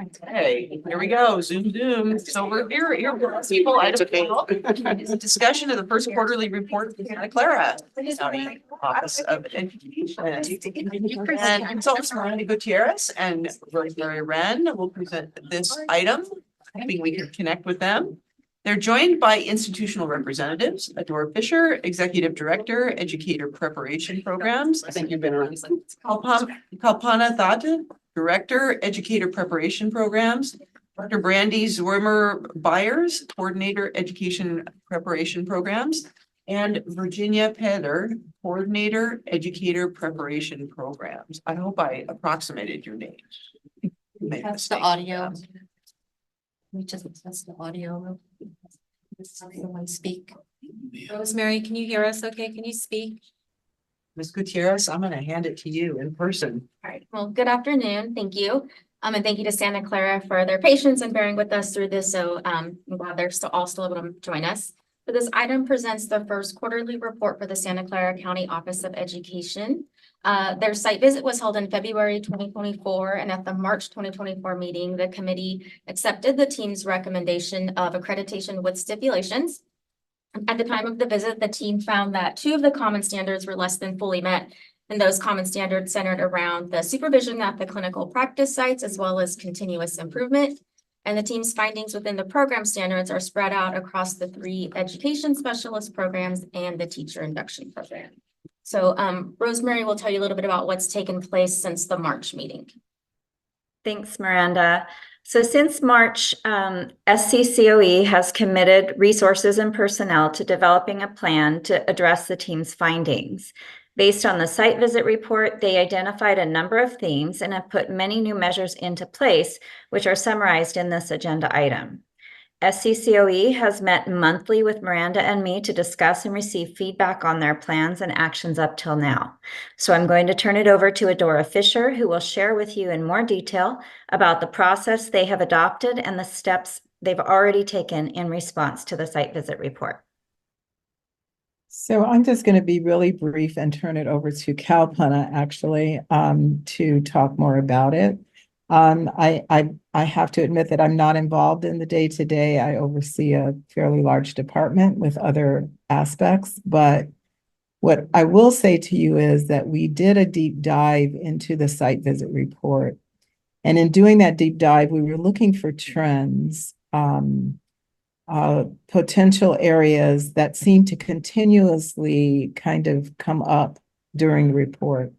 Okay, here we go. Zoom. So we're here, people. Item 12 is a discussion of the first quarterly report from Santa Clara County Office of Education. And consultants Miranda Gutierrez and Rosemary Wren will present this item, hoping we can connect with them. They're joined by institutional representatives, Adora Fisher, Executive Director, Educator Preparation Programs. I think you've been around. Kalpana Thata, Director, Educator Preparation Programs. Dr. Brandy Zwimmer Byers, Coordinator, Education Preparation Programs. And Virginia Peder, Coordinator, Educator Preparation Programs. I hope I approximated your names. That's the audio. We just test the audio. Someone speak. Rosemary, can you hear us okay? Can you speak? Ms. Gutierrez, I'm going to hand it to you in person. All right. Well, good afternoon. Thank you. And thank you to Santa Clara for their patience and bearing with us through this. So I'm glad they're all still able to join us. So this item presents the first quarterly report for the Santa Clara County Office of Education. Their site visit was held in February 2024, and at the March 2024 meeting, the committee accepted the team's recommendation of accreditation with stipulations. At the time of the visit, the team found that 2 of the common standards were less than fully met, and those common standards centered around the supervision at the clinical practice sites as well as continuous improvement. And the team's findings within the program standards are spread out across the 3 education specialist programs and the teacher induction program. So Rosemary will tell you a little bit about what's taken place since the March meeting. Thanks, Miranda. So since March, SCCOE has committed resources and personnel to developing a plan to address the team's findings. Based on the site visit report, they identified a number of themes and have put many new measures into place, which are summarized in this agenda item. SCCOE has met monthly with Miranda and me to discuss and receive feedback on their plans and actions up till now. So I'm going to turn it over to Adora Fisher, who will share with you in more detail about the process they have adopted and the steps they've already taken in response to the site visit report. So I'm just going to be really brief and turn it over to Kalpana actually to talk more about it. I have to admit that I'm not involved in the day-to-day. I oversee a fairly large department with other aspects, but what I will say to you is that we did a deep dive into the site visit report. And in doing that deep dive, we were looking for trends, potential areas that seem to continuously kind of come up during the report.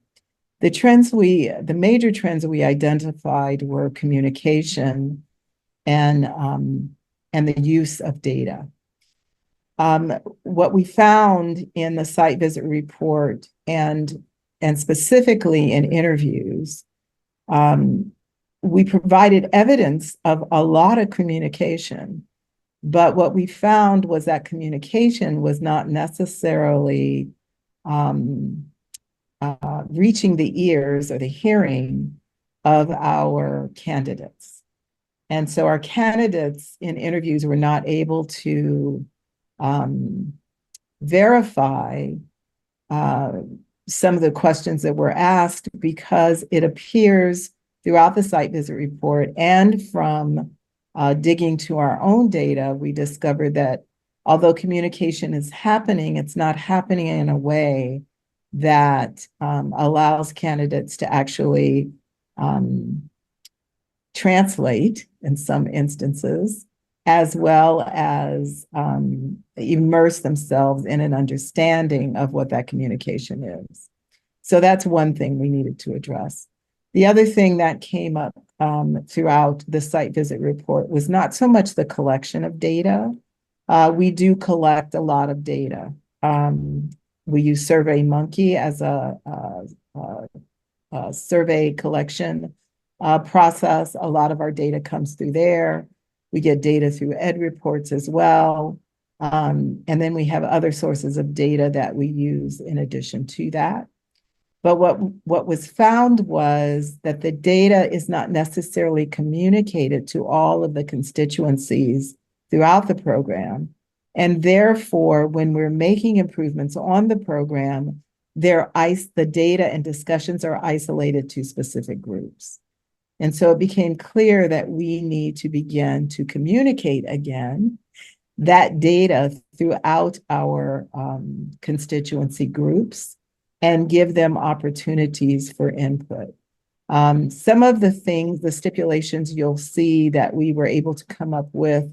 The major trends we identified were communication and the use of data. What we found in the site visit report and specifically in interviews, we provided evidence of a lot of communication, but what we found was that communication was not necessarily reaching the ears or the hearing of our candidates. And so our candidates in interviews were not able to verify some of the questions that were asked because it appears throughout the site visit report and from digging to our own data, we discovered that although communication is happening, it's not happening in a way that allows candidates to actually translate in some instances, as well as immerse themselves in an understanding of what that communication is. So that's one thing we needed to address. The other thing that came up throughout the site visit report was not so much the collection of data. We do collect a lot of data. We use SurveyMonkey as a survey collection process. A lot of our data comes through there. We get data through ed reports as well. And then we have other sources of data that we use in addition to that. But what was found was that the data is not necessarily communicated to all of the constituencies throughout the program. And therefore, when we're making improvements on the program, the data and discussions are isolated to specific groups. And so it became clear that we need to begin to communicate again that data throughout our constituency groups and give them opportunities for input. Some of the things, the stipulations, you'll see that we were able to come up with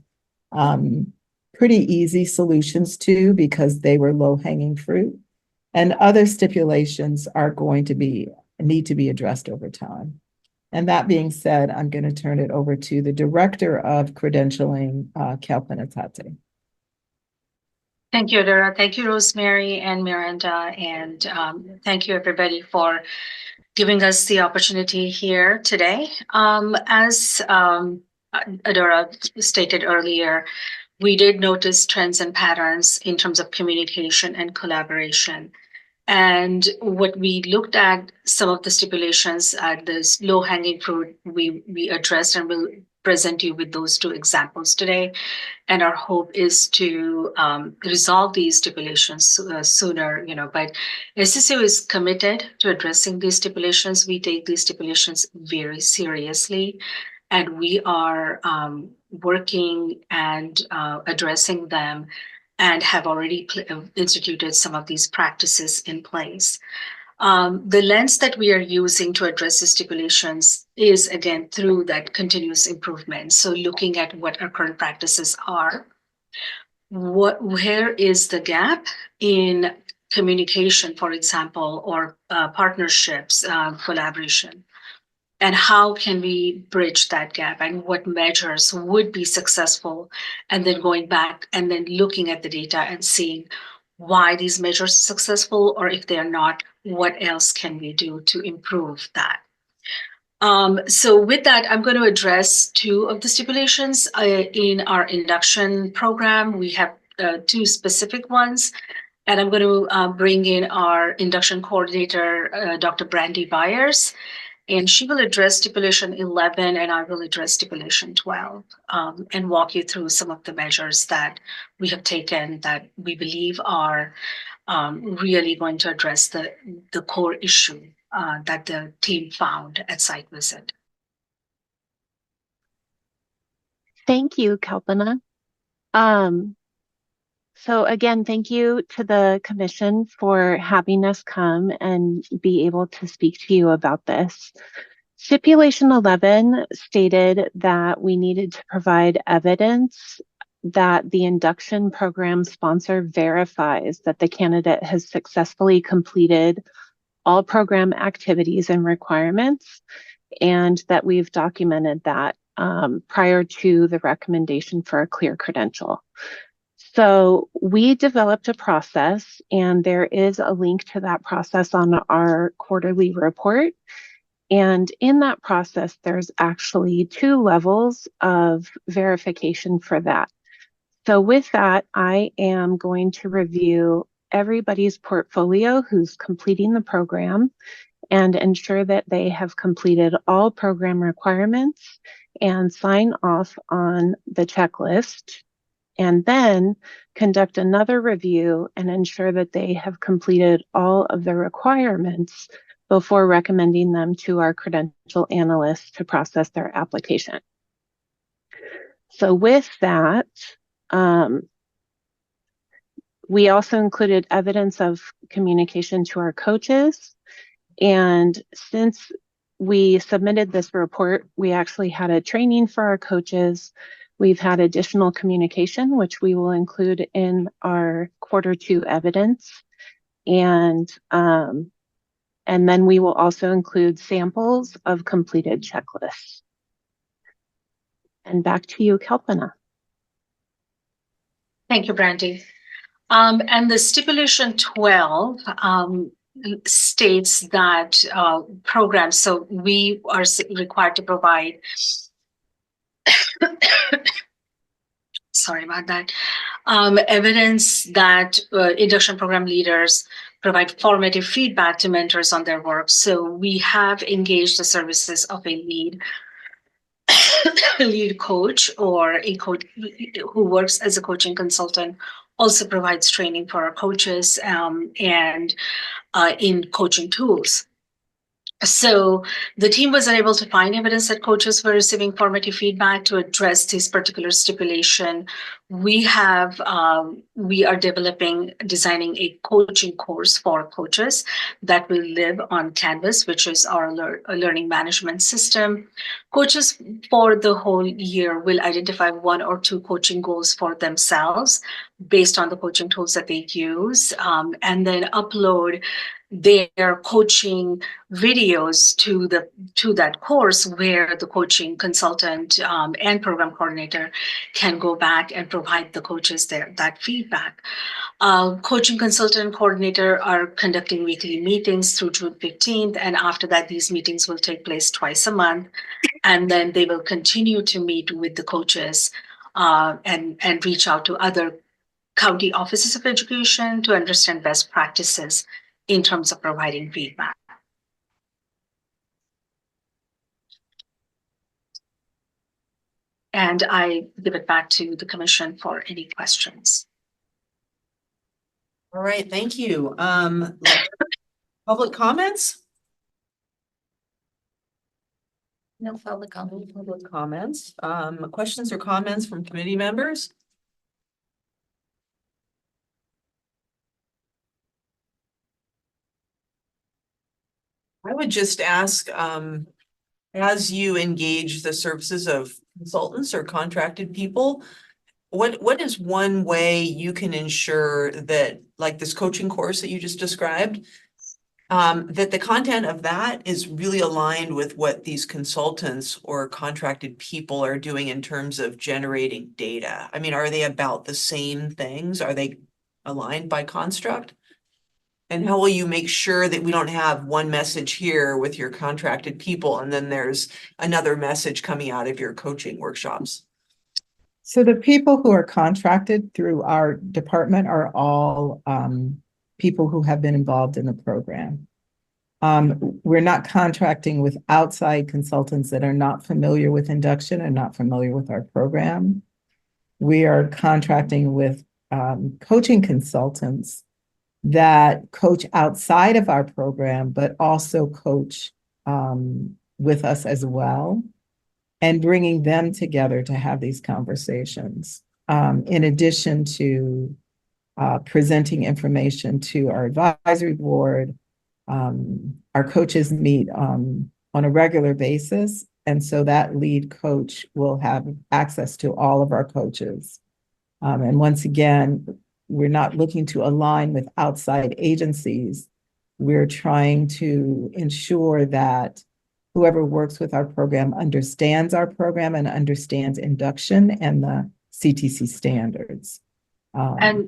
pretty easy solutions to because they were low-hanging fruit. And other stipulations are going to need to be addressed over time. And that being said, I'm going to turn it over to the Director of Credentialing, Kalpana Tate. Thank you, Adora. Thank you, Rosemary and Miranda. And thank you, everybody, for giving us the opportunity here today. As Adora stated earlier, we did notice trends and patterns in terms of communication and collaboration. And what we looked at, some of the stipulations at this low-hanging fruit, we addressed, and we'll present you with those two examples today. And our hope is to resolve these stipulations sooner, but SCCO is committed to addressing these stipulations. We take these stipulations very seriously, and we are working and addressing them, and have already instituted some of these practices in place. The lens that we are using to address the stipulations is, again, through that continuous improvement. So looking at what our current practices are, where is the gap in communication, for example, or partnerships, collaboration, and how can we bridge that gap, and what measures would be successful, and then going back and then looking at the data and seeing why these measures are successful, or if they are not, what else can we do to improve that? So with that, I'm going to address two of the stipulations in our induction program. We have two specific ones, and I'm going to bring in our induction coordinator, Dr. Brandy Byers, and she will address stipulation 11, and I will address stipulation 12, and walk you through some of the measures that we have taken that we believe are really going to address the core issue that the team found at site visit. Thank you, Kalpana. So again, thank you to the commission for having us come and be able to speak to you about this. Stipulation 11 stated that we needed to provide evidence that the induction program sponsor verifies that the candidate has successfully completed all program activities and requirements, and that we've documented that prior to the recommendation for a clear credential. So we developed a process, and there is a link to that process on our quarterly report. And in that process, there's actually 2 levels of verification for that. So with that, I am going to review everybody's portfolio who's completing the program and ensure that they have completed all program requirements and sign off on the checklist, and then conduct another review and ensure that they have completed all of the requirements before recommending them to our credential analyst to process their application. So with that, we also included evidence of communication to our coaches. And since we submitted this report, we actually had a training for our coaches. We've had additional communication, which we will include in our Q2 evidence. And then we will also include samples of completed checklists. And back to you, Kalpana. Thank you, Brandy. And the stipulation 12 states that programs, so we are required to provide sorry about that, evidence that induction program leaders provide formative feedback to mentors on their work. So we have engaged the services of a lead coach, or a coach who works as a coaching consultant, also provides training for our coaches and in coaching tools. So the team was unable to find evidence that coaches were receiving formative feedback to address this particular stipulation. We are designing a coaching course for coaches that will live on Canvas, which is our learning management system. Coaches for the whole year will identify 1 or 2 coaching goals for themselves based on the coaching tools that they use, and then upload their coaching videos to that course, where the coaching consultant and program coordinator can go back and provide the coaches that feedback. Coaching consultant and coordinator are conducting weekly meetings through June 15th, and after that, these meetings will take place twice a month, and then they will continue to meet with the coaches and reach out to other county offices of education to understand best practices in terms of providing feedback. And I give it back to the commission for any questions. All right, thank you. Public comments? No public comment. Public comments. Questions or comments from committee members? I would just ask, as you engage the services of consultants or contracted people, what is one way you can ensure that, like this coaching course that you just described, that the content of that is really aligned with what these consultants or contracted people are doing in terms of generating data? I mean, are they about the same things? Are they aligned by construct? And how will you make sure that we don't have one message here with your contracted people and then there's another message coming out of your coaching workshops? So the people who are contracted through our department are all people who have been involved in the program. We're not contracting with outside consultants that are not familiar with induction and not familiar with our program. We are contracting with coaching consultants that coach outside of our program, but also coach with us as well, and bringing them together to have these conversations. In addition to presenting information to our advisory board, our coaches meet on a regular basis. And so that lead coach will have access to all of our coaches. And once again, we're not looking to align with outside agencies. We're trying to ensure that whoever works with our program understands our program and understands induction and the CTC standards. And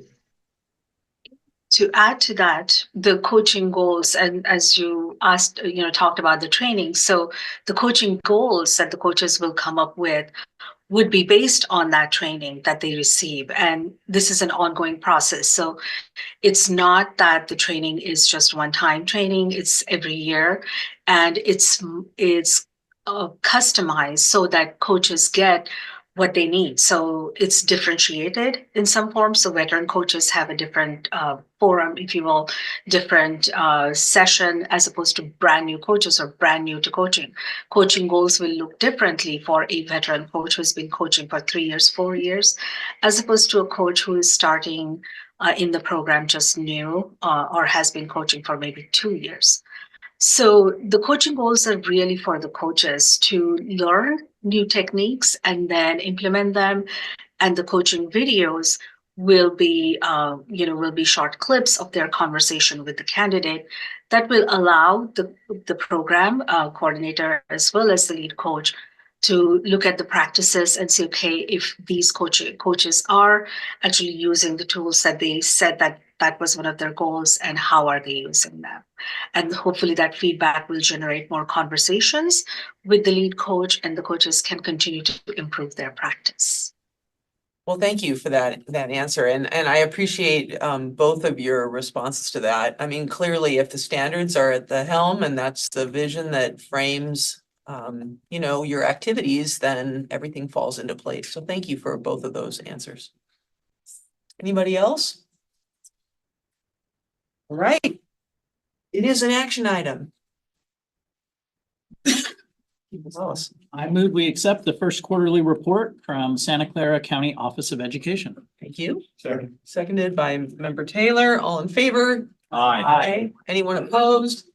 to add to that, the coaching goals, and as you asked, talked about the training. So the coaching goals that the coaches will come up with would be based on that training that they receive. And this is an ongoing process. So it's not that the training is just one-time training, it's every year. And it's customized so that coaches get what they need. So it's differentiated in some forms. So veteran coaches have a different forum, if you will, different session, as opposed to brand new coaches or brand new to coaching. Coaching goals will look differently for a veteran coach who's been coaching for 3 years, 4 years, as opposed to a coach who is starting in the program just new or has been coaching for maybe 2 years. So the coaching goals are really for the coaches to learn new techniques and then implement them. And the coaching videos will be short clips of their conversation with the candidate that will allow the program coordinator as well as the lead coach to look at the practices and say, okay, if these coaches are actually using the tools that they said that was one of their goals, and how are they using them? And hopefully that feedback will generate more conversations with the lead coach, and the coaches can continue to improve their practice. Well, thank you for that answer. And I appreciate both of your responses to that. I mean, clearly, if the standards are at the helm and that's the vision that frames your activities, then everything falls into place. So thank you for both of those answers. Anybody else? All right. It is an action item. Awesome. I move we accept the first quarterly report from Santa Clara County Office of Education. Thank you. Second. Seconded by Member Taylor. All in favor? Aye. Anyone opposed?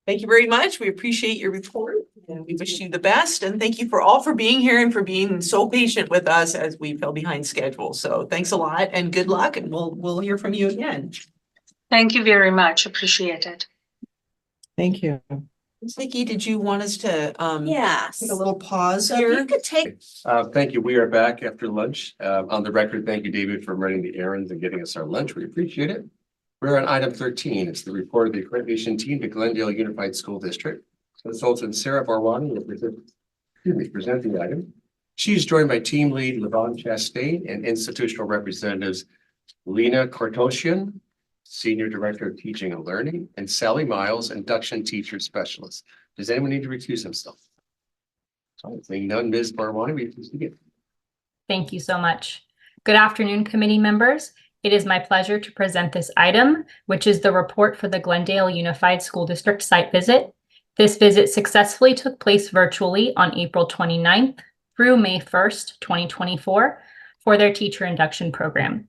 Thank you very much. We appreciate your report and we wish you the best. And thank you for being here and for being so patient with us as we fell behind schedule. So thanks a lot and good luck, and we'll hear from you again. Thank you very much. Appreciate it. Thank you. Nikki, did you want us to Yes. take a little pause So if you here? could take, Thank you. We are back after lunch. On the record, thank you, David, for running the errands and getting us our lunch. We appreciate it. We're on item 13. It's the report of the accreditation team to Glendale Unified School District. Consultant Sarah Barwani will present the item. She's joined by team lead Levon Chastain and institutional representatives Lena Kortosian, Senior Director of Teaching and Learning, and Sally Miles, Induction Teacher Specialist. Does anyone need to recuse themselves? Seeing none, Ms. Barwani, we please begin. Thank you so much. Good afternoon, committee members. It is my pleasure to present this item, which is the report for the Glendale Unified School District site visit. This visit successfully took place virtually on April 29th through May 1st, 2024 for their teacher induction program.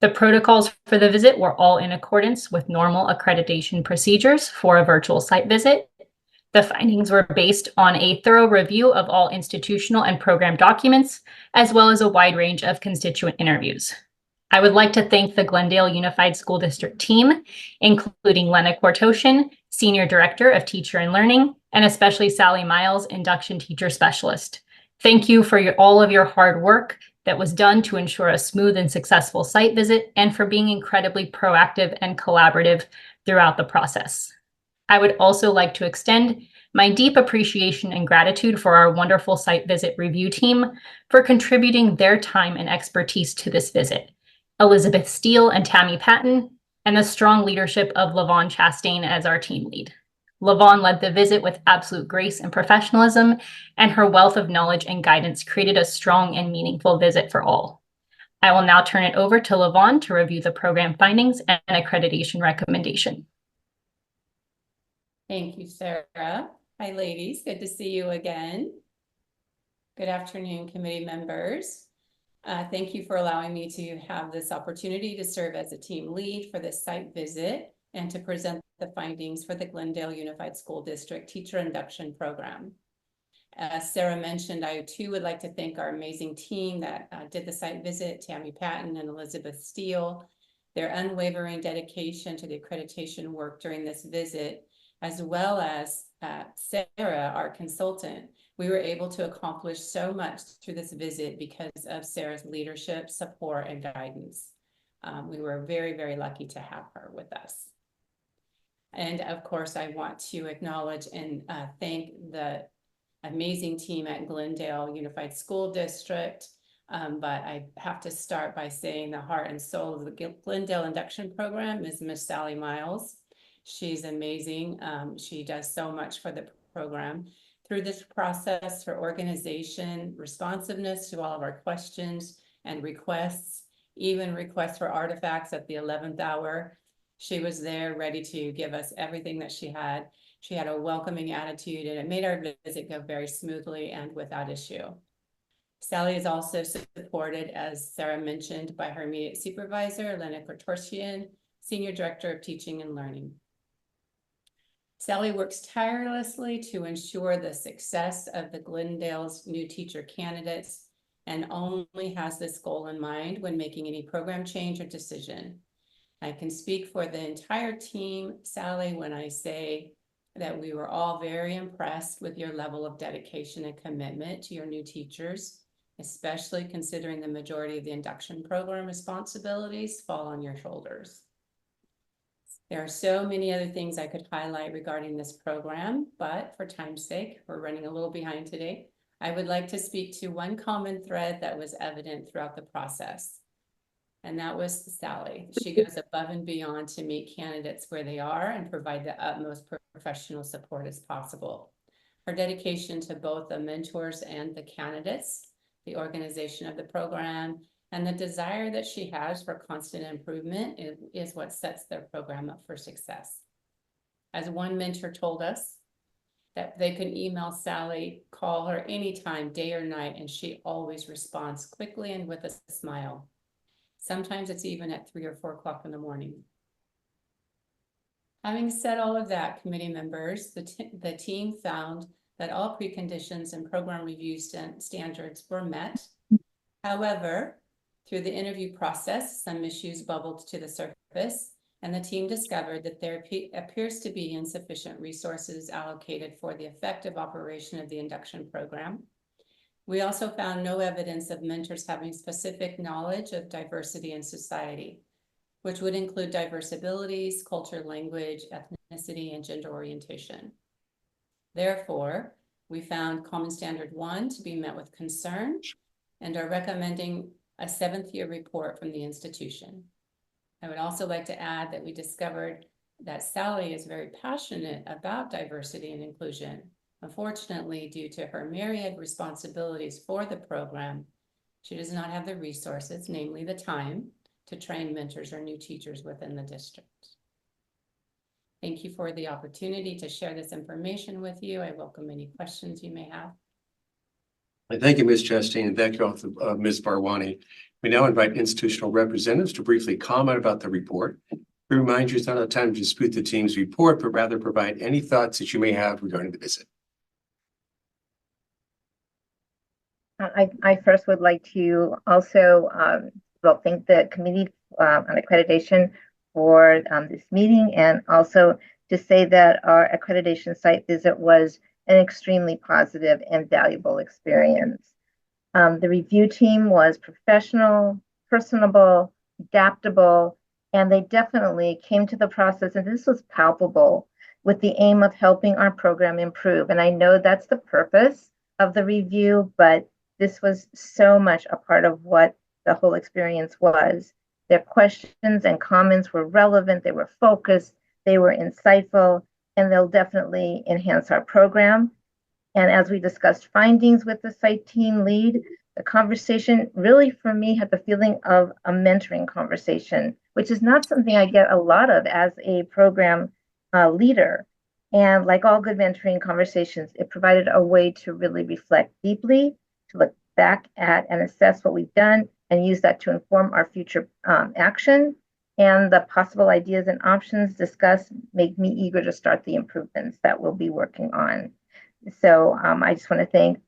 The protocols for the visit were all in accordance with normal accreditation procedures for a virtual site visit. The findings were based on a thorough review of all institutional and program documents, as well as a wide range of constituent interviews. I would like to thank the Glendale Unified School District team, including Lena Kortosian, Senior Director of Teacher and Learning, and especially Sally Miles, Induction Teacher Specialist. Thank you for all of your hard work that was done to ensure a smooth and successful site visit, and for being incredibly proactive and collaborative throughout the process. I would also like to extend my deep appreciation and gratitude for our wonderful site visit review team for contributing their time and expertise to this visit. Elizabeth Steele and Tammy Patton, and the strong leadership of Levon Chastain as our team lead. Levon led the visit with absolute grace and professionalism, and her wealth of knowledge and guidance created a strong and meaningful visit for all. I will now turn it over to Levon to review the program findings and accreditation recommendation. Thank you, Sarah. Hi, ladies. Good to see you again. Good afternoon, committee members. Thank you for allowing me to have this opportunity to serve as a team lead for this site visit and to present the findings for the Glendale Unified School District Teacher Induction Program. As Sarah mentioned, I too would like to thank our amazing team that did the site visit, Tammy Patton and Elizabeth Steele. Their unwavering dedication to the accreditation work during this visit, as well as Sarah, our consultant. We were able to accomplish so much through this visit because of Sarah's leadership, support, and guidance. We were very, very lucky to have her with us. And of course, I want to acknowledge and thank the amazing team at Glendale Unified School District. But I have to start by saying the heart and soul of the Glendale induction program is Miss Sally Miles. She's amazing. She does so much for the program. Through this process, her organization, responsiveness to all of our questions and requests, even requests for artifacts at the 11th hour. She was there ready to give us everything that she had. She had a welcoming attitude, and it made our visit go very smoothly and without issue. Sally is also supported, as Sarah mentioned, by her immediate supervisor, Lena Kortosian, Senior Director of Teaching and Learning. Sally works tirelessly to ensure the success of the Glendale's new teacher candidates and only has this goal in mind when making any program change or decision. I can speak for the entire team, Sally, when I say that we were all very impressed with your level of dedication and commitment to your new teachers, especially considering the majority of the induction program responsibilities fall on your shoulders. There are so many other things I could highlight regarding this program, but for time's sake, we're running a little behind today. I would like to speak to one common thread that was evident throughout the process, and that was Sally. She goes above and beyond to meet candidates where they are and provide the utmost professional support as possible. Her dedication to both the mentors and the candidates, the organization of the program, and the desire that she has for constant improvement is what sets their program up for success. As one mentor told us, that they can email Sally, call her anytime, day or night, and she always responds quickly and with a smile. Sometimes it's even at 3 or 4 o'clock in the morning. Having said all of that, committee members, the team found that all preconditions and program review standards were met. However, through the interview process, some issues bubbled to the surface, and the team discovered that there appears to be insufficient resources allocated for the effective operation of the induction program. We also found no evidence of mentors having specific knowledge of diversity in society, which would include diverse abilities, culture, language, ethnicity, and gender orientation. Therefore, we found Common Standard 1 to be met with concern and are recommending a 7th-year report from the institution. I would also like to add that we discovered that Sally is very passionate about diversity and inclusion. Unfortunately, due to her myriad responsibilities for the program, she does not have the resources, namely the time, to train mentors or new teachers within the district. Thank you for the opportunity to share this information with you. I welcome any questions you may have. And thank you, Ms. Chastain, and thank you also, Ms. Barwani. We now invite institutional representatives to briefly comment about the report. We remind you it's not a time to dispute the team's report, but rather provide any thoughts that you may have regarding the visit. I first would like to also thank the Committee on Accreditation for this meeting, and also to say that our accreditation site visit was an extremely positive and valuable experience. The review team was professional, personable, adaptable, and they definitely came to the process, and this was palpable, with the aim of helping our program improve. And I know that's the purpose of the review, but this was so much a part of what the whole experience was. Their questions and comments were relevant, they were focused, they were insightful, and they'll definitely enhance our program. And as we discussed findings with the site team lead, the conversation really for me had the feeling of a mentoring conversation, which is not something I get a lot of as a program leader. And like all good mentoring conversations, it provided a way to really reflect deeply, to look back at and assess what we've done and use that to inform our future action. And the possible ideas and options discussed make me eager to start the improvements that we'll be working on. So I just want to thank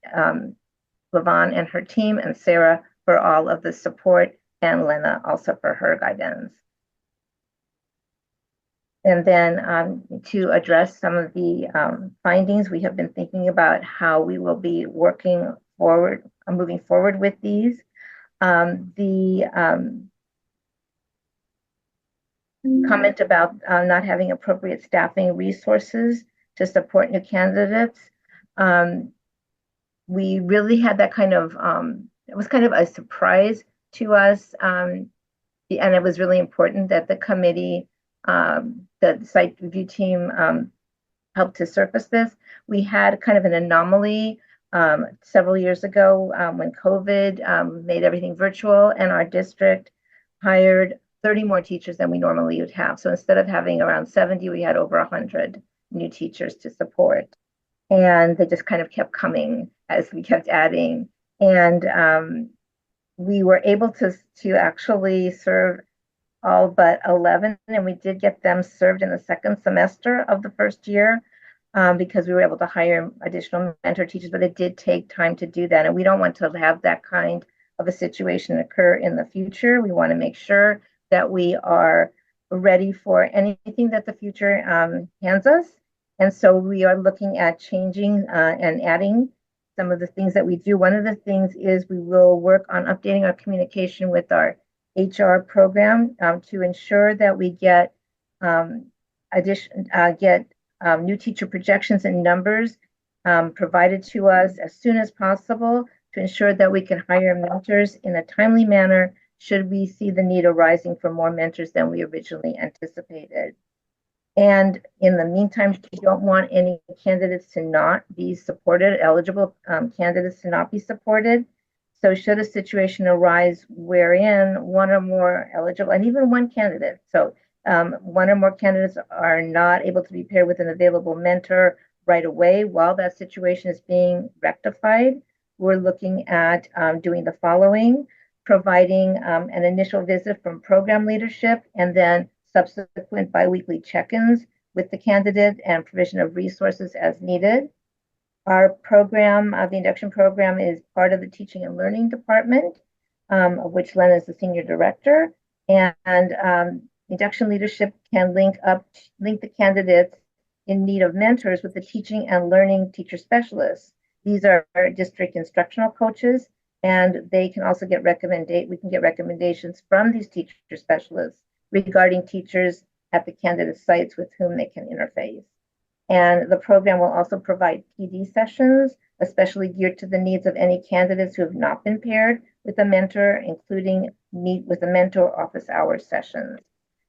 Lavon and her team and Sarah for all of the support, and Lena also for her guidance. And then to address some of the findings, we have been thinking about how we will be working forward, moving forward with these. Comment about not having appropriate staffing resources to support new candidates. We really had that kind of, it was kind of a surprise to us. And it was really important that the committee, the site review team helped to surface this. We had kind of an anomaly several years ago when COVID made everything virtual, and our district hired 30 more teachers than we normally would have. So instead of having around 70, we had over 100 new teachers to support. And they just kind of kept coming as we kept adding. And we were able to actually serve all but 11, and we did get them served in the second semester of the first year because we were able to hire additional mentor teachers, but it did take time to do that. And we don't want to have that kind of a situation occur in the future. We want to make sure that we are ready for anything that the future hands us. And so we are looking at changing and adding some of the things that we do. One of the things is we will work on updating our communication with our HR program to ensure that we get new teacher projections and numbers provided to us as soon as possible to ensure that we can hire mentors in a timely manner should we see the need arising for more mentors than we originally anticipated. And in the meantime, we don't want any candidates to not be supported, eligible candidates to not be supported. So should a situation arise wherein one or more eligible, and even one candidate, so one or more candidates are not able to be paired with an available mentor, right away while that situation is being rectified, we're looking at doing the following: providing an initial visit from program leadership and then subsequent biweekly check-ins with the candidate and provision of resources as needed. Our program, the induction program, is part of the teaching and learning department, of which Len is the senior director. And induction leadership can link the candidates in need of mentors with the teaching and learning teacher specialists. These are district instructional coaches, and they can also get we can get recommendations from these teacher specialists regarding teachers at the candidate sites with whom they can interface. And the program will also provide PD sessions, especially geared to the needs of any candidates who have not been paired with a mentor, including meet with a mentor office hours sessions.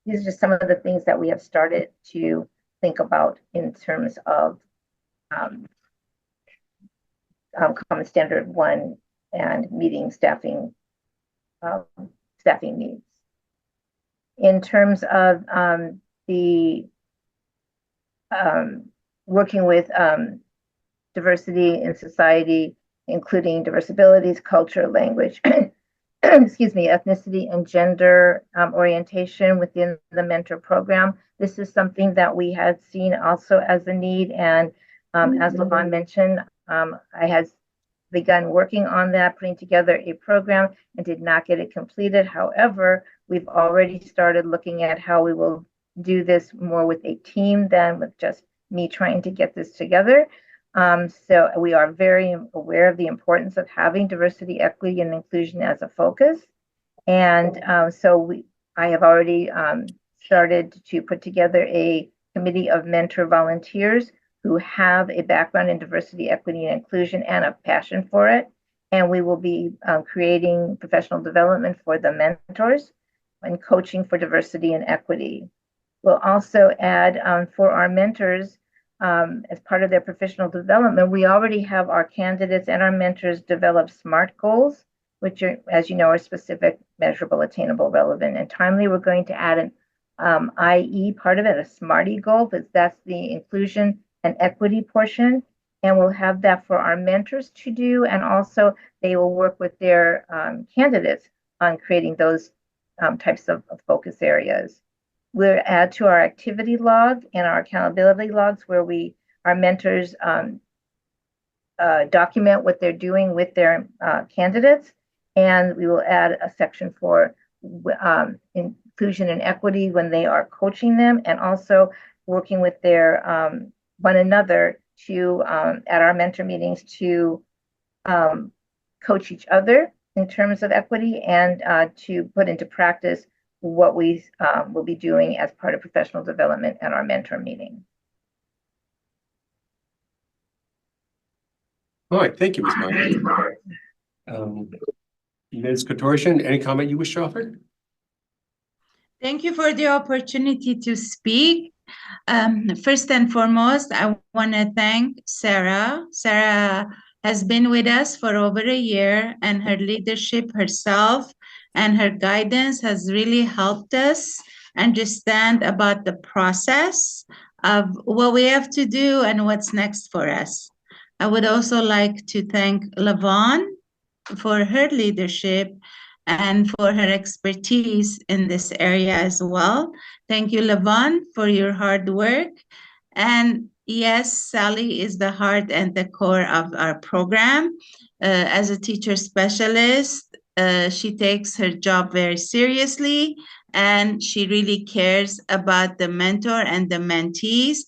These are just some of the things that we have started to think about in terms of Common Standard 1 and meeting staffing needs. In terms of the working with diversity in society, including diverse abilities, culture, language, excuse me, ethnicity and gender orientation within the mentor program. This is something that we had seen also as a need. And as Levon mentioned, I had begun working on that, putting together a program, and did not get it completed. However, we've already started looking at how we will do this more with a team than with just me trying to get this together. So we are very aware of the importance of having diversity, equity, and inclusion as a focus. And I have already started to put together a committee of mentor volunteers who have a background in diversity, equity, and inclusion and a passion for it. And we will be creating professional development for the mentors and coaching for diversity and equity. We'll also add for our mentors, as part of their professional development, we already have our candidates and our mentors develop SMART goals, which are, as you know, are specific, measurable, attainable, relevant, and timely. We're going to add an IE part of it, a SMARTY goal, because that's the inclusion and equity portion. And we'll have that for our mentors to do. And also they will work with their candidates on creating those types of focus areas. We'll add to our activity log and our accountability logs where our mentors document what they're doing with their candidates. And we will add a section for inclusion and equity when they are coaching them, and also working with their one another to at our mentor meetings to coach each other in terms of equity, and to put into practice what we will be doing as part of professional development at our mentor meeting. All right, thank you, Ms. Monahan. Ms. Kotorishan, any comment you wish to offer? Thank you for the opportunity to speak. First and foremost, I want to thank Sarah. Sarah has been with us for over a year, and her leadership herself and her guidance has really helped us understand about the process of what we have to do and what's next for us. I would also like to thank Levon for her leadership and for her expertise in this area as well. Thank you, Levon, for your hard work. And yes, Sally is the heart and the core of our program. As a teacher specialist, she takes her job very seriously, and she really cares about the mentor and the mentees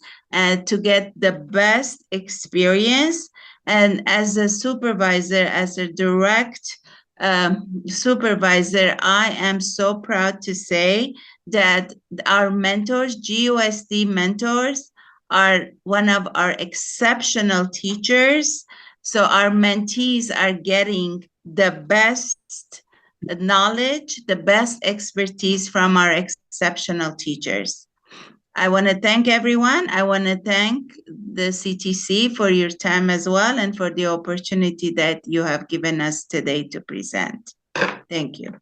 to get the best experience. And as a supervisor, as a direct supervisor, I am so proud to say that our mentors, GUSD mentors, are one of our exceptional teachers. So our mentees are getting the best knowledge, the best expertise from our exceptional teachers. I want to thank everyone. I want to thank the CTC for your time as well, and for the opportunity that you have given us today to present. Thank you.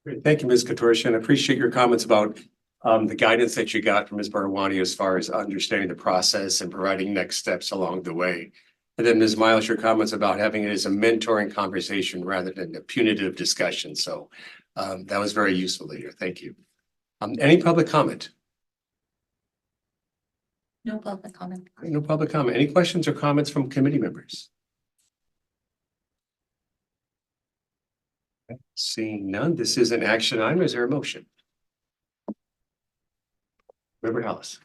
Great. Thank you, Ms. Kotorishan. I appreciate your comments about the guidance that you got from Ms. Barwani as far as understanding the process and providing next steps along the way. And then Ms. Miles, your comments about having it as a mentoring conversation rather than a punitive discussion. So that was very useful to hear. Thank you. Any public comment? No public comment. No public comment. Any questions or comments from committee members? Seeing none, this is an action item. Is there a motion? Member Hallis.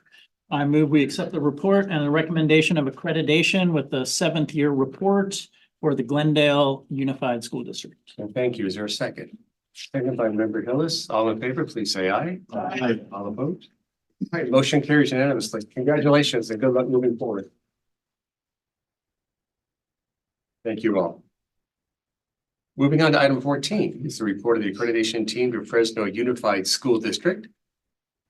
I move we accept the report and the recommendation of accreditation with the 7th year report for the Glendale Unified School District. And thank you. Is there a second? Second by Member Hillis. All in favor, please say aye. Aye. All opposed? All right, motion carries unanimously. Congratulations and good luck moving forward. Thank you all. Moving on to item 14 is the report of the accreditation team to Fresno Unified School District.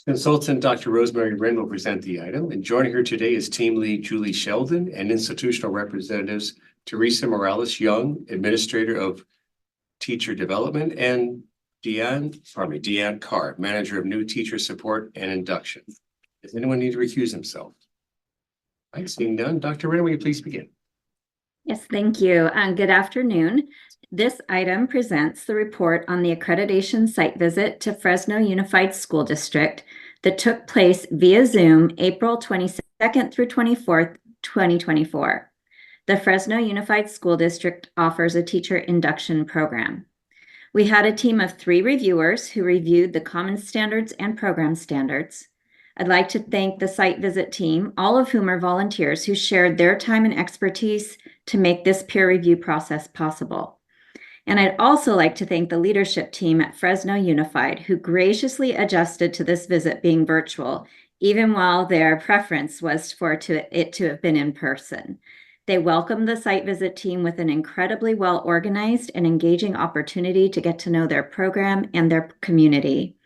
Consultant Dr. Rosemary Wren will present the item, and joining her today is team lead Julie Sheldon and institutional representatives Teresa Morales-Young, Administrator of Teacher Development, and Deanne Carr, Manager of New Teacher Support and Induction. Does anyone need to recuse himself? I seeing none. Dr. Wren, will you please begin? Yes, thank you. Good afternoon. This item presents the report on the accreditation site visit to Fresno Unified School District that took place via Zoom April 22nd through 24th, 2024. The Fresno Unified School District offers a teacher induction program. We had a team of 3 reviewers who reviewed the common standards and program standards. I'd like to thank the site visit team, all of whom are volunteers who shared their time and expertise to make this peer review process possible. And I'd also like to thank the leadership team at Fresno Unified, who graciously adjusted to this visit being virtual, even while their preference was for it to have been in person. They welcomed the site visit team with an incredibly well-organized and engaging opportunity to get to know their program and their community.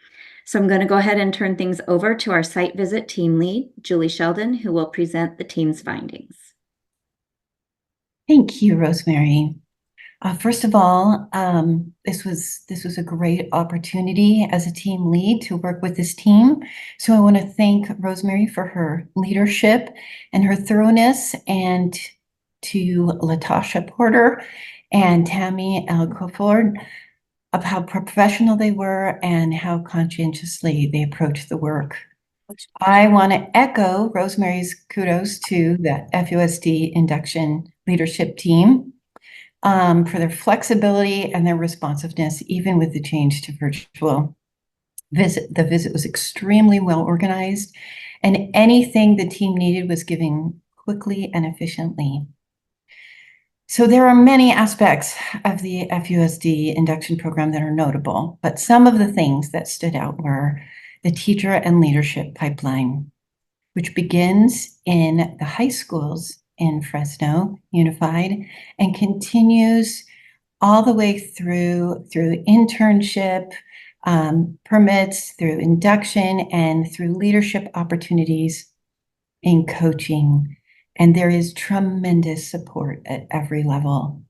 So I'm going to go ahead and turn things over to our site visit team lead, Julie Sheldon, who will present the team's findings. Thank you, Rosemary. First of all, this was a great opportunity as a team lead to work with this team. So I want to thank Rosemary for her leadership and her thoroughness, and to Latasha Porter and Tammy Elkoford of how professional they were and how conscientiously they approached the work. I want to echo Rosemary's kudos to the FUSD induction leadership team for their flexibility and their responsiveness, even with the change to virtual visit. The visit was extremely well organized, and anything the team needed was given quickly and efficiently. So there are many aspects of the FUSD induction program that are notable, but some of the things that stood out were the teacher and leadership pipeline, which begins in the high schools in Fresno Unified and continues all the way through internship, permits, through induction, and through leadership opportunities in coaching. And there is tremendous support at every level.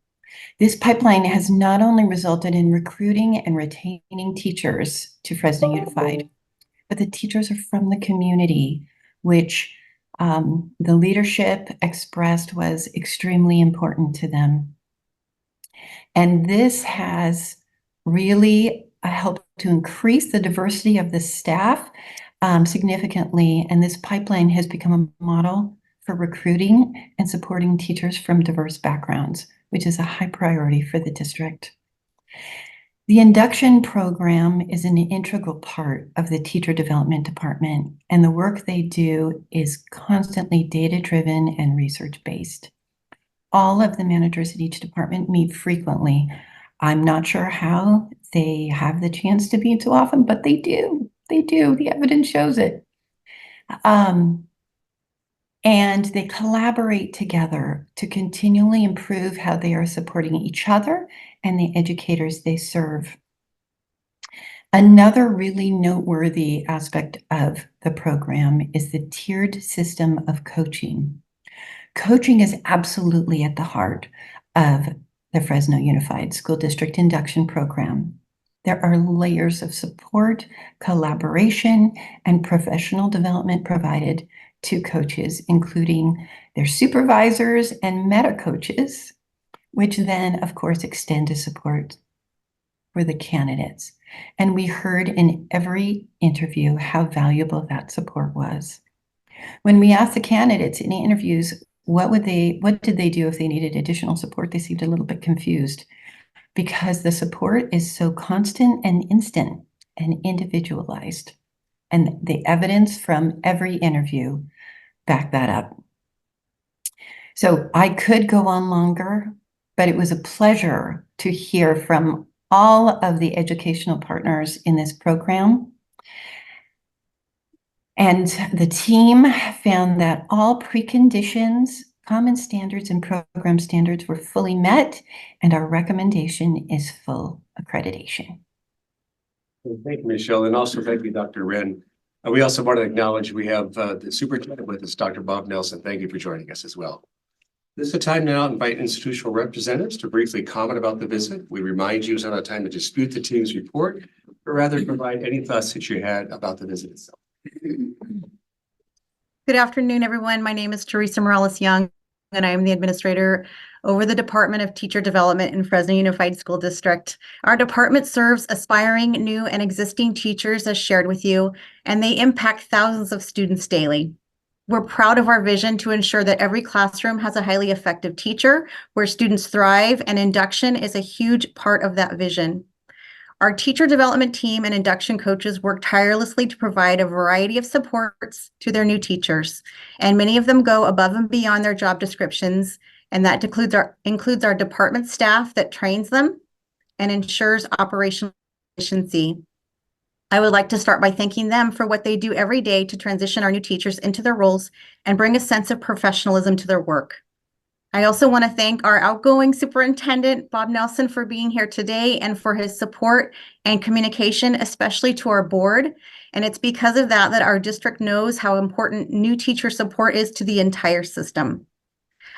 This pipeline has not only resulted in recruiting and retaining teachers to Fresno Unified, but the teachers are from the community, which the leadership expressed was extremely important to them. And this has really helped to increase the diversity of the staff significantly. And this pipeline has become a model for recruiting and supporting teachers from diverse backgrounds, which is a high priority for the district. The induction program is an integral part of the teacher development department, and the work they do is constantly data-driven and research-based. All of the managers at each department meet frequently. I'm not sure how they have the chance to meet so often, but they do. They do. The evidence shows it. And they collaborate together to continually improve how they are supporting each other and the educators they serve. Another really noteworthy aspect of the program is the tiered system of coaching. Coaching is absolutely at the heart of the Fresno Unified School District induction program. There are layers of support, collaboration, and professional development provided to coaches, including their supervisors and meta coaches, which then, of course, extend to support for the candidates. And we heard in every interview how valuable that support was. When we asked the candidates in the interviews, what did they do if they needed additional support, they seemed a little bit confused because the support is so constant and instant and individualized. And the evidence from every interview backed that up. So I could go on longer, but it was a pleasure to hear from all of the educational partners in this program. And the team found that all preconditions, common standards, and program standards were fully met, and our recommendation is full accreditation. Thank you, Michelle, and also thank you, Dr. Wren. We also want to acknowledge we have the superintendent with us, Dr. Bob Nelson. Thank you for joining us as well. This is a time now to invite institutional representatives to briefly comment about the visit. We remind you it's not a time to dispute the team's report, but rather provide any thoughts that you had about the visit itself. Good afternoon, everyone. My name is Teresa Morales-Young, and I am the administrator over the Department of Teacher Development in Fresno Unified School District. Our department serves aspiring, new, and existing teachers, as shared with you, and they impact thousands of students daily. We're proud of our vision to ensure that every classroom has a highly effective teacher where students thrive, and induction is a huge part of that vision. Our teacher development team and induction coaches work tirelessly to provide a variety of supports to their new teachers, and many of them go above and beyond their job descriptions, and that includes our department staff that trains them and ensures operational efficiency. I would like to start by thanking them for what they do every day to transition our new teachers into their roles and bring a sense of professionalism to their work. I also want to thank our outgoing superintendent, Bob Nelson, for being here today and for his support and communication, especially to our board. And it's because of that that our district knows how important new teacher support is to the entire system.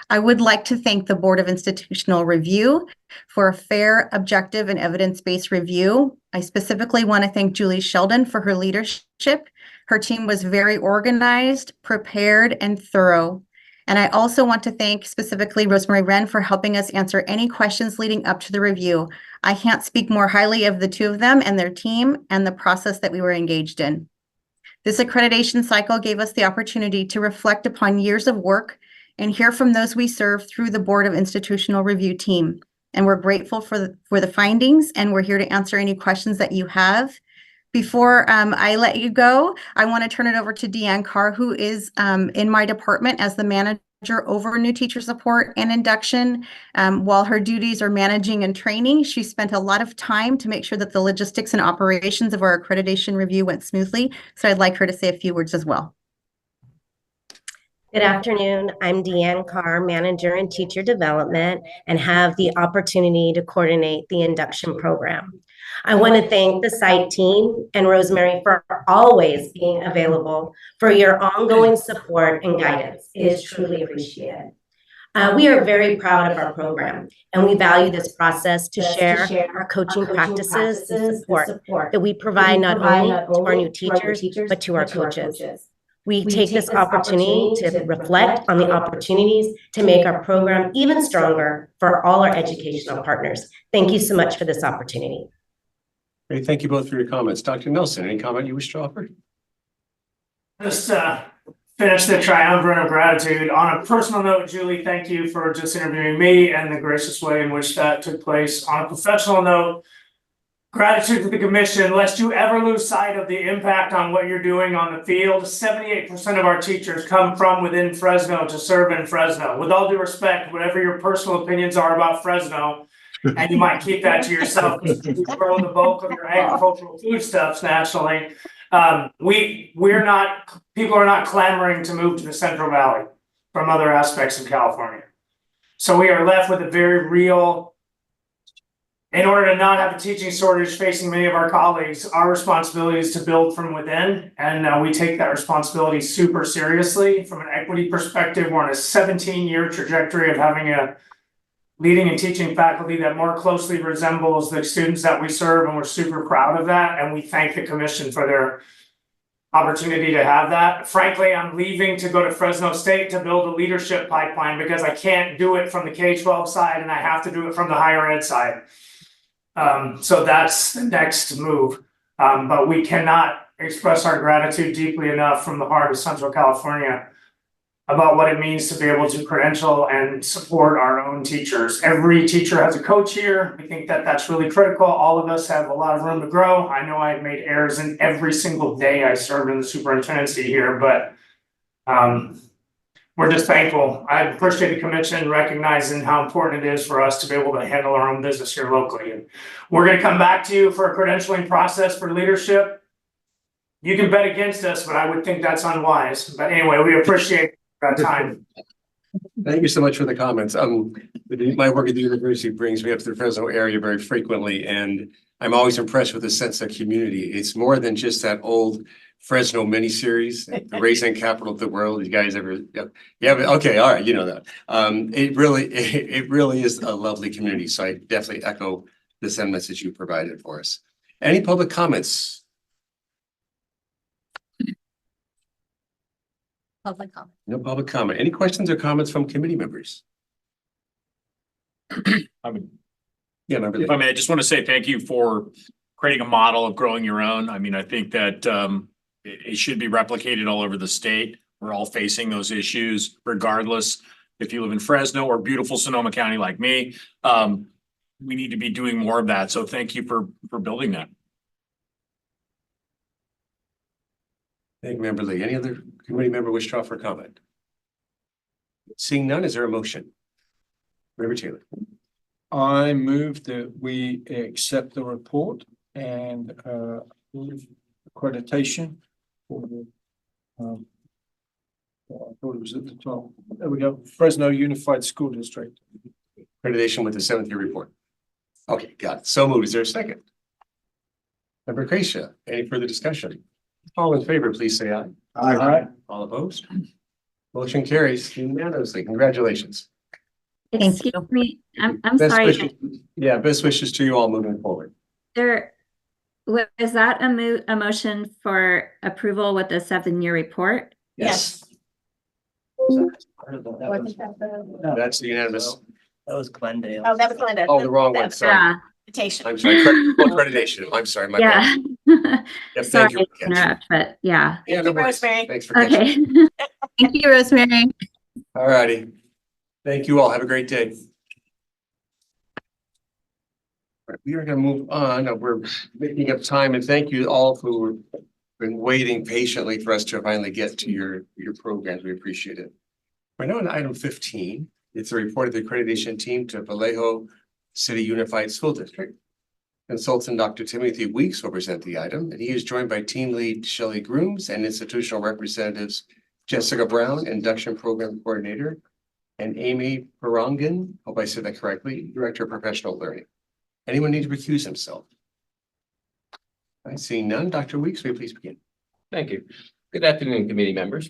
I would like to thank the Board of Institutional Review for a fair, objective, and evidence-based review. I specifically want to thank Julie Sheldon for her leadership. Her team was very organized, prepared, and thorough. And I also want to thank specifically Rosemary Wren for helping us answer any questions leading up to the review. I can't speak more highly of the two of them and their team and the process that we were engaged in. This accreditation cycle gave us the opportunity to reflect upon years of work and hear from those we serve through the Board of Institutional Review team. And we're grateful for the findings, and we're here to answer any questions that you have. Before I let you go, I want to turn it over to Deanne Carr, who is in my department as the manager over new teacher support and induction. While her duties are managing and training, she spent a lot of time to make sure that the logistics and operations of our accreditation review went smoothly. So I'd like her to say a few words as well. Good afternoon. I'm Deanne Carr, Manager in Teacher Development, and have the opportunity to coordinate the induction program. I want to thank the site team and Rosemary for always being available for your ongoing support and guidance. It is truly appreciated. We are very proud of our program, and we value this process to share our coaching practices and support that we provide not only to our new teachers, but to our coaches. We take this opportunity to reflect on the opportunities to make our program even stronger for all our educational partners. Thank you so much for this opportunity. Great, thank you both for your comments. Dr. Nelson, any comment you wish to offer? Just finish the triumvirate of gratitude. On a personal note, Julie, thank you for just interviewing me and the gracious way in which that took place. On a professional note, gratitude to the commission. Lest you ever lose sight of the impact on what you're doing on the field. 78% of our teachers come from within Fresno to serve in Fresno. With all due respect, whatever your personal opinions are about Fresno, and you might keep that to yourself because you grow the bulk of your agricultural foodstuffs nationally. People are not clamoring to move to the Central Valley from other aspects of California. So we are left with a very real, in order to not have a teaching shortage facing many of our colleagues, our responsibility is to build from within. And we take that responsibility super seriously. From an equity perspective, we're on a 17-year trajectory of having a leading and teaching faculty that more closely resembles the students that we serve, and we're super proud of that. And we thank the commission for their opportunity to have that. Frankly, I'm leaving to go to Fresno State to build a leadership pipeline because I can't do it from the K-12 side and I have to do it from the higher ed side. So that's the next move. But we cannot express our gratitude deeply enough from the heart of Central California about what it means to be able to credential and support our own teachers. Every teacher has a coach here. We think that that's really critical. All of us have a lot of room to grow. I know I've made errors in every single day I served in the superintendency here, but we're just thankful. I appreciate the commission recognizing how important it is for us to be able to handle our own business here locally. And we're going to come back to you for a credentialing process for leadership. You can bet against us, but I would think that's unwise. But anyway, we appreciate time. Thank you so much for the comments. My work at the university brings me up to the Fresno area very frequently, and I'm always impressed with the sense of community. It's more than just that old Fresno miniseries, the racing capital of the world. You guys ever? Yeah. Okay. All right. You know that. It really is a lovely community. So I definitely echo the sentiments that you provided for us. Any public comments? Public comment. No public comment. Any questions or comments from committee members? I mean, Yeah, member if I may, I just want to say thank you for creating a model of growing your own. I mean, I think that it should be replicated all over the state. We're all facing those issues, regardless if you live in Fresno or beautiful Sonoma County like me. We need to be doing more of that. So thank you for building that. Thank you, Member Lee. Any other committee member wish to offer comment? Seeing none, is there a motion? Member Taylor. I move that we accept the report and accreditation for the I thought it was at the top. There we go. Fresno Unified School District. Accreditation with the 7th year report. Okay, got it. So moved. Is there a second? Member Kreisha, any further discussion? All in favor, please say aye. Aye. All opposed? Motion carries unanimously. Congratulations. Excuse me, I'm Best sorry. wishes- Yeah, best wishes to you all moving forward. Is that a motion for approval with the 7-year report? Yes. That's the unanimous. That was Glendale. Oh, that was Glendale. Oh, the wrong one, sorry. Yeah. Accreditation. I'm sorry, accreditation. I'm sorry, my bad. Yeah. Yeah, Sorry thank you. to interrupt, but yeah. Yeah, no worries. Thanks for Okay. catching. Thank you, Rosemary. All righty. Thank you all. Have a great day. All right, we are going to move on. We're making up time, and thank you all who have been waiting patiently for us to finally get to your programs. We appreciate it. We're now on item 15. It's a report of the accreditation team to Vallejo City Unified School District. Consultant Dr. Timothy Weeks will present the item, and he is joined by team lead Shelley Grooms and institutional representatives Jessica Brown, induction program coordinator, and Amy Parangan, hope I said that correctly, director of professional learning. Anyone need to recuse himself? I see none. Dr. Weeks, will you please begin? Thank you. Good afternoon, committee members.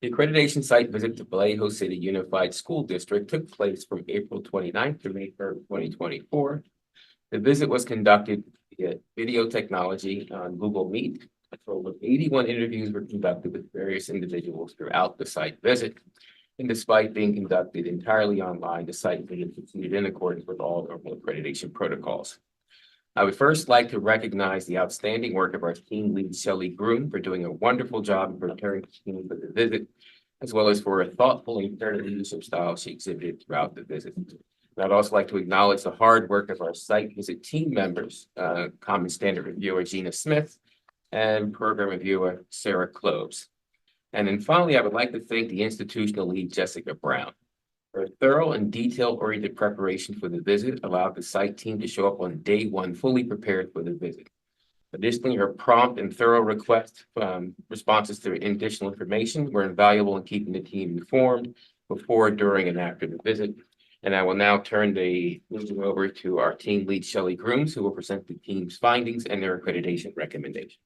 The accreditation site visit to Vallejo City Unified School District took place from April 29th through May 3rd, 2024. The visit was conducted via video technology on Google Meet. A total of 81 interviews were conducted with various individuals throughout the site visit. And despite being conducted entirely online, the site visit proceeded in accordance with all normal accreditation protocols. I would first like to recognize the outstanding work of our team lead, Shelley Groom, for doing a wonderful job in preparing the team for the visit, as well as for a thoughtful and fair leadership style she exhibited throughout the visit. And I'd also like to acknowledge the hard work of our site visit team members, Common Standard Reviewer Gina Smith and Program Reviewer Sarah Cloves. And then finally, I would like to thank the institutional lead, Jessica Brown. Her thorough and detail-oriented preparation for the visit allowed the site team to show up on day one fully prepared for the visit. Additionally, her prompt and thorough responses to additional information were invaluable in keeping the team informed before, during, and after the visit. And I will now turn the meeting over to our team lead, Shelley Grooms, who will present the team's findings and their accreditation recommendation.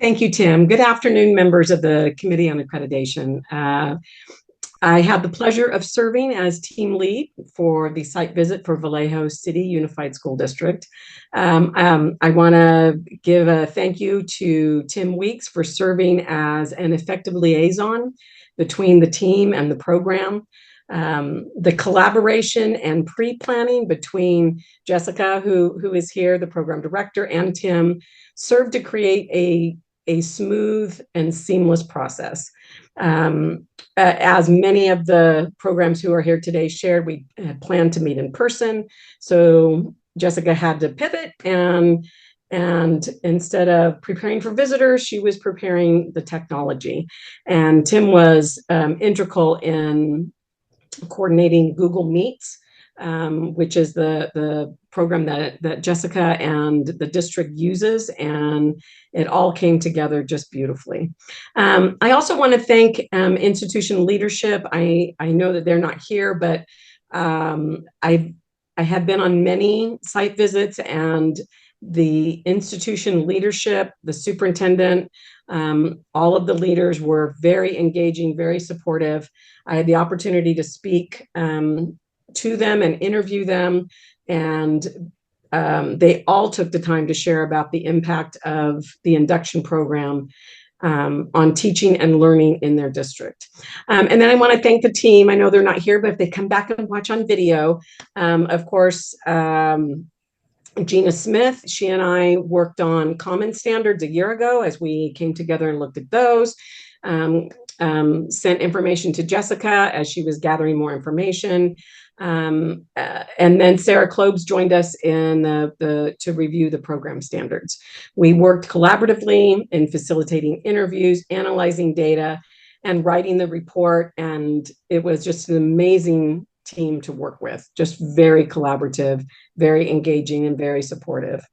Thank you, Tim. Good afternoon, members of the Committee on Accreditation. I had the pleasure of serving as team lead for the site visit for Vallejo City Unified School District. I want to give a thank you to Tim Weeks for serving as an effective liaison between the team and the program. The collaboration and pre-planning between Jessica, who is here, the program director, and Tim served to create a smooth and seamless process. As many of the programs who are here today shared, we had planned to meet in person. So Jessica had to pivot, and instead of preparing for visitors, she was preparing the technology. And Tim was integral in coordinating Google Meets, which is the program that Jessica and the district uses, and it all came together just beautifully. I also want to thank institution leadership. I know that they're not here, but I have been on many site visits, and the institution leadership, the superintendent, all of the leaders were very engaging, very supportive. I had the opportunity to speak to them and interview them, and they all took the time to share about the impact of the induction program on teaching and learning in their district. And then I want to thank the team. I know they're not here, but if they come back and watch on video, of course, Gina Smith, she and I worked on common standards a year ago as we came together and looked at those. Sent information to Jessica as she was gathering more information. And then Sarah Klobes joined us in to review the program standards. We worked collaboratively in facilitating interviews, analyzing data, and writing the report. And it was just an amazing team to work with, just very collaborative, very engaging, and very supportive.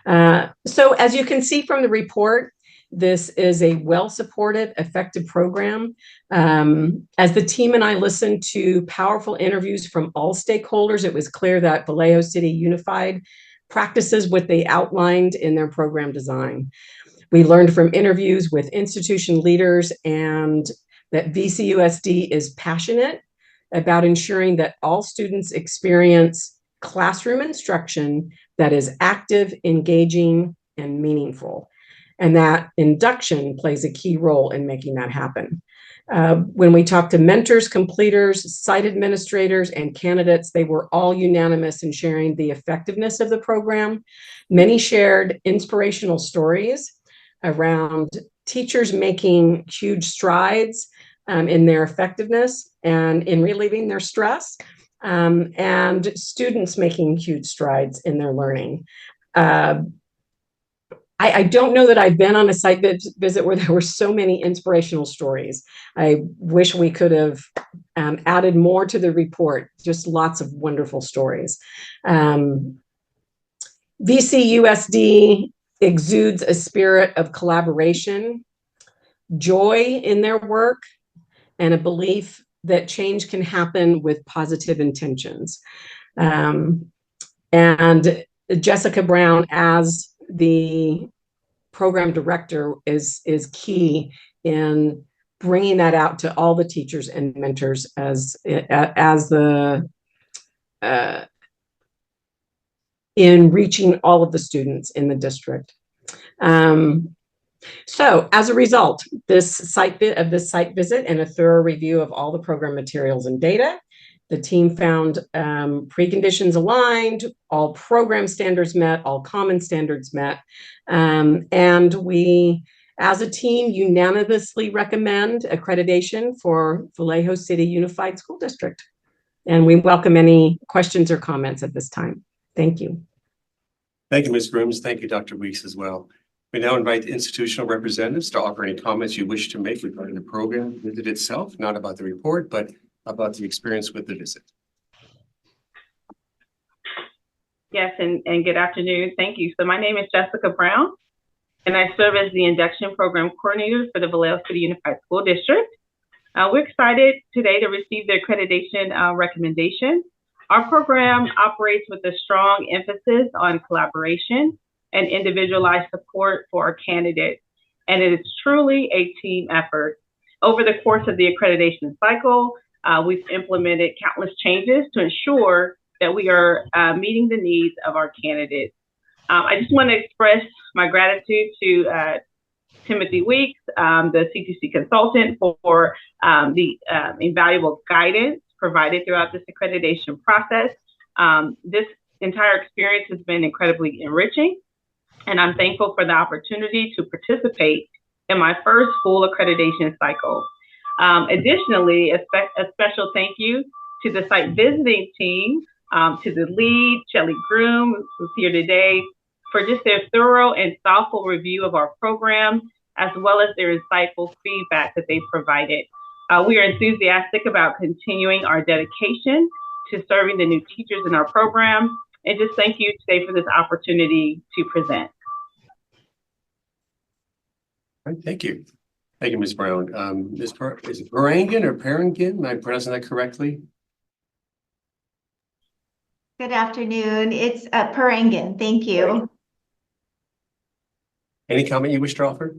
So as you can see from the report, this is a well-supported, effective program. As the team and I listened to powerful interviews from all stakeholders, it was clear that Vallejo City Unified practices what they outlined in their program design. We learned from interviews with institution leaders and that VCUSD is passionate about ensuring that all students experience classroom instruction that is active, engaging, and meaningful. And that induction plays a key role in making that happen. When we talked to mentors, completers, site administrators, and candidates, they were all unanimous in sharing the effectiveness of the program. Many shared inspirational stories around teachers making huge strides in their effectiveness and in relieving their stress, and students making huge strides in their learning. I don't know that I've been on a site visit where there were so many inspirational stories. I wish we could have added more to the report, just lots of wonderful stories. VCUSD exudes a spirit of collaboration, joy in their work, and a belief that change can happen with positive intentions. And Jessica Brown, as the program director, is key in bringing that out to all the teachers and mentors as the in reaching all of the students in the district. So as a result, this site visit and a thorough review of all the program materials and data, the team found preconditions aligned, all program standards met, all common standards met. And we, as a team, unanimously recommend accreditation for Vallejo City Unified School District. And we welcome any questions or comments at this time. Thank you. Thank you, Ms. Grooms. Thank you, Dr. Weeks, as well. We now invite the institutional representatives to offer any comments you wish to make regarding the program visit itself, not about the report, but about the experience with the visit. Yes, and good afternoon. Thank you. So my name is Jessica Brown, and I serve as the induction program coordinator for the Vallejo City Unified School District. We're excited today to receive the accreditation recommendation. Our program operates with a strong emphasis on collaboration and individualized support for our candidates, and it is truly a team effort. Over the course of the accreditation cycle, we've implemented countless changes to ensure that we are meeting the needs of our candidates. I just want to express my gratitude to Timothy Weeks, the CTC consultant, for the invaluable guidance provided throughout this accreditation process. This entire experience has been incredibly enriching, and I'm thankful for the opportunity to participate in my first full accreditation cycle. Additionally, a special thank you to the site visiting team, to the lead, Shelley Groom, who's here today, for just their thorough and thoughtful review of our program, as well as their insightful feedback that they provided. We are enthusiastic about continuing our dedication to serving the new teachers in our program, and just thank you today for this opportunity to present. All right, thank you. Thank you, Ms. Brown. Is it Parangan or Parangan? Am I pronouncing that correctly? Good afternoon. It's Parangan. Thank you. Any comment you wish to offer?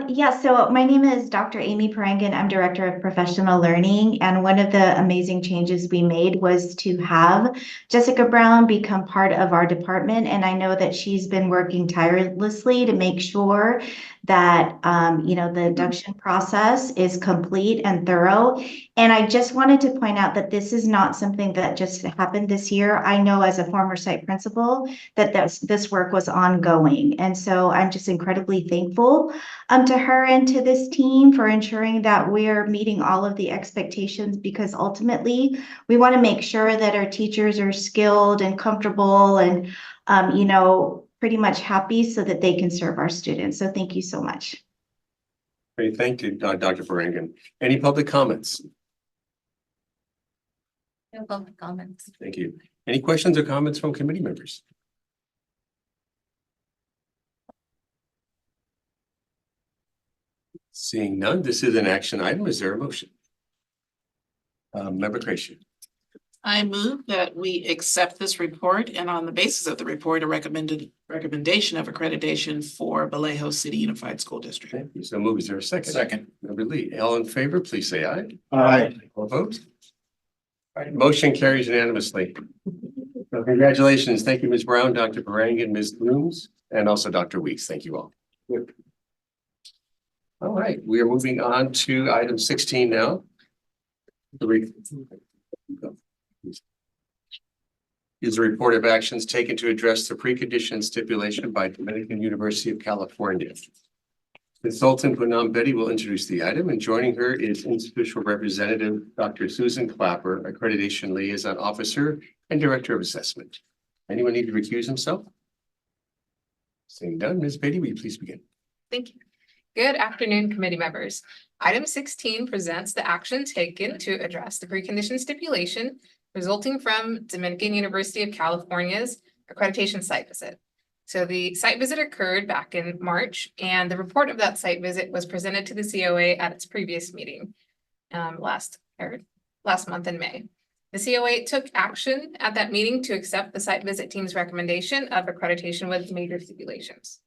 Yeah, so my name is Dr. Amy Parangan. I'm Director of Professional Learning, and one of the amazing changes we made was to have Jessica Brown become part of our department, and I know that she's been working tirelessly to make sure that the induction process is complete and thorough. And I just wanted to point out that this is not something that just happened this year. I know as a former site principal that this work was ongoing, and so I'm just incredibly thankful to her and to this team for ensuring that we're meeting all of the expectations, because ultimately we want to make sure that our teachers are skilled and comfortable and pretty much happy so that they can serve our students. So thank you so much. Great, thank you, Dr. Parangan. Any public comments? No public comments. Thank you. Any questions or comments from committee members? Seeing none, this is an action item. Is there a motion? Member Creation. I move that we accept this report, and on the basis of the report, a recommendation of accreditation for Vallejo City Unified School District. Thank you. So move. Is there a second? Second. Member Lee, all in favor, please say aye. Aye. All opposed? All right, motion carries unanimously. So congratulations. Thank you, Ms. Brown, Dr. Parangan, Ms. Blooms, and also Dr. Weeks. Thank you all. All right, we are moving on to item 16 now. Is a report of actions taken to address the precondition stipulation by Dominican University of California. Consultant Punam Betty will introduce the item, and joining her is Institutional Representative Dr. Susan Clapper, Accreditation Liaison Officer and Director of Assessment. Anyone need to recuse himself? Seeing none, Ms. Betty, will you please begin? Thank you. Good afternoon, committee members. Item 16 presents the action taken to address the precondition stipulation resulting from Dominican University of California's accreditation site visit. So the site visit occurred back in March, and the report of that site visit was presented to the COA at its previous meeting last month in May. The COA took action at that meeting to accept the site visit team's recommendation of accreditation with major stipulations.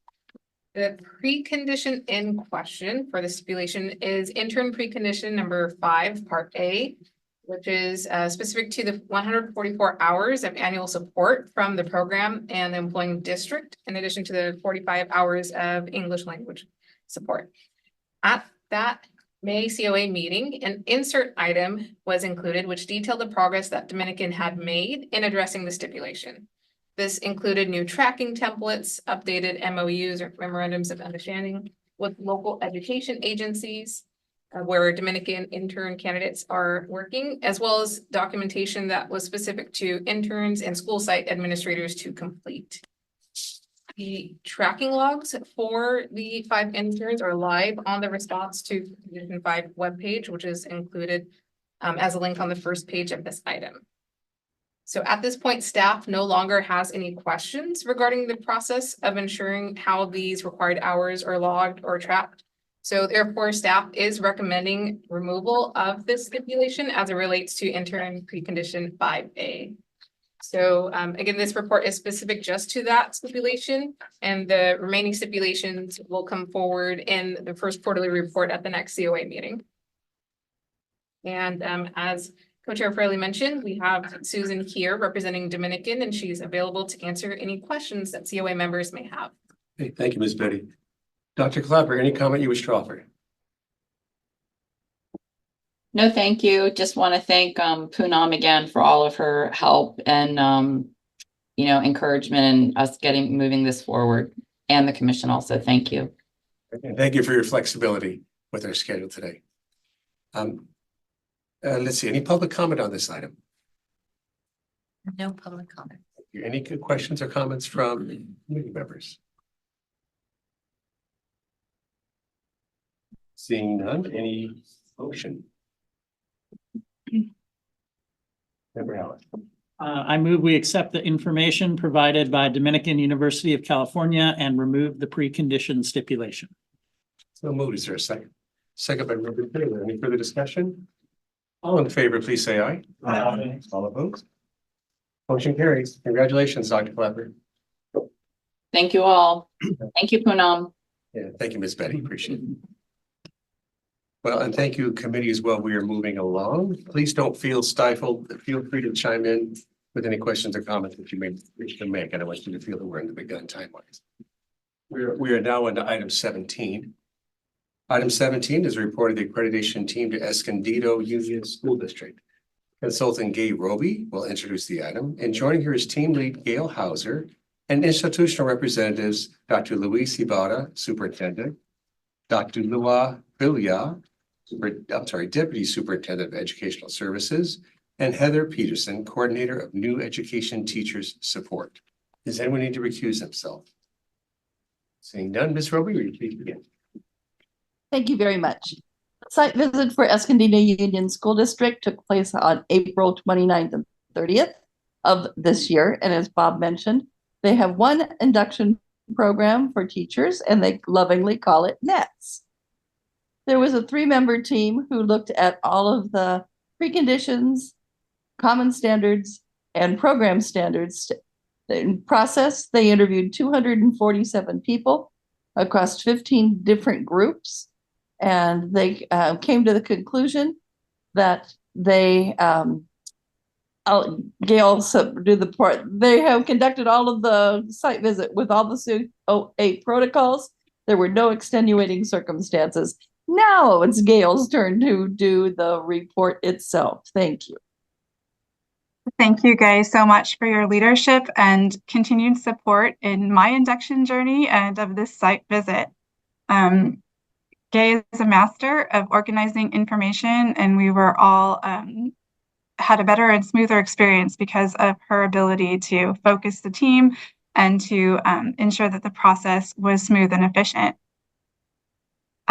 The precondition in question for the stipulation is intern precondition number 5, part A, which is specific to the 144 hours of annual support from the program and the employing district, in addition to the 45 hours of English language support. At that May COA meeting, an insert item was included which detailed the progress that Dominican had made in addressing the stipulation. This included new tracking templates, updated MOUs or memorandums of understanding with local education agencies where Dominican intern candidates are working, as well as documentation that was specific to interns and school site administrators to complete. The tracking logs for the 5 interns are live on the response to Condition 5 webpage, which is included as a link on the first page of this item. So at this point, staff no longer has any questions regarding the process of ensuring how these required hours are logged or tracked. So therefore, staff is recommending removal of this stipulation as it relates to intern precondition 5A. So again, this report is specific just to that stipulation, and the remaining stipulations will come forward in the first quarterly report at the next COA meeting. And as Co-Chair Fraley mentioned, we have Susan here representing Dominican, and she's available to answer any questions that COA members may have. Hey, thank you, Ms. Betty. Dr. Clapper, any comment you wish to offer? No, thank you. Just want to thank Poonam again for all of her help and encouragement and us moving this forward, and the commission also. Thank you. And thank you for your flexibility with our schedule today. Let's see, any public comment on this item? No public comment. Any good questions or comments from committee members? Seeing none, any motion? Member Allen. I move we accept the information provided by Dominican University of California and remove the precondition stipulation. So moved. Is there a second? Second by Member Taylor. Any further discussion? All in favor, please say aye. Aye. All opposed? Motion carries. Congratulations, Dr. Clapper. Thank you all. Thank you, Poonam. Yeah, thank you, Ms. Betty. Appreciate it. Well, and thank you, committee, as well. We are moving along. Please don't feel stifled. Feel free to chime in with any questions or comments that you may wish to make. I don't want you to feel that we're in the big gun time-wise. We are now into item 17. Item 17 is a report of the accreditation team to Escondido Union School District. Consultant Gay Roby will introduce the item, and joining her is team lead Gail Hauser and institutional representatives Dr. Luis Ibarra, Superintendent, Dr. Lua Bilia, Deputy Superintendent of Educational Services, and Heather Peterson, Coordinator of New Education Teachers Support. Does anyone need to recuse themselves? Seeing none, Ms. Roby, will you please begin? Thank you very much. The site visit for Escondido Union School District took place on April 29th and 30th of this year. And as Bob mentioned, they have one induction program for teachers, and they lovingly call it NETS. There was a 3-member team who looked at all of the preconditions, common standards, and program standards. In process, they interviewed 247 people across 15 different groups, and they came to the conclusion that they Gail do the part. They have conducted all of the site visit with all the COA protocols. There were no extenuating circumstances. Now it's Gail's turn to do the report itself. Thank you. Thank you guys so much for your leadership and continued support in my induction journey and of this site visit. Gay is a master of organizing information, and we were all had a better and smoother experience because of her ability to focus the team and to ensure that the process was smooth and efficient.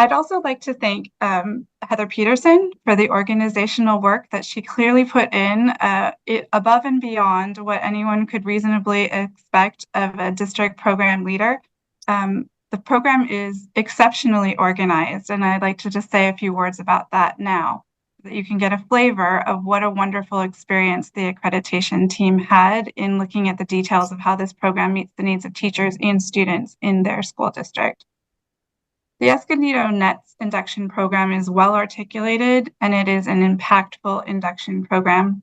I'd also like to thank Heather Peterson for the organizational work that she clearly put in above and beyond what anyone could reasonably expect of a district program leader. The program is exceptionally organized, and I'd like to just say a few words about that now, so that you can get a flavor of what a wonderful experience the accreditation team had in looking at the details of how this program meets the needs of teachers and students in their school district. The Escondido NETS induction program is well articulated, and it is an impactful induction program.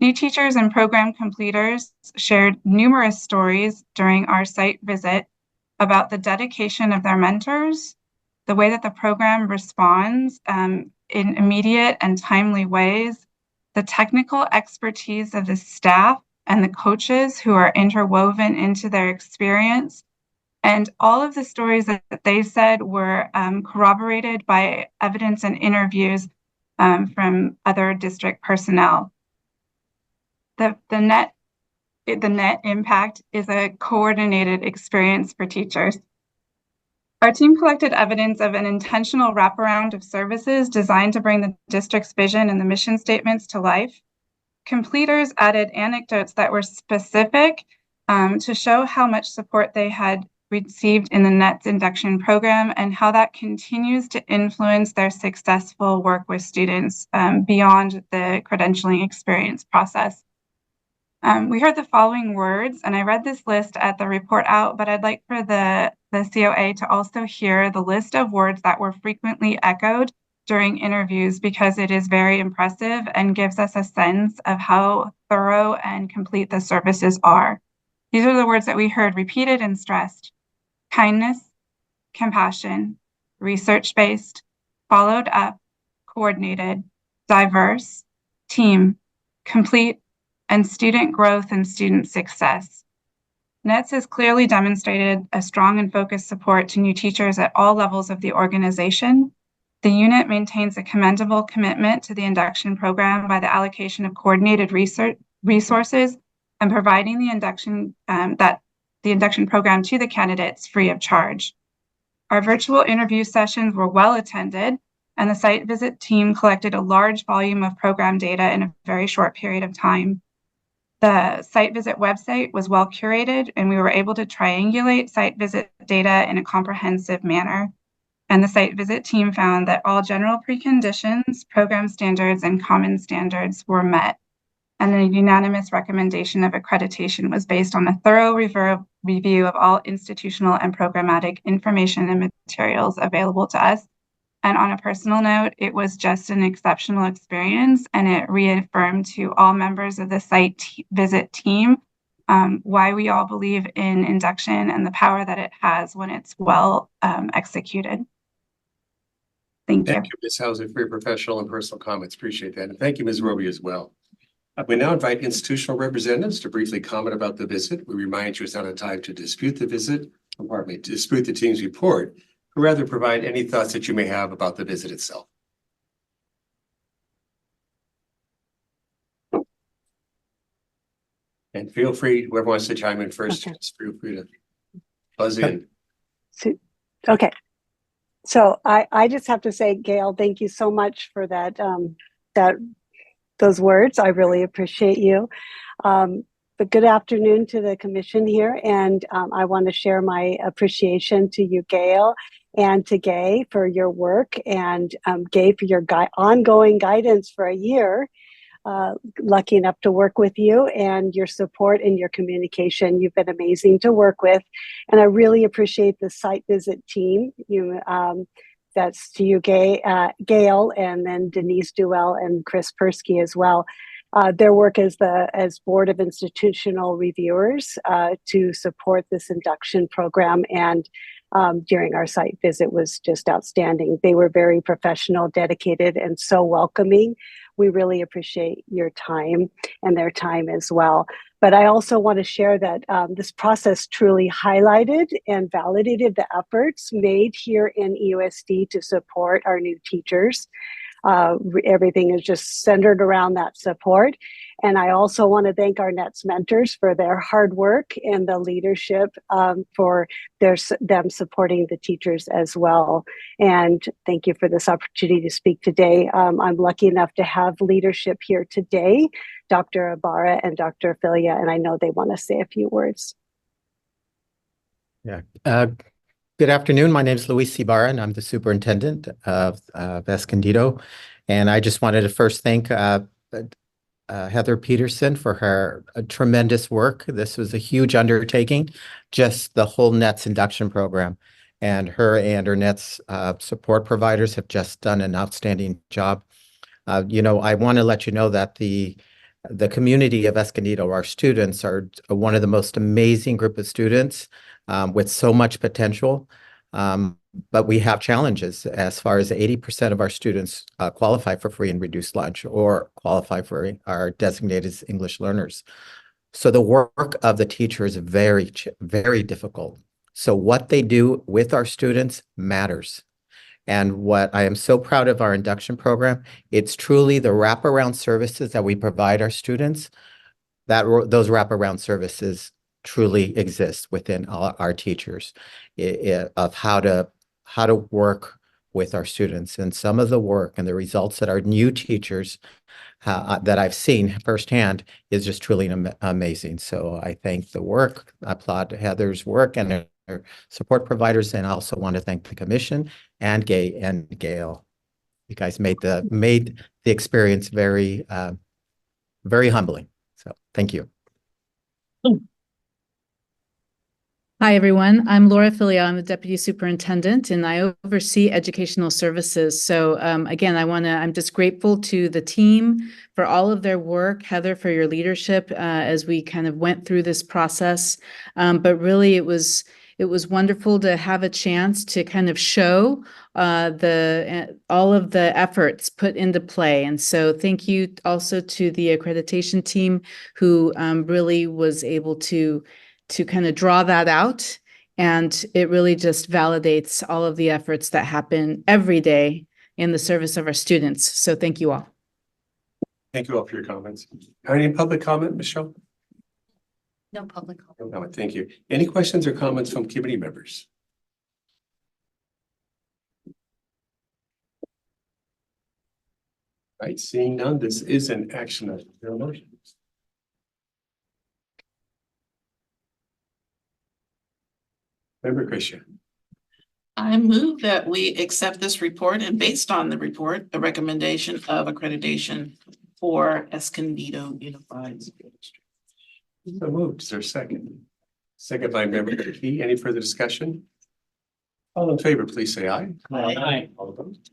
New teachers and program completers shared numerous stories during our site visit about the dedication of their mentors, the way that the program responds in immediate and timely ways, the technical expertise of the staff and the coaches who are interwoven into their experience. And all of the stories that they said were corroborated by evidence and interviews from other district personnel. The net impact is a coordinated experience for teachers. Our team collected evidence of an intentional wraparound of services designed to bring the district's vision and the mission statements to life. Completers added anecdotes that were specific to show how much support they had received in the NETS induction program and how that continues to influence their successful work with students beyond the credentialing experience process. We heard the following words, and I read this list at the report out, but I'd like for the COA to also hear the list of words that were frequently echoed during interviews because it is very impressive and gives us a sense of how thorough and complete the services are. These are the words that we heard repeated and stressed: kindness, compassion, research-based, followed up, coordinated, diverse, team, complete, and student growth and student success. NETS has clearly demonstrated a strong and focused support to new teachers at all levels of the organization. The unit maintains a commendable commitment to the induction program by the allocation of coordinated resources and providing the induction program to the candidates free of charge. Our virtual interview sessions were well attended, and the site visit team collected a large volume of program data in a very short period of time. The site visit website was well curated, and we were able to triangulate site visit data in a comprehensive manner. And the site visit team found that all general preconditions, program standards, and common standards were met. And the unanimous recommendation of accreditation was based on a thorough review of all institutional and programmatic information and materials available to us. And on a personal note, it was just an exceptional experience, and it reaffirmed to all members of the site visit team why we all believe in induction and the power that it has when it's well executed. Thank you. Thank you, Ms. Hauser, for your professional and personal comments. Appreciate that. And thank you, Ms. Roby, as well. We now invite institutional representatives to briefly comment about the visit. We remind you it's not a time to dispute the visit, to dispute the team's report, but rather provide any thoughts that you may have about the visit itself. And feel free, whoever wants to chime in first, just feel free to buzz in. Okay. So I just have to say, Gail, thank you so much for that, those words. I really appreciate you. But good afternoon to the commission here. And I want to share my appreciation to you, Gail, and to Gay for your work, and Gay for your ongoing guidance for a year. Lucky enough to work with you, and your support and your communication. You've been amazing to work with. And I really appreciate the site visit team. That's to you, Gail, and then Denise Duell and Chris Persky as well. Their work as Board of Institutional Reviewers to support this induction program and during our site visit was just outstanding. They were very professional, dedicated, and so welcoming. We really appreciate your time and their time as well. But I also want to share that this process truly highlighted and validated the efforts made here in EUSD to support our new teachers. Everything is just centered around that support. And I also want to thank our NETS mentors for their hard work and the leadership for them supporting the teachers as well. And thank you for this opportunity to speak today. I'm lucky enough to have leadership here today, Dr. Ibarra and Dr. Filia, and I know they want to say a few words. Yeah. Good afternoon. My name is Luis Ibarra, and I'm the superintendent of Escondido. And I just wanted to first thank Heather Peterson for her tremendous work. This was a huge undertaking, just the whole NETS induction program. And her NETS support providers have just done an outstanding job. I want to let you know that the community of Escondido, our students, are one of the most amazing group of students with so much potential. But we have challenges as far as 80% of our students qualify for free and reduced lunch or qualify for our designated as English learners. So the work of the teacher is very, very difficult. So what they do with our students matters. And what I am so proud of our induction program, it's truly the wraparound services that we provide our students, that those wraparound services truly exist within our teachers of how to work with our students. And some of the work and the results that our new teachers that I've seen firsthand is just truly amazing. So I thank the work, I applaud Heather's work and her support providers, and I also want to thank the commission and Gay and Gail. You guys made the experience very, very humbling. So thank you. Hi, everyone. I'm Laura Filia. I'm the Deputy Superintendent and I oversee educational services. So again, I'm just grateful to the team for all of their work, Heather, for your leadership as we kind of went through this process. But really it was wonderful to have a chance to kind of show all of the efforts put into play. And so thank you also to the accreditation team who really was able to kind of draw that out. And it really just validates all of the efforts that happen every day in the service of our students. So thank you all. Thank you all for your comments. Any public comment, Michelle? No public comment. No comment. Thank you. Any questions or comments from committee members? Right, seeing none, this is an action of your motion. Member Christian. I move that we accept this report and based on the report, the recommendation of accreditation for Escondido Unified School District. So moved. Is there a second? Second by Member Key. Any further discussion? All in favor, please say aye. Aye. All opposed?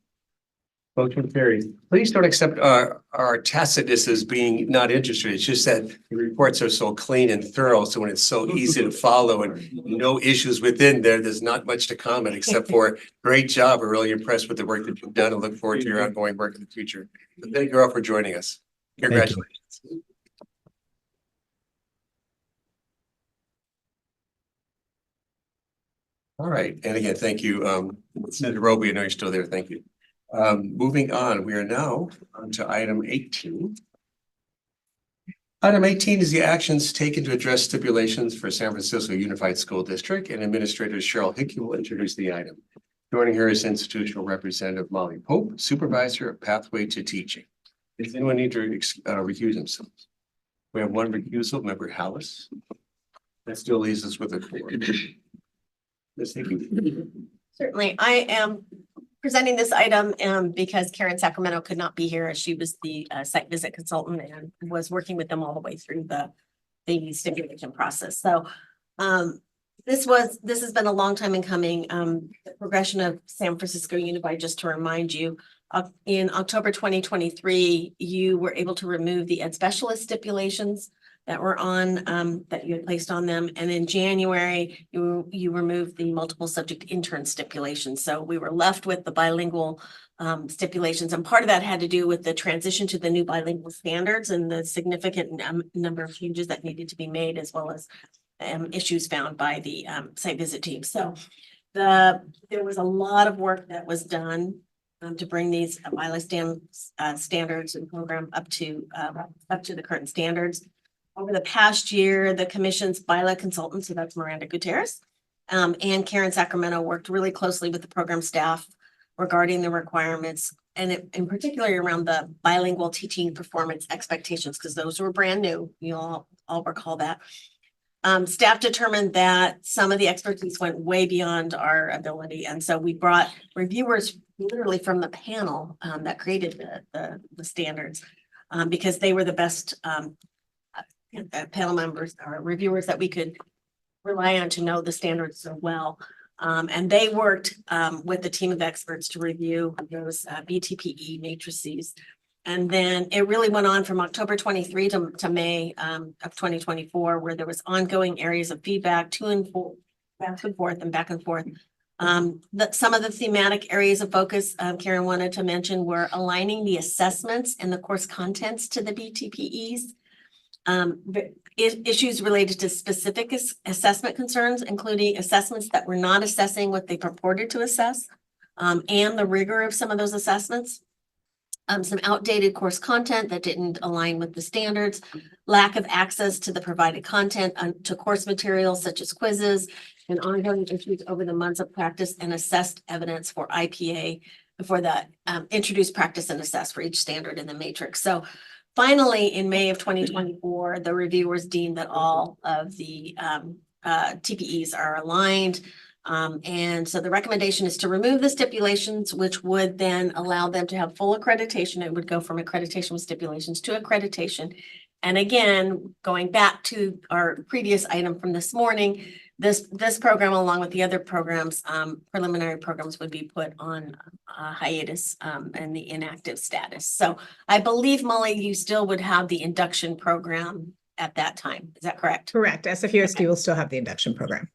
Motion carries. Please don't accept our tacitness as being not interested. It's just that the reports are so clean and thorough. So when it's so easy to follow and no issues within there, there's not much to comment except for great job. We're really impressed with the work that you've done and look forward to your ongoing work in the future. So thank you all for joining us. Congratulations. All right. And again, thank you. Senator Roby, I know you're still there. Thank you. Moving on, we are now on to item 18. Item 18 is the actions taken to address stipulations for San Francisco Unified School District, and Administrator Cheryl Hickey will introduce the item. Joining her is Institutional Representative Molly Pope, Supervisor of Pathway to Teaching. Does anyone need to recuse themselves? We have one recusal, Member Hallis. That still leaves us with a quorum. Ms. Hickey. Certainly, I am presenting this item because Karen Sacramento could not be here as she was the site visit consultant and was working with them all the way through the stipulation process. So this has been a long time in coming. The progression of San Francisco Unified, just to remind you, in October 2023, you were able to remove the ed specialist stipulations that were on that you had placed on them. And in January, you removed the multiple subject intern stipulations. So we were left with the bilingual stipulations. And part of that had to do with the transition to the new bilingual standards and the significant number of changes that needed to be made, as well as issues found by the site visit team. So there was a lot of work that was done to bring these bilingual standards and program up to the current standards. Over the past year, the commission's BILA consultant, so that's Miranda Gutierrez, and Karen Sacramento worked really closely with the program staff regarding the requirements, and in particular around the bilingual teaching performance expectations, because those were brand new. You all recall that. Staff determined that some of the expertise went way beyond our ability, and so we brought reviewers literally from the panel that created the standards because they were the best panel members or reviewers that we could rely on to know the standards so well. And they worked with the team of experts to review those BTPE matrices. And then it really went on from October 23 to May of 2024, where there was ongoing areas of feedback back and forth. Some of the thematic areas of focus Karen wanted to mention were aligning the assessments and the course contents to the BTPEs. Issues related to specific assessment concerns, including assessments that were not assessing what they purported to assess, and the rigor of some of those assessments. Some outdated course content that didn't align with the standards, lack of access to the provided content to course materials such as quizzes, and ongoing issues over the months of practice and assessed evidence for IPA for the introduced practice and assess for each standard in the matrix. So finally, in May of 2024, the reviewers deemed that all of the TPEs are aligned. And so the recommendation is to remove the stipulations, which would then allow them to have full accreditation. It would go from accreditation with stipulations to accreditation. And again, going back to our previous item from this morning, this program, along with the other programs, preliminary programs, would be put on hiatus and the inactive status. So I believe, Molly, you still would have the induction program at that time. Is that correct? Correct. SFUSD will still have the induction program.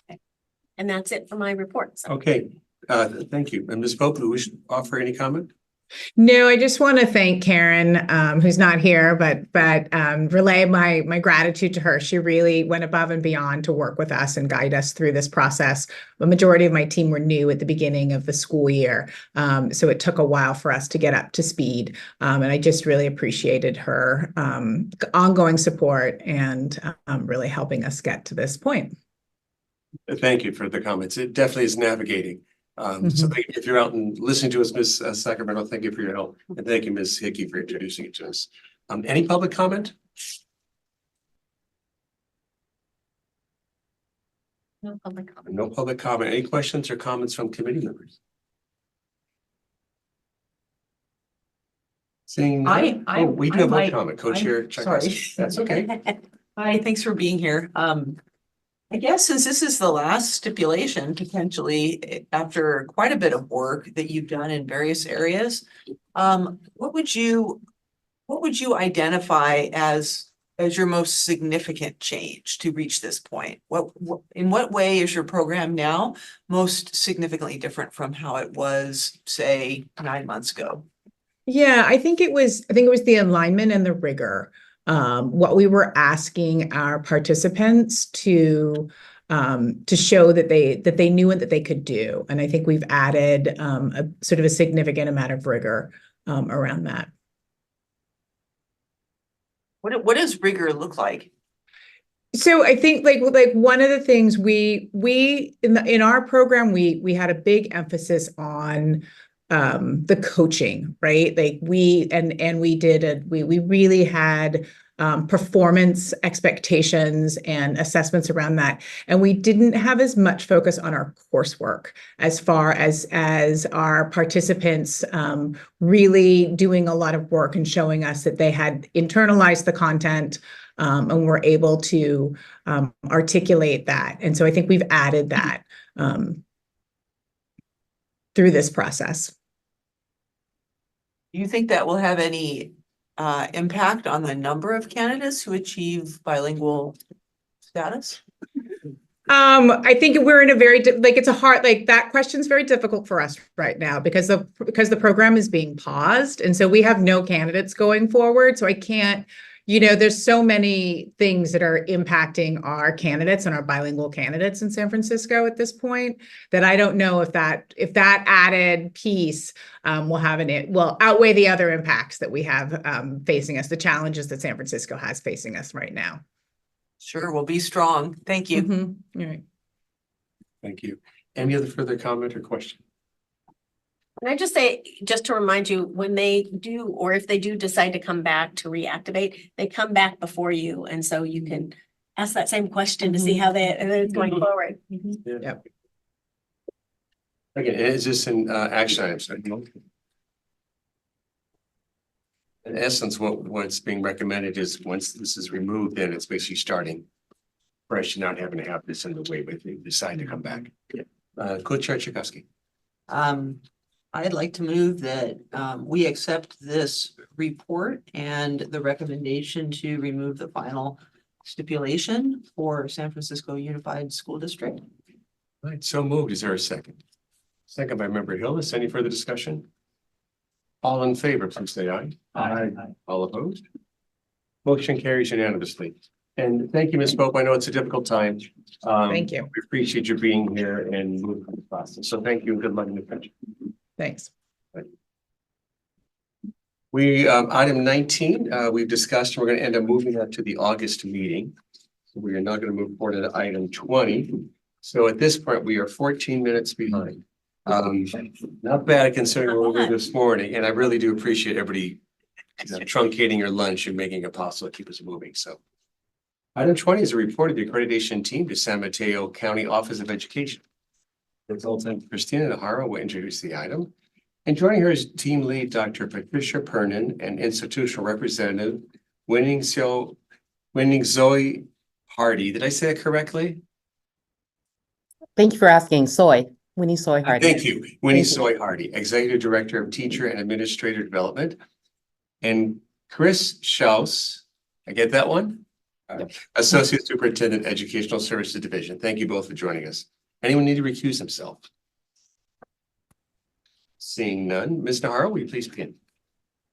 Okay. And that's it for my report. So. Okay, thank you. And Ms. Pope, do we offer any comment? No, I just want to thank Karen, who's not here, but relay my gratitude to her. She really went above and beyond to work with us and guide us through this process. The majority of my team were new at the beginning of the school year, so it took a while for us to get up to speed. And I just really appreciated her ongoing support and really helping us get to this point. Thank you for the comments. It definitely is navigating. So thank you. If you're out and listening to us, Ms. Sacramento, thank you for your help. And thank you, Ms. Hickey, for introducing it to us. Any public comment? No public comment. No public comment. Any questions or comments from committee members? Seeing none. We do have one comment. Co-chair. Sorry. That's okay. Hi, thanks for being here. I guess since this is the last stipulation, potentially after quite a bit of work that you've done in various areas, what would you identify as your most significant change to reach this point? In what way is your program now most significantly different from how it was, say, 9 months ago? Yeah, I think it was the alignment and the rigor. What we were asking our participants to show that they knew and that they could do. And I think we've added a sort of a significant amount of rigor around that. What does rigor look like? So I think like one of the things we in our program, we had a big emphasis on the coaching, right? Like we really had performance expectations and assessments around that. And we didn't have as much focus on our coursework as far as our participants really doing a lot of work and showing us that they had internalized the content and were able to articulate that. And so I think we've added that through this process. Do you think that will have any impact on the number of candidates who achieve bilingual status? I think we're in a very it's a hard that question's very difficult for us right now because the program is being paused, and so we have no candidates going forward. So I can't. There's so many things that are impacting our candidates and our bilingual candidates in San Francisco at this point that I don't know if that added piece will outweigh the other impacts that we have facing us, the challenges that San Francisco has facing us right now. Sure, we'll be strong. Thank you. Mm-hmm. All right. Thank you. Any other further comment or question? Can I just say, just to remind you, when they do, or if they do decide to come back to reactivate, they come back before you. And so you can ask that same question to see how it's going forward. Yeah. Yep. Again, is this an action item? In essence, what's being recommended is once this is removed, then it's basically starting fresh, not having to have this in the way, but they decide to come back. Co-Chair Tchaikovsky. I'd like to move that we accept this report and the recommendation to remove the final stipulation for San Francisco Unified School District. All right, so moved. Is there a second? Second by Member Hillis. Any further discussion? All in favor, please say aye. Aye. All opposed? Motion carries unanimously. And thank you, Ms. Pope. I know it's a difficult time. Thank you. We appreciate you being here and moving through the process. So thank you and good luck in the future. Thanks. We, item 19, we've discussed, we're going to end up moving that to the August meeting. So we are now going to move forward to item 20. So at this point, we are 14 minutes behind. Not bad considering what we were this morning. And I really do appreciate everybody truncating your lunch and making it possible to keep us moving. So item 20 is a report of the accreditation team to San Mateo County Office of Education. Consultant Christina Nahara will introduce the item. And joining her is team lead Dr. Patricia Pernin and institutional representative Winning Zoe Hardy. Did I say that correctly? Thank you for asking. Winnie Soy Hardy. Thank you. Winnie Soy Hardy, Executive Director of Teacher and Administrator Development. And Chris Schaus, I get that one? Associate Superintendent, Educational Services Division. Thank you both for joining us. Anyone need to recuse himself? Seeing none. Ms. Nahara, will you please begin?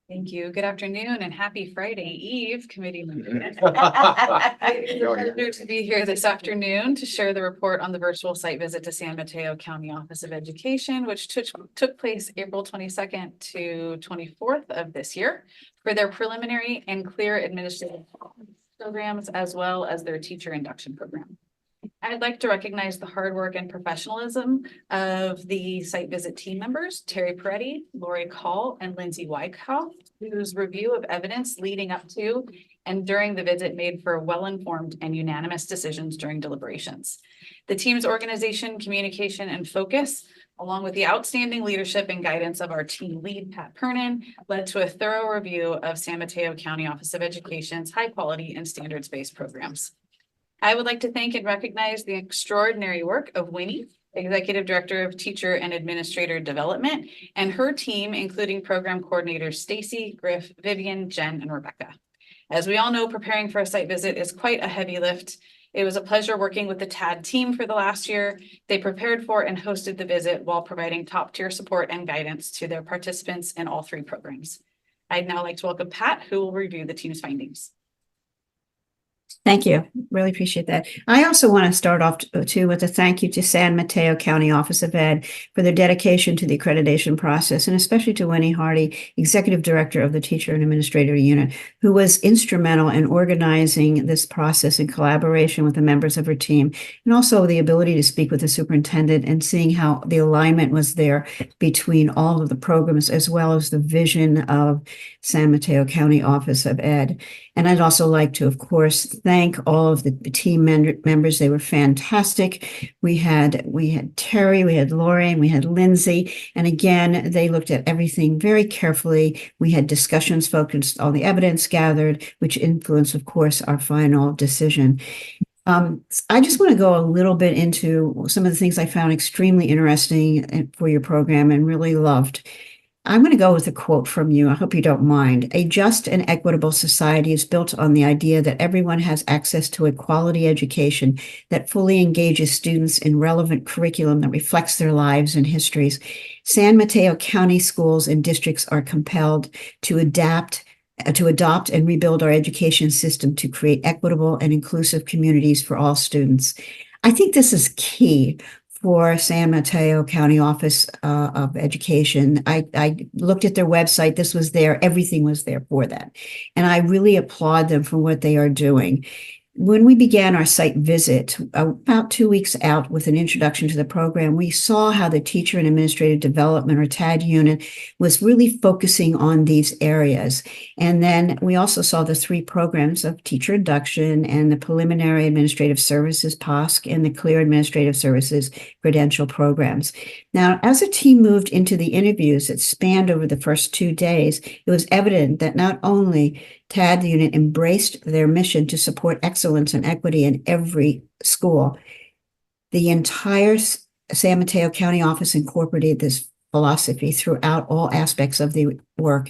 Thank you. Good afternoon and happy Friday Eve, committee members. It's a pleasure to be here this afternoon to share the report on the virtual site visit to San Mateo County Office of Education, which took place April 22nd to 24th of this year for their preliminary and clear administrative programs, as well as their teacher induction program. I'd like to recognize the hard work and professionalism of the site visit team members, Terry Peretti, Lori Call, and Lindsay Wyckoff, whose review of evidence leading up to and during the visit made for well-informed and unanimous decisions during deliberations. The team's organization, communication, and focus, along with the outstanding leadership and guidance of our team lead, Pat Pernin, led to a thorough review of San Mateo County Office of Education's high-quality and standards-based programs. I would like to thank and recognize the extraordinary work of Winnie, Executive Director of Teacher and Administrator Development, and her team, including program coordinators Stacy, Griff, Vivian, Jen, and Rebecca. As we all know, preparing for a site visit is quite a heavy lift. It was a pleasure working with the TAD team for the last year. They prepared for and hosted the visit while providing top-tier support and guidance to their participants in all three programs. I'd now like to welcome Pat, who will review the team's findings. Thank you. Really appreciate that. I also want to start off too with a thank you to San Mateo County Office of Ed for their dedication to the accreditation process, and especially to Winnie Hardy, Executive Director of the Teacher and Administrator Unit, who was instrumental in organizing this process in collaboration with the members of her team, and also the ability to speak with the superintendent and seeing how the alignment was there between all of the programs, as well as the vision of San Mateo County Office of Ed. And I'd also like to, of course, thank all of the team members. They were fantastic. We had Terry, we had Lori, and we had Lindsay. And again, they looked at everything very carefully. We had discussions focused on the evidence gathered, which influenced, of course, our final decision. I just want to go a little bit into some of the things I found extremely interesting for your program and really loved. I'm going to go with a quote from you. I hope you don't mind. A just and equitable society is built on the idea that everyone has access to a quality education that fully engages students in relevant curriculum that reflects their lives and histories. San Mateo County schools and districts are compelled to adopt and rebuild our education system to create equitable and inclusive communities for all students. I think this is key for San Mateo County Office of Education. I looked at their website. This was there. Everything was there for that. And I really applaud them for what they are doing. When we began our site visit, about 2 weeks out with an introduction to the program, we saw how the Teacher and Administrative Development, or TAD unit, was really focusing on these areas. And then we also saw the three programs of teacher induction and the Preliminary Administrative Services, POSC, and the Clear Administrative Services credential programs. Now, as the team moved into the interviews that spanned over the first 2 days, it was evident that not only TAD unit embraced their mission to support excellence and equity in every school, the entire San Mateo County office incorporated this philosophy throughout all aspects of the work.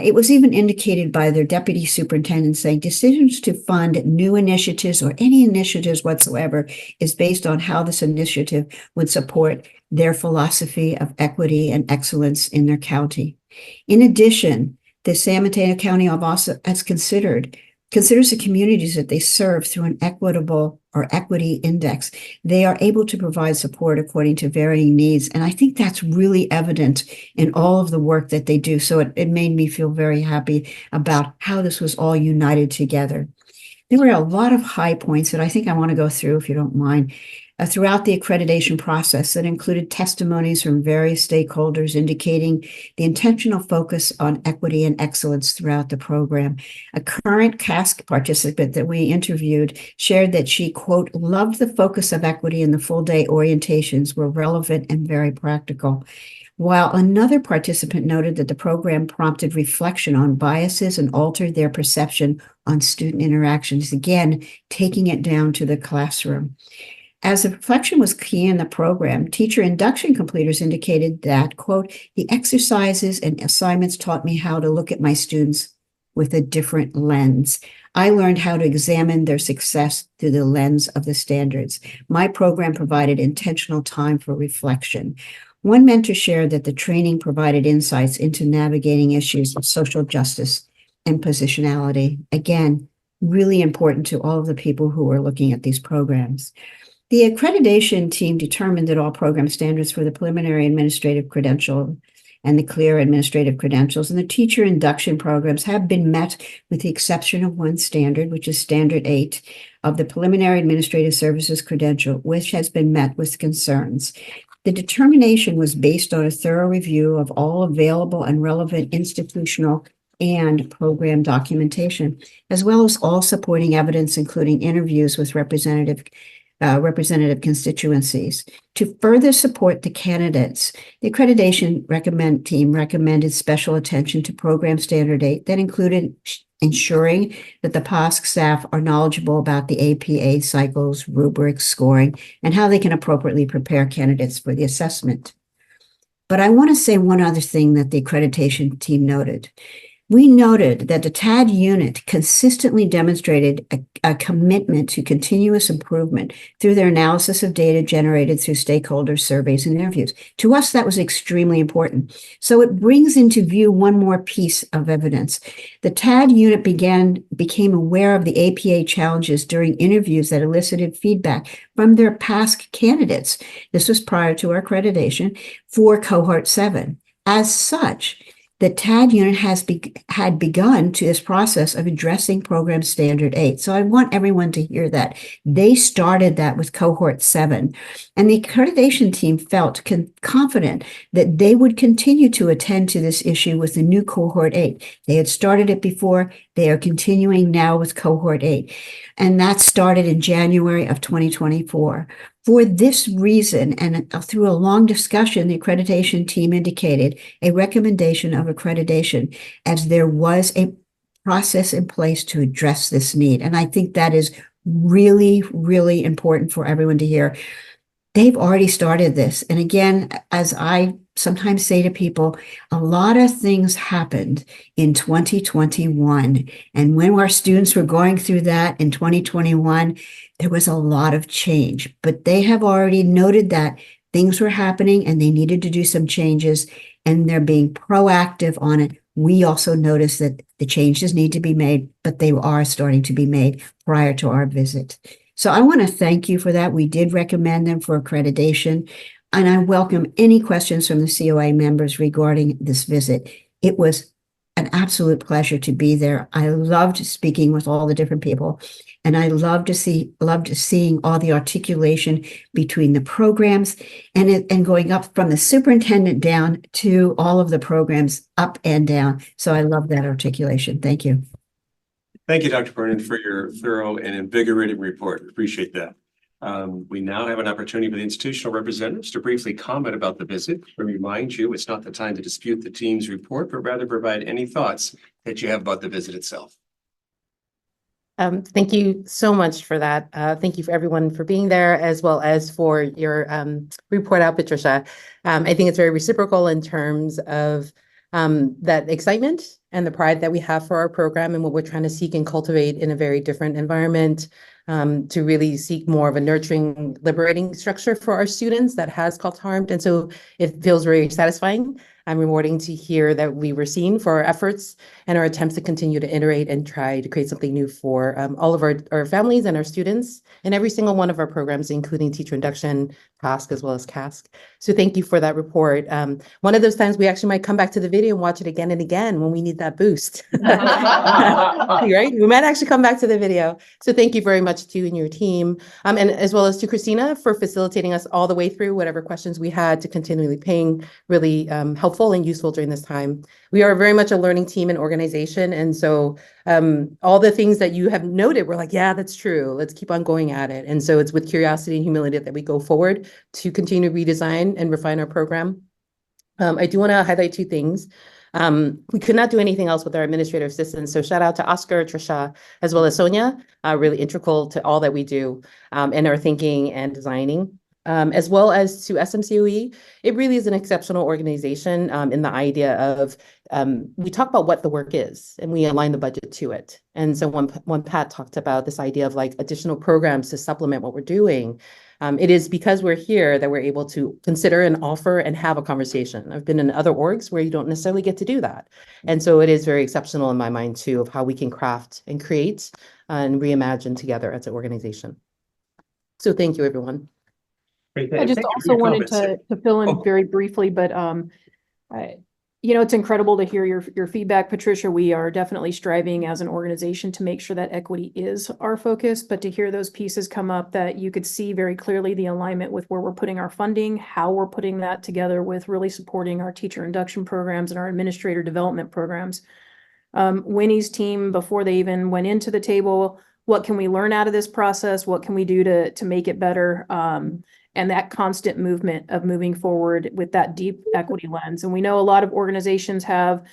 It was even indicated by their deputy superintendent saying decisions to fund new initiatives or any initiatives whatsoever is based on how this initiative would support their philosophy of equity and excellence in their county. In addition, the San Mateo County also has considers the communities that they serve through an equitable or equity index. They are able to provide support according to varying needs. And I think that's really evident in all of the work that they do. So it made me feel very happy about how this was all united together. There were a lot of high points that I think I want to go through, if you don't mind. Throughout the accreditation process that included testimonies from various stakeholders indicating the intentional focus on equity and excellence throughout the program. A current CASC participant that we interviewed shared that she, quote, loved the focus of equity and the full day orientations were relevant and very practical. while another participant noted that the program prompted reflection on biases and altered their perception on student interactions, again, taking it down to the classroom. As the reflection was key in the program, teacher induction completers indicated that, quote, the exercises and assignments taught me how to look at my students with a different lens. I learned how to examine their success through the lens of the standards. My program provided intentional time for reflection. One mentor shared that the training provided insights into navigating issues of social justice and positionality. Again, really important to all of the people who are looking at these programs. The accreditation team determined that all program standards for the preliminary administrative credential and the clear administrative credentials and the teacher induction programs have been met with the exception of one standard, which is Standard 8 of the preliminary administrative services credential, which has been met with concerns. The determination was based on a thorough review of all available and relevant institutional and program documentation, as well as all supporting evidence, including interviews with representative constituencies. To further support the candidates, the accreditation team recommended special attention to Program Standard 8 that included ensuring that the POSC staff are knowledgeable about the APA cycles, rubrics, scoring, and how they can appropriately prepare candidates for the assessment. But I want to say one other thing that the accreditation team noted. We noted that the TAD unit consistently demonstrated a commitment to continuous improvement through their analysis of data generated through stakeholder surveys and interviews. To us, that was extremely important. So it brings into view one more piece of evidence. The TAD unit became aware of the APA challenges during interviews that elicited feedback from their past candidates. This was prior to our accreditation for Cohort 7. As such, the TAD unit had begun to this process of addressing Program Standard 8. So I want everyone to hear that. They started that with Cohort 7. And the accreditation team felt confident that they would continue to attend to this issue with the new Cohort 8. They had started it before. They are continuing now with Cohort 8. And that started in January of 2024. For this reason, and through a long discussion, the accreditation team indicated a recommendation of accreditation as there was a process in place to address this need. And I think that is really, really important for everyone to hear. They've already started this. And again, as I sometimes say to people, a lot of things happened in 2021. And when our students were going through that in 2021, there was a lot of change. But they have already noted that things were happening and they needed to do some changes, and they're being proactive on it. We also noticed that the changes need to be made, but they are starting to be made prior to our visit. So I want to thank you for that. We did recommend them for accreditation, and I welcome any questions from the COA members regarding this visit. It was an absolute pleasure to be there. I loved speaking with all the different people, and I loved seeing all the articulation between the programs and going up from the superintendent down to all of the programs up and down. So I love that articulation. Thank you. Thank you, Dr. Vernon, for your thorough and invigorating report. Appreciate that. We now have an opportunity for the institutional representatives to briefly comment about the visit. Let me remind you, it's not the time to dispute the team's report, but rather provide any thoughts that you have about the visit itself. Thank you so much for that. Thank you for everyone for being there, as well as for your report out, Patricia. I think it's very reciprocal in terms of that excitement and the pride that we have for our program and what we're trying to seek and cultivate in a very different environment, to really seek more of a nurturing, liberating structure for our students that has caused harm. And so it feels very satisfying and rewarding to hear that we were seen for our efforts and our attempts to continue to iterate and try to create something new for all of our families and our students in every single one of our programs, including teacher induction, POSC, as well as CASC. So thank you for that report. One of those times we actually might come back to the video and watch it again and again when we need that boost. Right? We might actually come back to the video. So thank you very much to you and your team, and as well as to Christina for facilitating us all the way through whatever questions we had to continually ping, really helpful and useful during this time. We are very much a learning team and organization. And so all the things that you have noted, we're like, yeah, that's true. Let's keep on going at it. And so it's with curiosity and humility that we go forward to continue to redesign and refine our program. I do want to highlight two things. We could not do anything else with our administrative assistants. So shout out to Oscar, Trisha, as well as Sonia, really integral to all that we do in our thinking and designing. As well as to SMCOE, it really is an exceptional organization in the idea of we talk about what the work is and we align the budget to it. And so when Pat talked about this idea of like additional programs to supplement what we're doing, it is because we're here that we're able to consider and offer and have a conversation. I've been in other orgs where you don't necessarily get to do that. And so it is very exceptional in my mind too of how we can craft and create and reimagine together as an organization. So thank you, everyone. I just also wanted to fill in very briefly, but it's incredible to hear your feedback, Patricia. We are definitely striving as an organization to make sure that equity is our focus, but to hear those pieces come up that you could see very clearly the alignment with where we're putting our funding, how we're putting that together with really supporting our teacher induction programs and our administrator development programs. Winnie's team, before they even went into the table, what can we learn out of this process? What can we do to make it better? And that constant movement of moving forward with that deep equity lens. And we know a lot of organizations have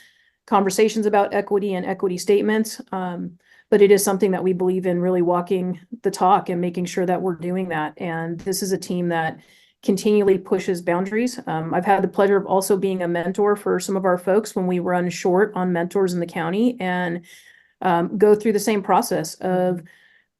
conversations about equity and equity statements, but it is something that we believe in really walking the talk and making sure that we're doing that. And this is a team that continually pushes boundaries. I've had the pleasure of also being a mentor for some of our folks when we run short on mentors in the county and go through the same process of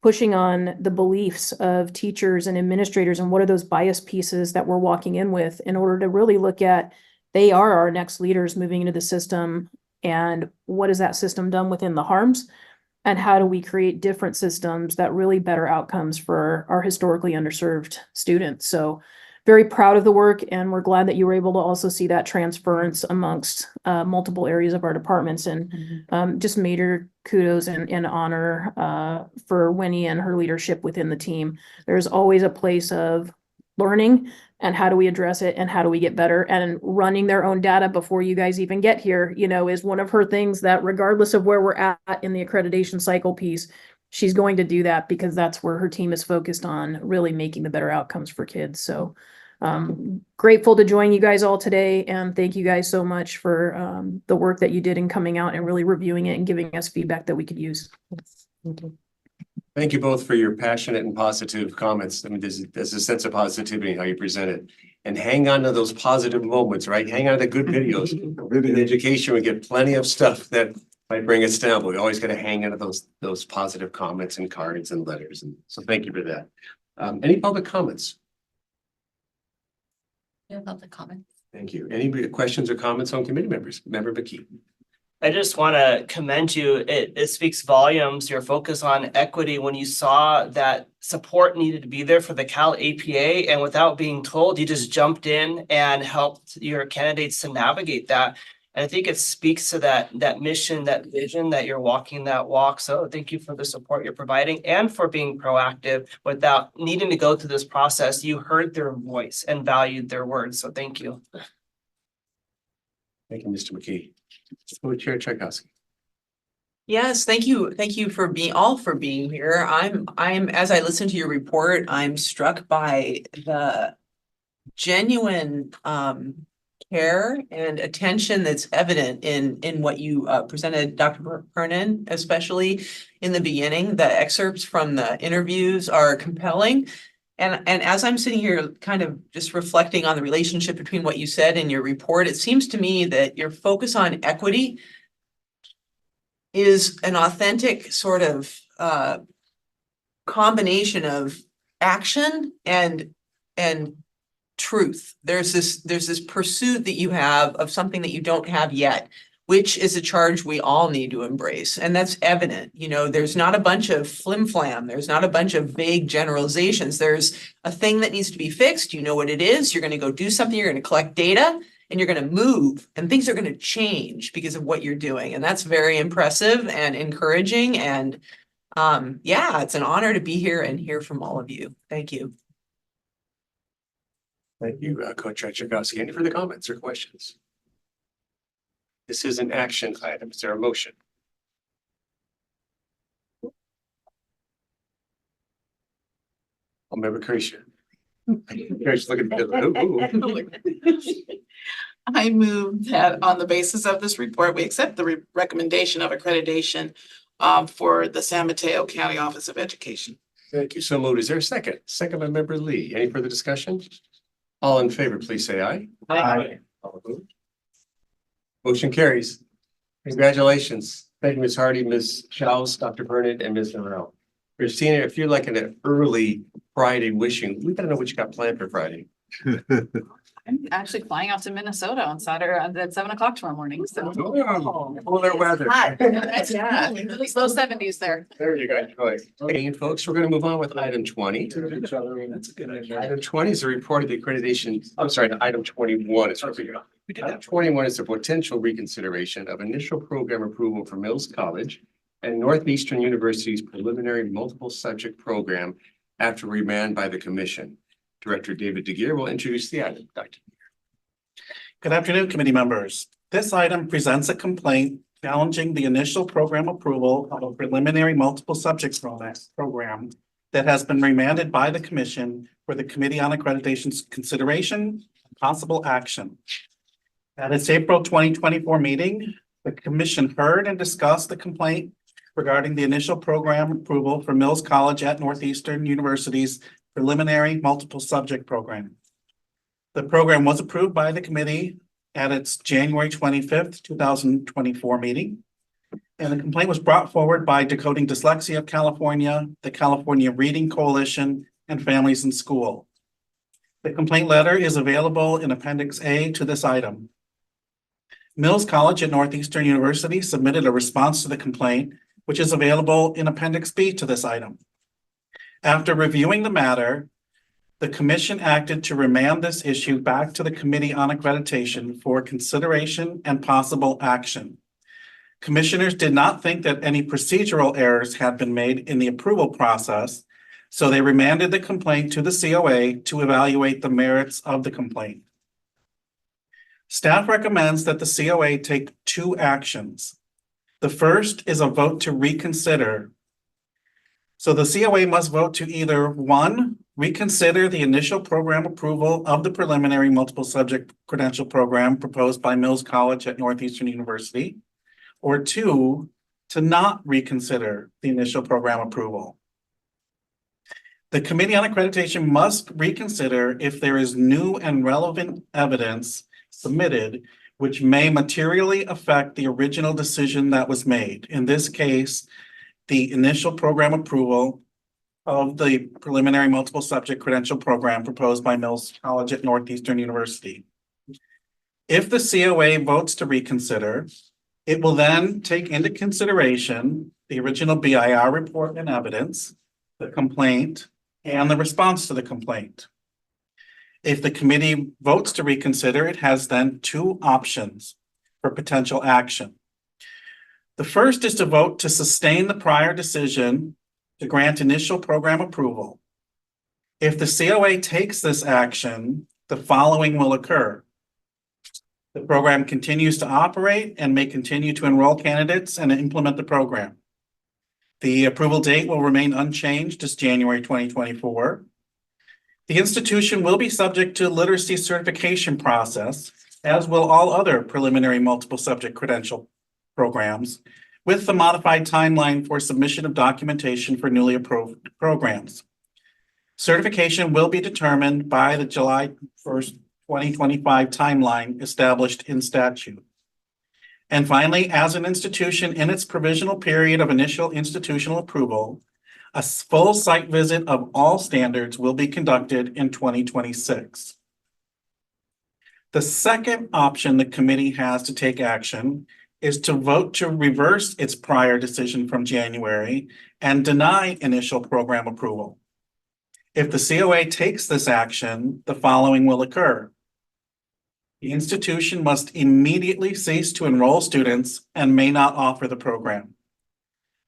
pushing on the beliefs of teachers and administrators and what are those bias pieces that we're walking in with in order to really look at they are our next leaders moving into the system and what is that system done within the harms and how do we create different systems that really better outcomes for our historically underserved students. So very proud of the work and we're glad that you were able to also see that transference amongst multiple areas of our departments and just major kudos and honor for Winnie and her leadership within the team. There's always a place of learning and how do we address it and how do we get better, and running their own data before you guys even get here, is one of her things that regardless of where we're at in the accreditation cycle piece, she's going to do that because that's where her team is focused on really making the better outcomes for kids. So grateful to join you guys all today and thank you guys so much for the work that you did in coming out and really reviewing it and giving us feedback that we could use. Thank you. Thank you both for your passionate and positive comments. I mean, there's a sense of positivity in how you present it. And hang on to those positive moments, right? Hang on to good videos. In education, we get plenty of stuff that might bring us down, but we always got to hang on to those positive comments and cards and letters. And so thank you for that. Any public comments? No public comments. Thank you. Any questions or comments on committee members? Member McKee. I just want to commend you. It speaks volumes, your focus on equity when you saw that support needed to be there for the Cal APA, and without being told, you just jumped in and helped your candidates to navigate that. And I think it speaks to that mission, that vision that you're walking that walk. So thank you for the support you're providing and for being proactive without needing to go through this process. You heard their voice and valued their words. So thank you. Thank you, Mr. McKee. Chair Tchaikovsky. Yes, thank you. Thank you for being here. I'm as I listen to your report, I'm struck by the genuine care and attention that's evident in what you presented, Dr. Pernin, especially in the beginning. The excerpts from the interviews are compelling. And as I'm sitting here kind of just reflecting on the relationship between what you said in your report, it seems to me that your focus on equity is an authentic sort of combination of action and truth. There's this pursuit that you have of something that you don't have yet, which is a charge we all need to embrace. And that's evident. There's not a bunch of flim-flam. There's not a bunch of vague generalizations. There's a thing that needs to be fixed. You know what it is. You're going to go do something. You're going to collect data and you're going to move, and things are going to change because of what you're doing. And that's very impressive and encouraging. And yeah, it's an honor to be here and hear from all of you. Thank you. Thank you, Coach Tchaikovsky. Any further comments or questions? This is an action item. Is there a motion? Member Creature. Look at I move that on the basis of this report, we accept the recommendation of accreditation for the San Mateo County Office of Education. Thank you. So moved. Is there a second? Second by member Lee. Any further discussion? All in favor, please say aye. Aye. All opposed? Motion carries. Congratulations. Thank you, Ms. Hardy, Ms. Childs, Dr. Burnett, and Ms. Norrell. Christina, if you're like an early Friday wishing, we gotta know what you got planned for Friday. I'm actually flying out to Minnesota on Saturday at 7 o'clock tomorrow morning. So. Polar weather. Yeah, really low 70s there. There you go. Okay, folks, we're gonna move on with item 20. That's a good idea. Item 20 is a report of the accreditation. I'm sorry, item 21 is. Item 21 is a potential reconsideration of initial program approval for Mills College and Northeastern University's preliminary multiple subject program after remand by the commission. Director David DeGear will introduce the item. Dr. Good afternoon, committee members. This item presents a complaint challenging the initial program approval of a preliminary multiple subject program that has been remanded by the commission for the Committee on Accreditation's consideration and possible action. At its April 2024 meeting, the commission heard and discussed the complaint regarding the initial program approval for Mills College at Northeastern University's preliminary multiple subject program. The program was approved by the committee at its January 25th, 2024 meeting. And the complaint was brought forward by Decoding Dyslexia of California, the California Reading Coalition, and Families in School. The complaint letter is available in Appendix A to this item. Mills College at Northeastern University submitted a response to the complaint, which is available in Appendix B to this item. After reviewing the matter, the commission acted to remand this issue back to the Committee on Accreditation for consideration and possible action. Commissioners did not think that any procedural errors had been made in the approval process, so they remanded the complaint to the COA to evaluate the merits of the complaint. Staff recommends that the COA take two actions. The first is a vote to reconsider. So the COA must vote to either 1, reconsider the initial program approval of the preliminary multiple subject credential program proposed by Mills College at Northeastern University, or 2, to not reconsider the initial program approval. The Committee on Accreditation must reconsider if there is new and relevant evidence submitted which may materially affect the original decision that was made. In this case, the initial program approval of the preliminary multiple subject credential program proposed by Mills College at Northeastern University. If the COA votes to reconsider, it will then take into consideration the original BIR report and evidence, the complaint, and the response to the complaint. If the committee votes to reconsider, it has then 2 options for potential action. The first is to vote to sustain the prior decision to grant initial program approval. If the COA takes this action, the following will occur. The program continues to operate and may continue to enroll candidates and implement the program. The approval date will remain unchanged as January 2024. The institution will be subject to literacy certification process, as will all other preliminary multiple subject credential programs, with the modified timeline for submission of documentation for newly approved programs. Certification will be determined by the July 1st, 2025 timeline established in statute. And finally, as an institution in its provisional period of initial institutional approval, a full site visit of all standards will be conducted in 2026. The second option the committee has to take action is to vote to reverse its prior decision from January and deny initial program approval. If the COA takes this action, the following will occur. The institution must immediately cease to enroll students and may not offer the program.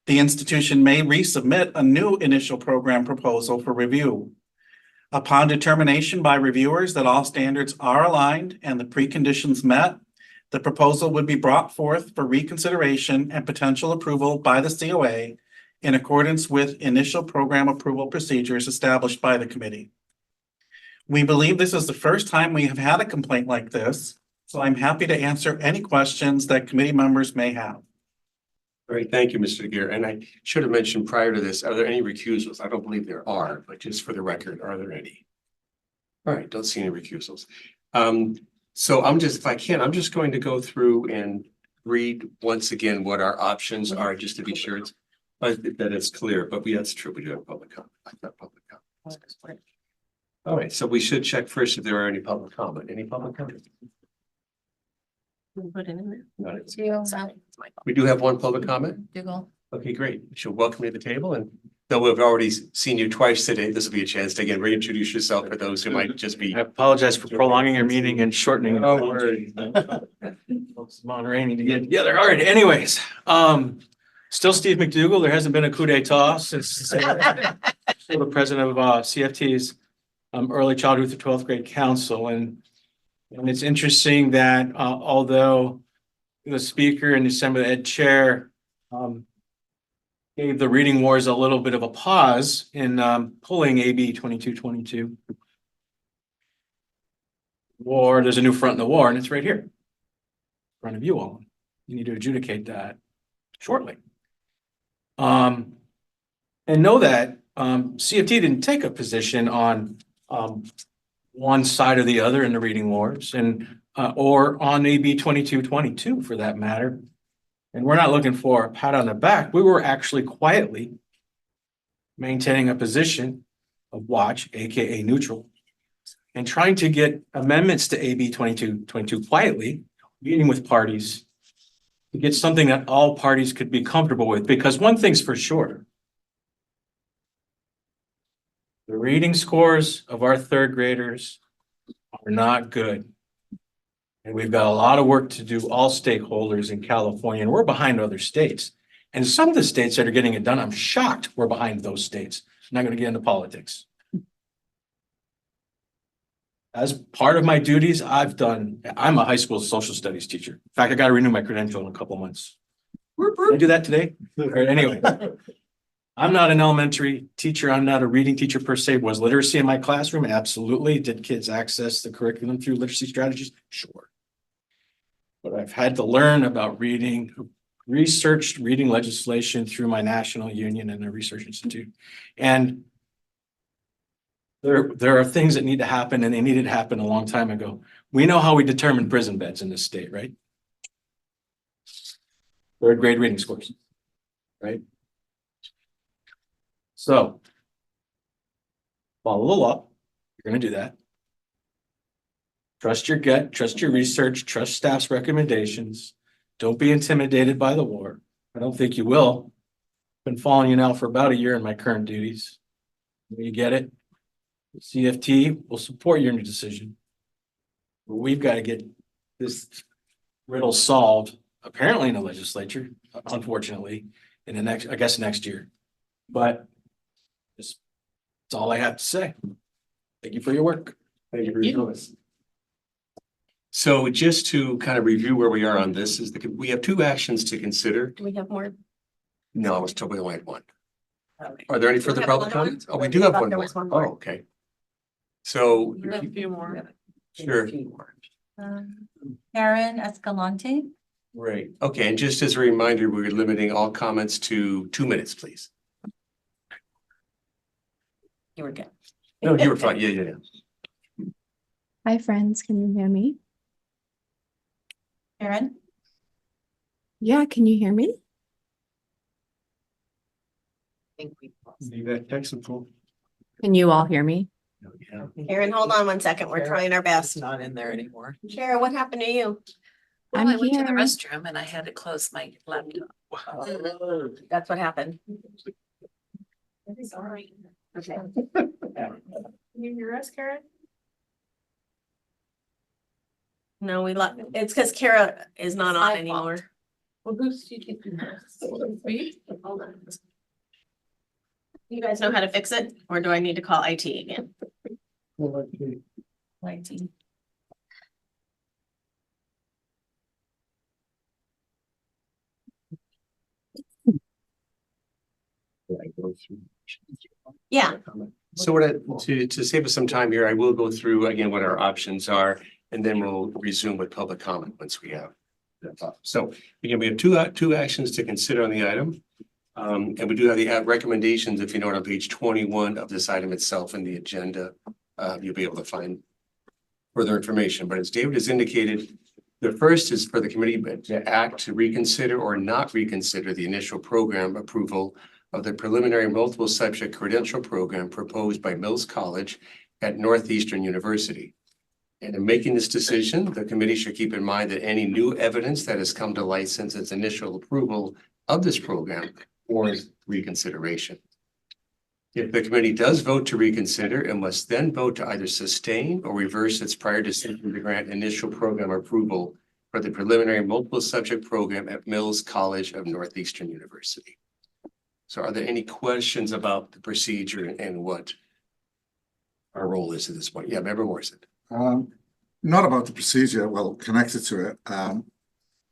The institution may resubmit a new initial program proposal for review. Upon determination by reviewers that all standards are aligned and the preconditions met, the proposal would be brought forth for reconsideration and potential approval by the COA in accordance with initial program approval procedures established by the committee. We believe this is the first time we have had a complaint like this, So I'm happy to answer any questions that committee members may have. All right, thank you, Mr. Aguirre. And I should have mentioned prior to this, are there any recusals? I don't believe there are, but just for the record, are there any? All right, don't see any recusals. So I'm just, if I can, I'm just going to go through and read once again what our options are, just to be sure it's, that it's clear, but that's true, we do have public comment. I thought public comment. All right, so we should check first if there are any public comment. Any public comment? Put it in there. Not it. We do have one public comment. Dougal. Okay, great. So welcome to the table, and though we've already seen you twice today, this will be a chance to again reintroduce yourself for those who might just be. I apologize for prolonging your meeting and shortening it. No worries. Folks in Monterey need to get together. All right, anyways, still Steve McDougall. There hasn't been a coup d'etat since still the president of CFT's Early Childhood through 12th Grade Council. And it's interesting that although the speaker and the Assembly Ed Chair gave the reading wars a little bit of a pause in pulling AB 2222. War, there's a new front in the war, and it's right here. In front of you all. You need to adjudicate that shortly. And know that CFT didn't take a position on one side or the other in the reading wars, and or on AB 2222 for that matter. And we're not looking for a pat on the back. We were actually quietly maintaining a position of watch, aka neutral, and trying to get amendments to AB 2222 quietly, meeting with parties to get something that all parties could be comfortable with. Because one thing's for sure, the reading scores of our third graders are not good. And we've got a lot of work to do, all stakeholders in California, and we're behind other states. And some of the states that are getting it done, I'm shocked we're behind those states. I'm not going to get into politics. As part of my duties, I'm a high school social studies teacher. In fact, I got to renew my credential in a couple months. Can I do that today? Anyway, I'm not an elementary teacher. I'm not a reading teacher per se. Was literacy in my classroom? Absolutely. Did kids access the curriculum through literacy strategies? Sure. But I've had to learn about reading, researched reading legislation through my national union and the Research Institute. And there are things that need to happen, and they needed to happen a long time ago. We know how we determine prison beds in this state, right? Third grade reading scores, right? So follow the law. You're going to do that. Trust your gut, trust your research, trust staff's recommendations. Don't be intimidated by the war. I don't think you will. Been following you now for about a year in my current duties. You get it? The CFT will support your new decision. But we've got to get this riddle solved, apparently in the legislature, unfortunately, in the next year. But that's all I have to say. Thank you for your work. Thank you for your comments. So just to kind of review where we are on this, we have two actions to consider. Do we have more? No, I was told we only had one. Okay. Are there any Do we further have public another comments? one? Oh, we I do have thought one there more. was one more. Oh, okay. So, We have a few more. sure. Karen Escalante. Right. Okay. And just as a reminder, we're limiting all comments to 2 minutes, please. You were good. No, you were fine. Yeah. Hi, friends. Can you hear me? Karen. Yeah, can you hear me? Leave that technical. Can you all hear me? Karen, hold on one second. We're trying our best. Not in there anymore. Shara, what happened to you? I'm I went to the here. restroom and I had to close my laptop. That's what happened. Sorry. Okay. Can you hear us, Karen? No, it's because Kara is not on anymore. Well, who's teaching this? Me? Hold on. You guys know how to fix it, or do I need to call IT again? IT. Yeah. So to save us some time here, I will go through again what our options are. And then we'll resume with public comment once we have that up. So again, we have two actions to consider on the item. And we do have the recommendations, if you note on page 21 of this item itself in the agenda, you'll be able to find further information. But as David has indicated, the first is for the committee to act to reconsider or not reconsider the initial program approval of the preliminary multiple subject credential program proposed by Mills College at Northeastern University. And in making this decision, the committee should keep in mind that any new evidence that has come to light since its initial approval of this program warrants reconsideration. If the committee does vote to reconsider, it must then vote to either sustain or reverse its prior decision to grant initial program approval for the preliminary multiple subject program at Mills College of Northeastern University. So are there any questions about the procedure and what our role is at this point? Yeah, Member Morrison. Not about the procedure, well, connected to it.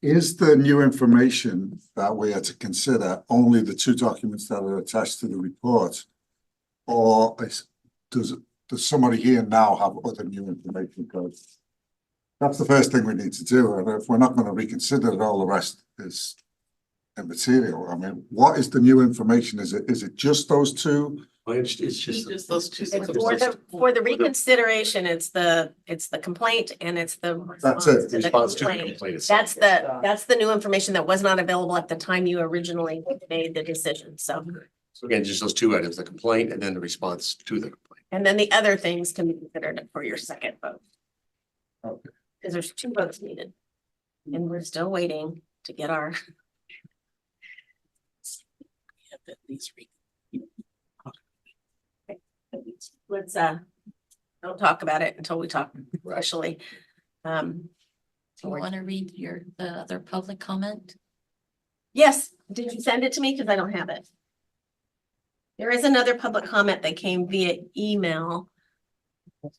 Is the new information that we are to consider only the two documents that are attached to the report? Or does somebody here now have other new information? Because that's the first thing we need to do. And if we're not going to reconsider it, all the rest is immaterial. I mean, what is the new information? Is it just those two? Well, it's just those two. For the reconsideration, it's the complaint and it's the That's response it. to the Response to the complaint. complaint itself. That's the new information that was not available at the time you originally made the decision, so. So again, just those two items, the complaint and then the response to the complaint. And then the other things can be considered for your second vote. Okay. Because there's 2 votes needed. And we're still waiting to get our. Let's don't talk about it until we talk officially. Do you want to read the other public comment? Yes, did you send it to me? Because I don't have it. There is another public comment that came via email.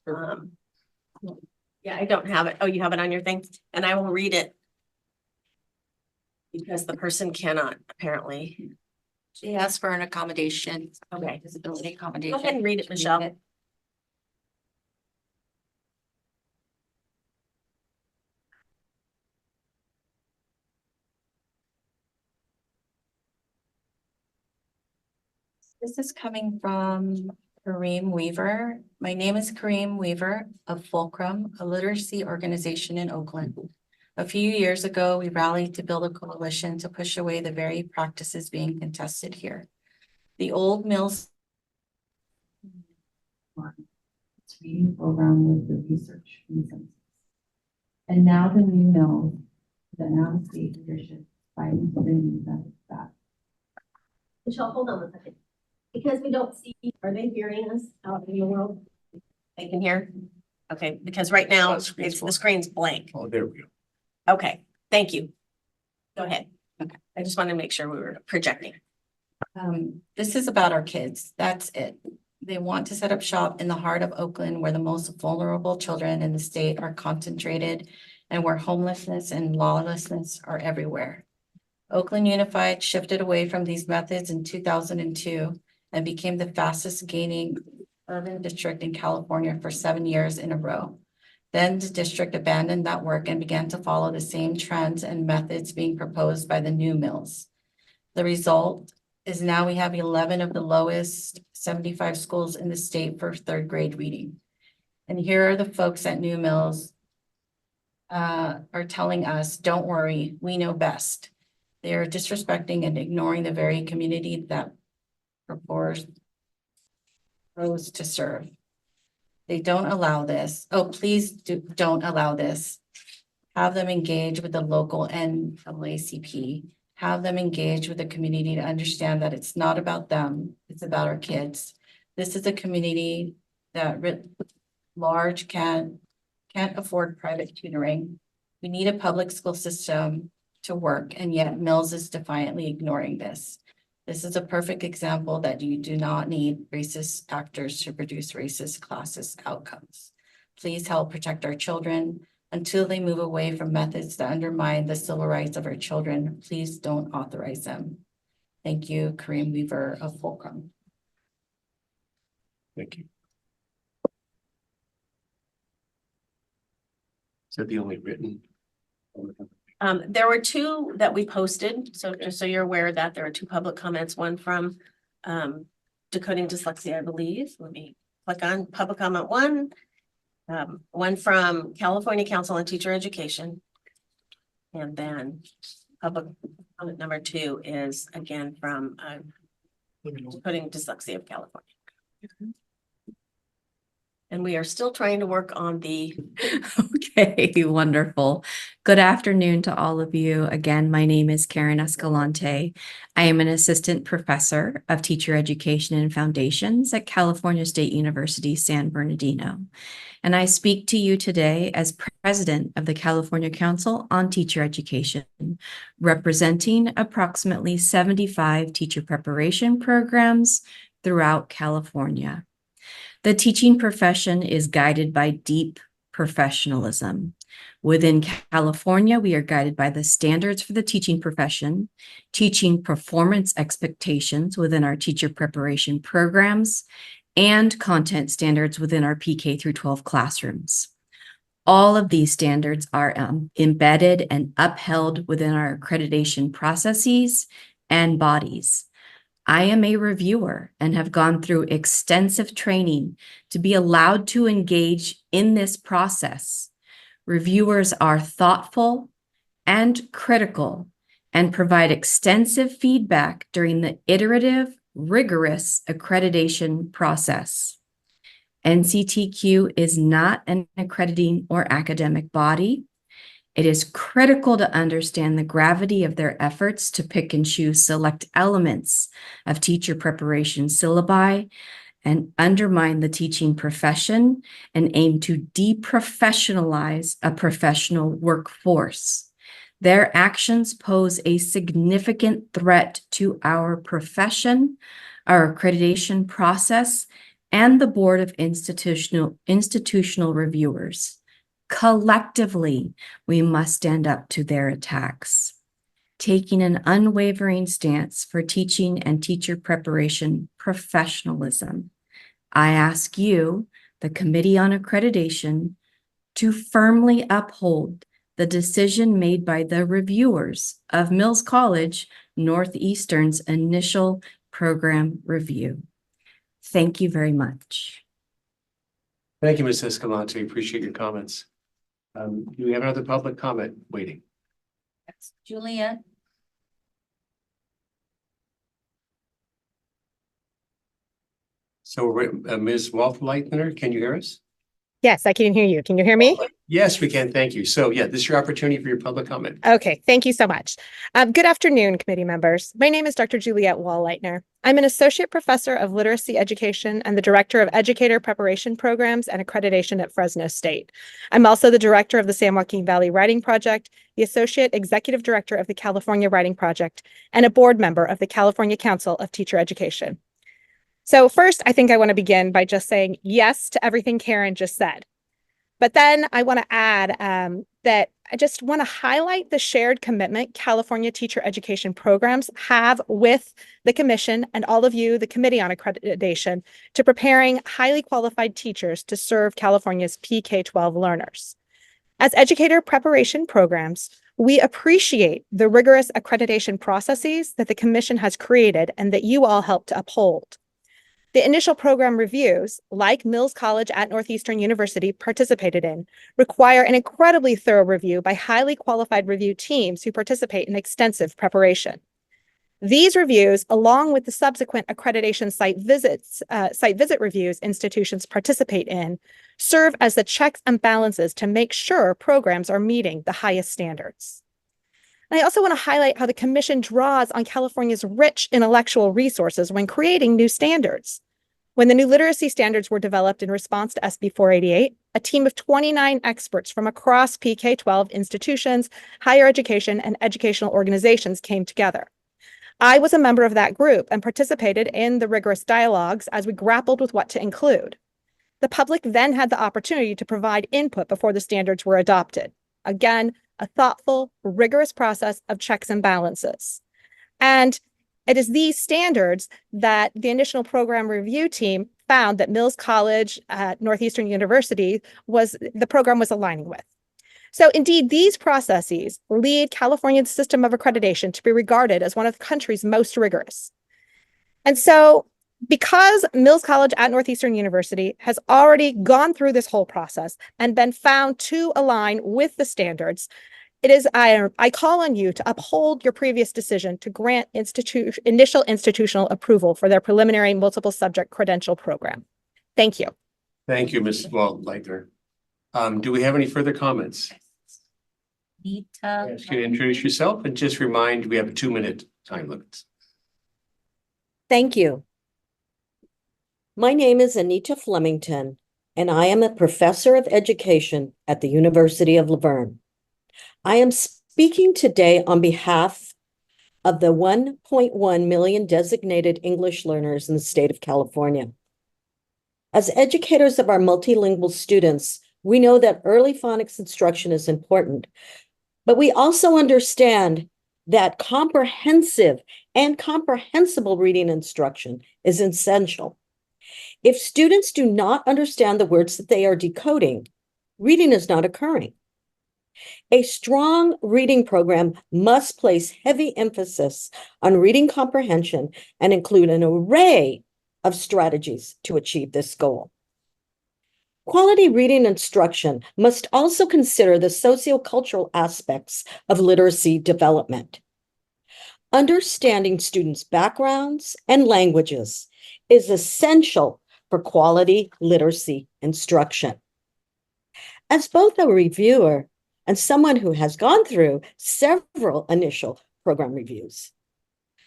Yeah, I don't have it. Oh, you have it on your thing? And I will read it. Because the person cannot apparently. She asked for an accommodation. Okay. Disability accommodation. Go ahead and read it, Michelle. This is coming from Kareem Weaver. My name is Kareem Weaver of Fulcrum, a literacy organization in Oakland. A few years ago, we rallied to build a coalition to push away the very practices being contested here. The old Mills reading program with the research consensus. And now the new Mills, the now state leadership fighting for the new back. Michelle, hold on a second. Because we don't see, are they hearing us out in the world? They can hear? Okay, because right now the screen's blank. Oh, there we go. Okay, thank you. Go ahead. Okay, I just wanted to make sure we were projecting. This is about our kids. That's it. They want to set up shop in the heart of Oakland where the most vulnerable children in the state are concentrated and where homelessness and lawlessness are everywhere. Oakland Unified shifted away from these methods in 2002 and became the fastest gaining urban district in California for 7 years in a row. Then the district abandoned that work and began to follow the same trends and methods being proposed by the new Mills. The result is now we have 11 of the lowest 75 schools in the state for 3rd grade reading. And here are the folks at New Mills are telling us, don't worry, we know best. They are disrespecting and ignoring the very community that propose to serve. They don't allow this. Oh, please don't allow this. Have them engage with the local NAACP. Have them engage with the community to understand that it's not about them. It's about our kids. This is a community that large can't afford private tutoring. We need a public school system to work, and yet Mills is defiantly ignoring this. This is a perfect example that you do not need racist actors to produce racist classist outcomes. Please help protect our children until they move away from methods that undermine the civil rights of our children. Please don't authorize them. Thank you, Kareem Weaver of Fulcrum. Thank you. Is that the only written? There were two that we posted, so just so you're aware of that, there are two public comments, one from Decoding Dyslexia, I believe. Let me click on public comment one. One from California Council on Teacher Education. And then public comment number two is again from Decoding Dyslexia of California. And we are still trying to work on the. Okay, wonderful. Good afternoon to all of you. Again, my name is Karen Escalante. I am an assistant professor of teacher education and foundations at California State University, San Bernardino. And I speak to you today as president of the California Council on Teacher Education, representing approximately 75 teacher preparation programs throughout California. The teaching profession is guided by deep professionalism. Within California, we are guided by the standards for the teaching profession, teaching performance expectations within our teacher preparation programs, and content standards within our PK through 12 classrooms. All of these standards are embedded and upheld within our accreditation processes and bodies. I am a reviewer and have gone through extensive training to be allowed to engage in this process. Reviewers are thoughtful and critical and provide extensive feedback during the iterative, rigorous accreditation process. NCTQ is not an accrediting or academic body. It is critical to understand the gravity of their efforts to pick and choose select elements of teacher preparation syllabi and undermine the teaching profession and aim to deprofessionalize a professional workforce. Their actions pose a significant threat to our profession, our accreditation process, and the Board of Institutional Reviewers. Collectively, we must stand up to their attacks, taking an unwavering stance for teaching and teacher preparation professionalism. I ask you, the Committee on Accreditation, to firmly uphold the decision made by the reviewers of Mills College Northeastern's initial program review. Thank you very much. Thank you, Ms. Escalante. Appreciate your comments. Do we have another public comment waiting? That's Juliet. So Ms. Waltleitner, can you hear us? Yes, I can hear you. Can you hear me? Yes, we can. Thank you. So yeah, this is your opportunity for your public comment. Okay, thank you so much. Good afternoon, committee members. My name is Dr. Juliet Wallleitner. I'm an associate professor of literacy education and the director of educator preparation programs and accreditation at Fresno State. I'm also the director of the San Joaquin Valley Writing Project, the associate executive director of the California Writing Project, and a board member of the California Council of Teacher Education. So first, I think I want to begin by just saying yes to everything Karen just said. But then I want to add that I just want to highlight the shared commitment California teacher education programs have with the commission and all of you, the Committee on Accreditation, to preparing highly qualified teachers to serve California's PK-12 learners. As educator preparation programs, we appreciate the rigorous accreditation processes that the commission has created and that you all help to uphold. The initial program reviews, like Mills College at Northeastern University participated in, require an incredibly thorough review by highly qualified review teams who participate in extensive preparation. These reviews, along with the subsequent accreditation site visit reviews institutions participate in, serve as the checks and balances to make sure programs are meeting the highest standards. And I also want to highlight how the commission draws on California's rich intellectual resources when creating new standards. When the new literacy standards were developed in response to SB 488, a team of 29 experts from across PK-12 institutions, higher education, and educational organizations came together. I was a member of that group and participated in the rigorous dialogues as we grappled with what to include. The public then had the opportunity to provide input before the standards were adopted. Again, a thoughtful, rigorous process of checks and balances. And it is these standards that the initial program review team found that Mills College at Northeastern University the program was aligning with. So indeed, these processes lead California's system of accreditation to be regarded as one of the country's most rigorous. And so because Mills College at Northeastern University has already gone through this whole process and been found to align with the standards, I call on you to uphold your previous decision to grant initial institutional approval for their preliminary multiple subject credential program. Thank you. Thank you, Ms. Leitner. Do we have any further comments? Ask you to introduce yourself and just remind, we have a 2-minute time limit. Thank you. My name is Anita Flemington, and I am a professor of education at the University of Laverne. I am speaking today on behalf of the 1.1 million designated English learners in the state of California. As educators of our multilingual students, we know that early phonics instruction is important, but we also understand that comprehensive and comprehensible reading instruction is essential. If students do not understand the words that they are decoding, reading is not occurring. A strong reading program must place heavy emphasis on reading comprehension and include an array of strategies to achieve this goal. Quality reading instruction must also consider the sociocultural aspects of literacy development. Understanding students' backgrounds and languages is essential for quality literacy instruction. As both a reviewer and someone who has gone through several initial program reviews,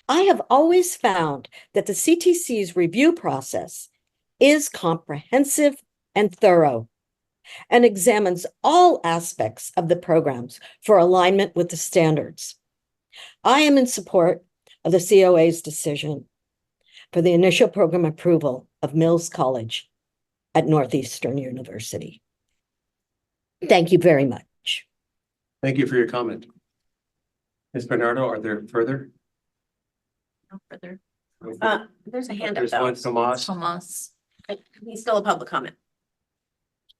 I have always found that the CTC's review process is comprehensive and thorough and examines all aspects of the programs for alignment with the standards. I am in support of the COA's decision for the initial program approval of Mills College at Northeastern University. Thank you very much. Thank you for your comment. Ms. Bernardo, are there further? No further. There's a hand up There's though. one, Tomas. Tomas. He's still a public comment.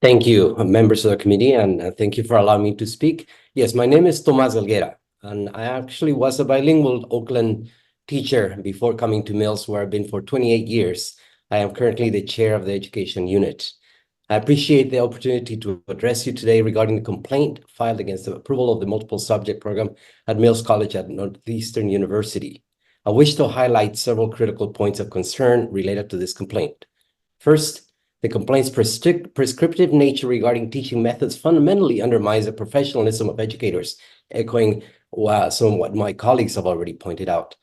Thank you, members of the committee, and thank you for allowing me to speak. Yes, my name is Tomas Helguera, and I actually was a bilingual Oakland teacher before coming to Mills, where I've been for 28 years. I am currently the chair of the education unit. I appreciate the opportunity to address you today regarding the complaint filed against the approval of the multiple subject program at Mills College at Northeastern University. I wish to highlight several critical points of concern related to this complaint. First, the complaint's prescriptive nature regarding teaching methods fundamentally undermines the professionalism of educators, echoing some of what my colleagues have already pointed out.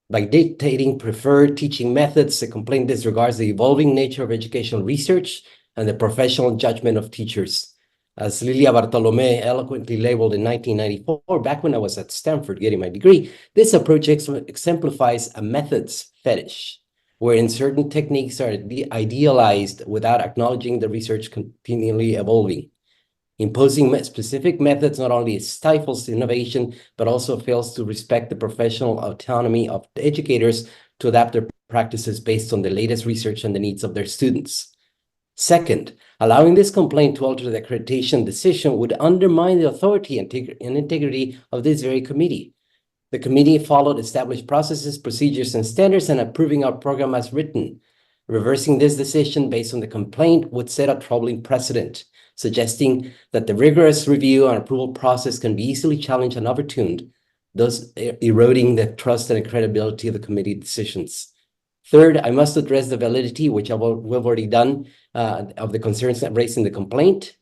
By dictating preferred teaching methods, the complaint disregards the evolving nature of educational research and the professional judgment of teachers. As Lilia Bartolome eloquently labeled in 1994, back when I was at Stanford getting my degree, this approach exemplifies a methods fetish, wherein certain techniques are idealized without acknowledging the research continually evolving. Imposing specific methods not only stifles innovation, but also fails to respect the professional autonomy of the educators to adapt their practices based on the latest research and the needs of their students. Second, allowing this complaint to alter the accreditation decision would undermine the authority and integrity of this very committee. The committee followed established processes, procedures, and standards in approving our program as written. Reversing this decision based on the complaint would set a troubling precedent, suggesting that the rigorous review and approval process can be easily challenged and overturned, thus eroding the trust and credibility of the committee decisions. Third, I must address the validity, which we've already done, of the concerns raised in the complaint.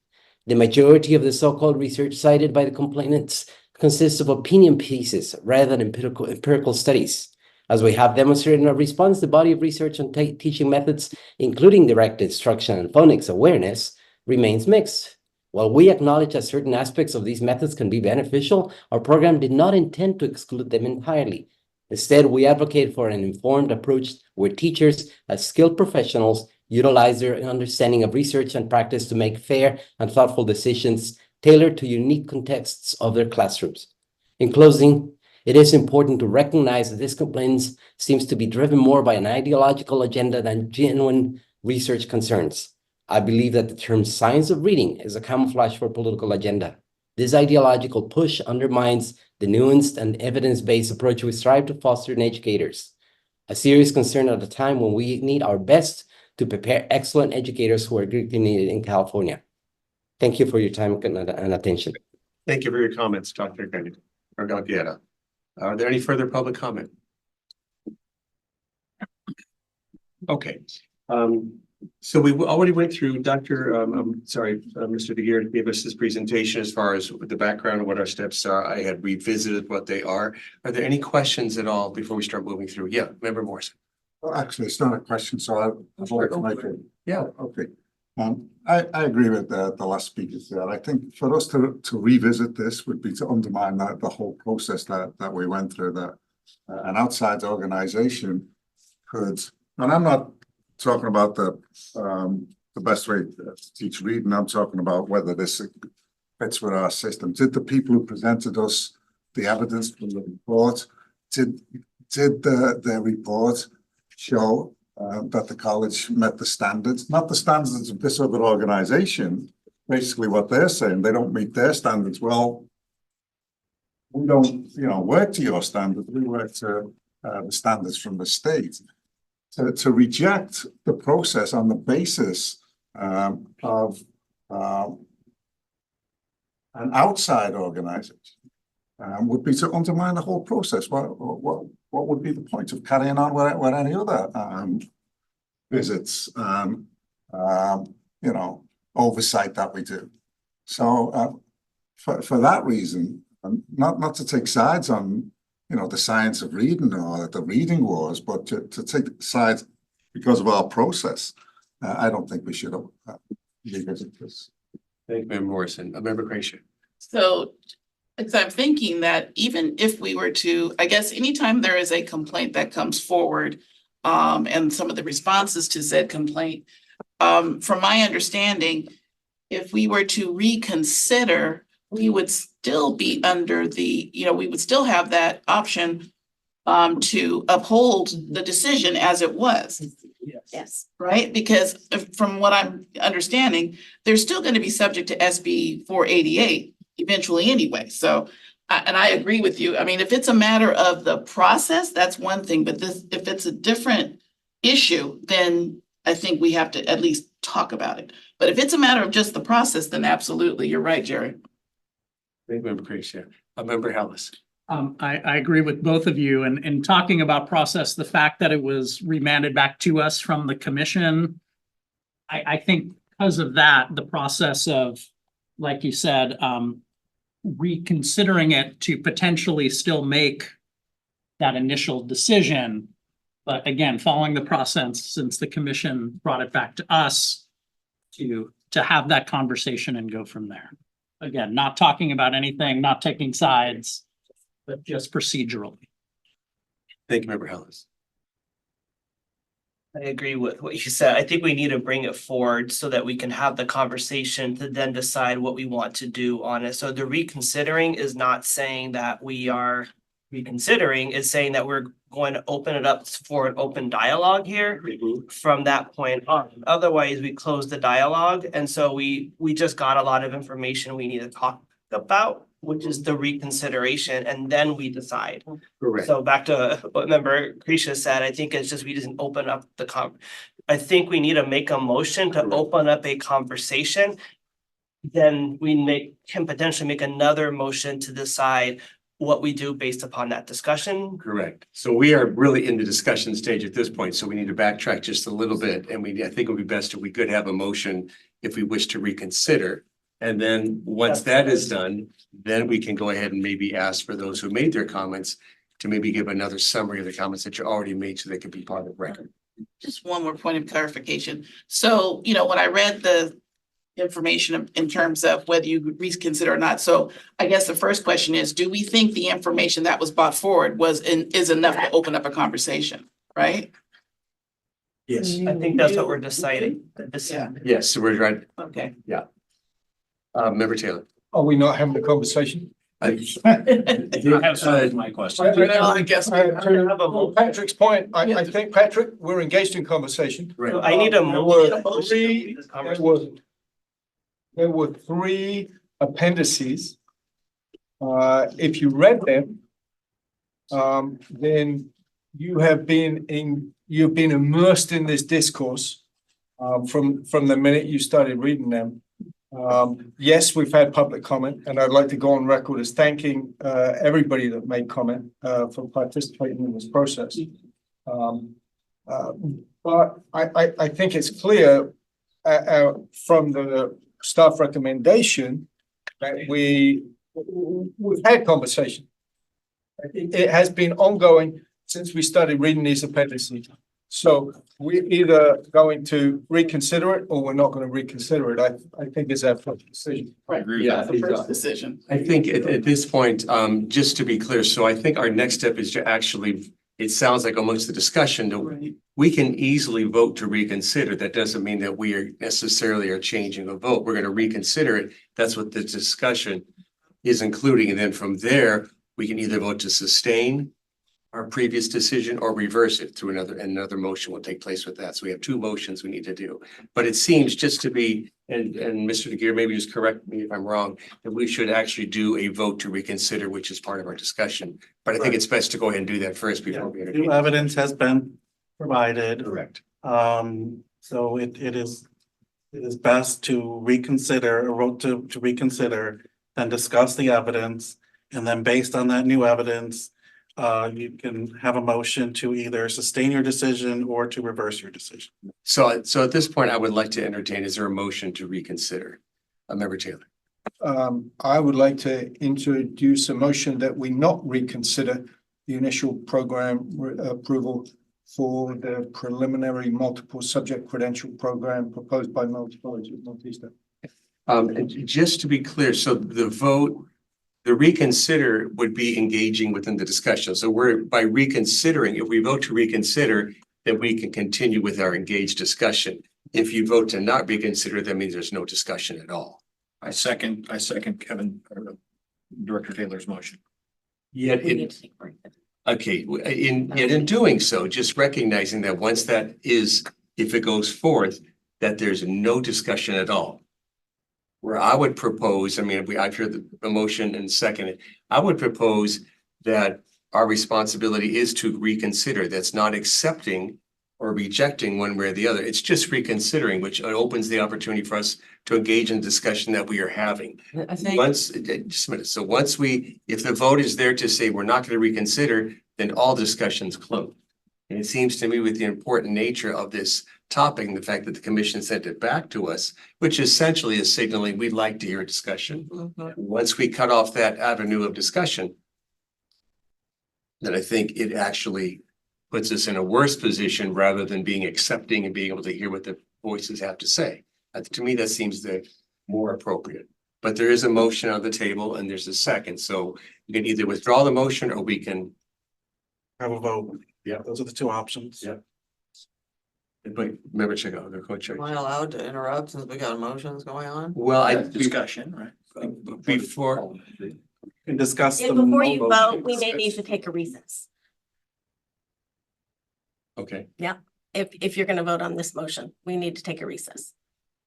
The majority of the so-called research cited by the complainants consists of opinion pieces rather than empirical studies. As we have demonstrated in our response, the body of research on teaching methods, including direct instruction and phonics awareness, remains mixed. While we acknowledge that certain aspects of these methods can be beneficial, our program did not intend to exclude them entirely. Instead, we advocate for an informed approach where teachers, as skilled professionals, utilize their understanding of research and practice to make fair and thoughtful decisions tailored to unique contexts of their classrooms. In closing, it is important to recognize that this complaint seems to be driven more by an ideological agenda than genuine research concerns. I believe that the term science of reading is a camouflage for a political agenda. This ideological push undermines the nuanced and evidence-based approach we strive to foster in educators, a serious concern at a time when we need our best to prepare excellent educators who are greatly needed in California. Thank you for your time and attention. Thank you for your comments, Dr. Garganta. Are there any further public comment? Okay. So we already went through Mr. DeGeer gave us this presentation as far as the background of what our steps are. I had revisited what they are. Are there any questions at all before we start moving through? Yeah, Member Morrison. Well, actually, it's not a question, so I'd like to make it. Yeah. Okay. I agree with the last speaker there. I think for us to revisit this would be to undermine the whole process that we went through, that an outside organization could, and I'm not talking about the best way to teach reading. I'm talking about whether this fits with our system. Did the people who presented us the evidence from the report, did their report show that the college met the standards, not the standards of this other organization? Basically what they're saying, they don't meet their standards. Well, we don't, work to your standards. We work to the standards from the state. To reject the process on the basis of an outside organization would be to undermine the whole process. What would be the point of carrying on with any other visits, oversight that we do? So for that reason, not to take sides on the science of reading or the reading wars, but to take sides because of our process, I don't think we should revisit this. Thank you, Member Morrison. Member Gracia. So, because I'm thinking that even if we were to, I guess anytime there is a complaint that comes forward, and some of the responses to said complaint, from my understanding, if we were to reconsider, we would still be under we would still have that option to uphold the decision as it was. Yes. Right? Because from what I'm understanding, they're still going to be subject to SB 488 eventually anyway. So, and I agree with you. I mean, if it's a matter of the process, that's one thing, but if it's a different issue, then I think we have to at least talk about it. But if it's a matter of just the process, then absolutely, you're right, Jerry. Thank you, Member Gracia. Member Hallis. I agree with both of you, and in talking about process, the fact that it was remanded back to us from the commission, I think because of that, the process of, like you said, reconsidering it to potentially still make that initial decision, but again, following the process since the commission brought it back to us to have that conversation and go from there. Again, not talking about anything, not taking sides, but just procedurally. Thank you, Member Hallis. I agree with what you said. I think we need to bring it forward so that we can have the conversation to then decide what we want to do on it. So the reconsidering is not saying that we are reconsidering, is saying that we're going to open it up for an open dialogue here from that point on. Otherwise, we close the dialogue. And so we just got a lot of information we need to talk about, which is the reconsideration, and then we decide. Correct. So back to what Member Krisha said, I think it's just we didn't open up I think we need to make a motion to open up a conversation. Then we can potentially make another motion to decide what we do based upon that discussion. Correct. So we are really in the discussion stage at this point, so we need to backtrack just a little bit. And I think it would be best if we could have a motion if we wish to reconsider. And then once that is done, then we can go ahead and maybe ask for those who made their comments to maybe give another summary of the comments that you already made so they could be part of the record. Just one more point of clarification. So, when I read the information in terms of whether you reconsider or not. So I guess the first question is, do we think the information that was brought forward is enough to open up a conversation, right? Yes. I think that's what we're deciding. Yeah. Yes, so we're right. Okay. Yeah. Member Taylor. Are we not having a conversation? I have started my question. I guess to Patrick's point, I think, Patrick, we're engaged in conversation. Right. I need a There were three appendices If you read them, then you've been immersed in this discourse from the minute you started reading them. Yes, we've had public comment, and I'd like to go on record as thanking everybody that made comment for participating in this process. But I think it's clear from the staff recommendation that we've had conversation. It has been ongoing since we started reading these appendices. So we're either going to reconsider it or we're not going to reconsider it. I think it's our first decision. I agree with that. The first decision. I think at this point, just to be clear, so I think our next step is to actually, it sounds like amongst the discussion that we can easily vote to reconsider. That doesn't mean that we are necessarily are changing a vote. We're going to reconsider it. That's what the discussion is including. And then from there, we can either vote to sustain our previous decision or reverse it through another motion will take place with that. So we have two motions we need to do. But it seems just to be, and Mr. DeGear, maybe just correct me if I'm wrong, that we should actually do a vote to reconsider, which is part of our discussion. But I think it's best to go ahead and do that first before we New evidence has been provided. Correct. So it is best to reconsider, or vote to reconsider, then discuss the evidence. And then based on that new evidence, you can have a motion to either sustain your decision or to reverse your decision. So at this point, I would like to entertain, is there a motion to reconsider? Member Taylor. I would like to introduce a motion that we not reconsider the initial program approval for the preliminary multiple subject credential program proposed by Mills College of Northeastern. Just to be clear, so the reconsider would be engaging within the discussion. So by reconsidering, if we vote to reconsider, then we can continue with our engaged discussion. If you vote to not reconsider, that means there's no discussion at all. I second Kevin, or Director Taylor's motion. Yet in doing so, just recognizing that once that is, if it goes forth, that there's no discussion at all. Where I would propose, I've heard the motion and seconded, I would propose that our responsibility is to reconsider. That's not accepting or rejecting one way or the other. It's just reconsidering, which opens the opportunity for us to engage in discussion that we are having. I think Just a minute. So if the vote is there to say we're not going to reconsider, then all discussions close. And it seems to me with the important nature of this topic and the fact that the commission sent it back to us, which essentially is signaling we'd like to hear a discussion. Once we cut off that avenue of discussion, then I think it actually puts us in a worse position rather than being accepting and being able to hear what the voices have to say. To me, that seems the more appropriate. But there is a motion on the table and there's a second. So you can either withdraw the motion or we can have a vote. Yeah. Those are the two options. Yeah. But remember, check out the coach. Am I allowed to interrupt since we got emotions going on? Well, discussion, right? Before. We can discuss And the before you motion. vote, we may need to take a recess. Okay. Yeah, if you're gonna vote on this motion, we need to take a recess.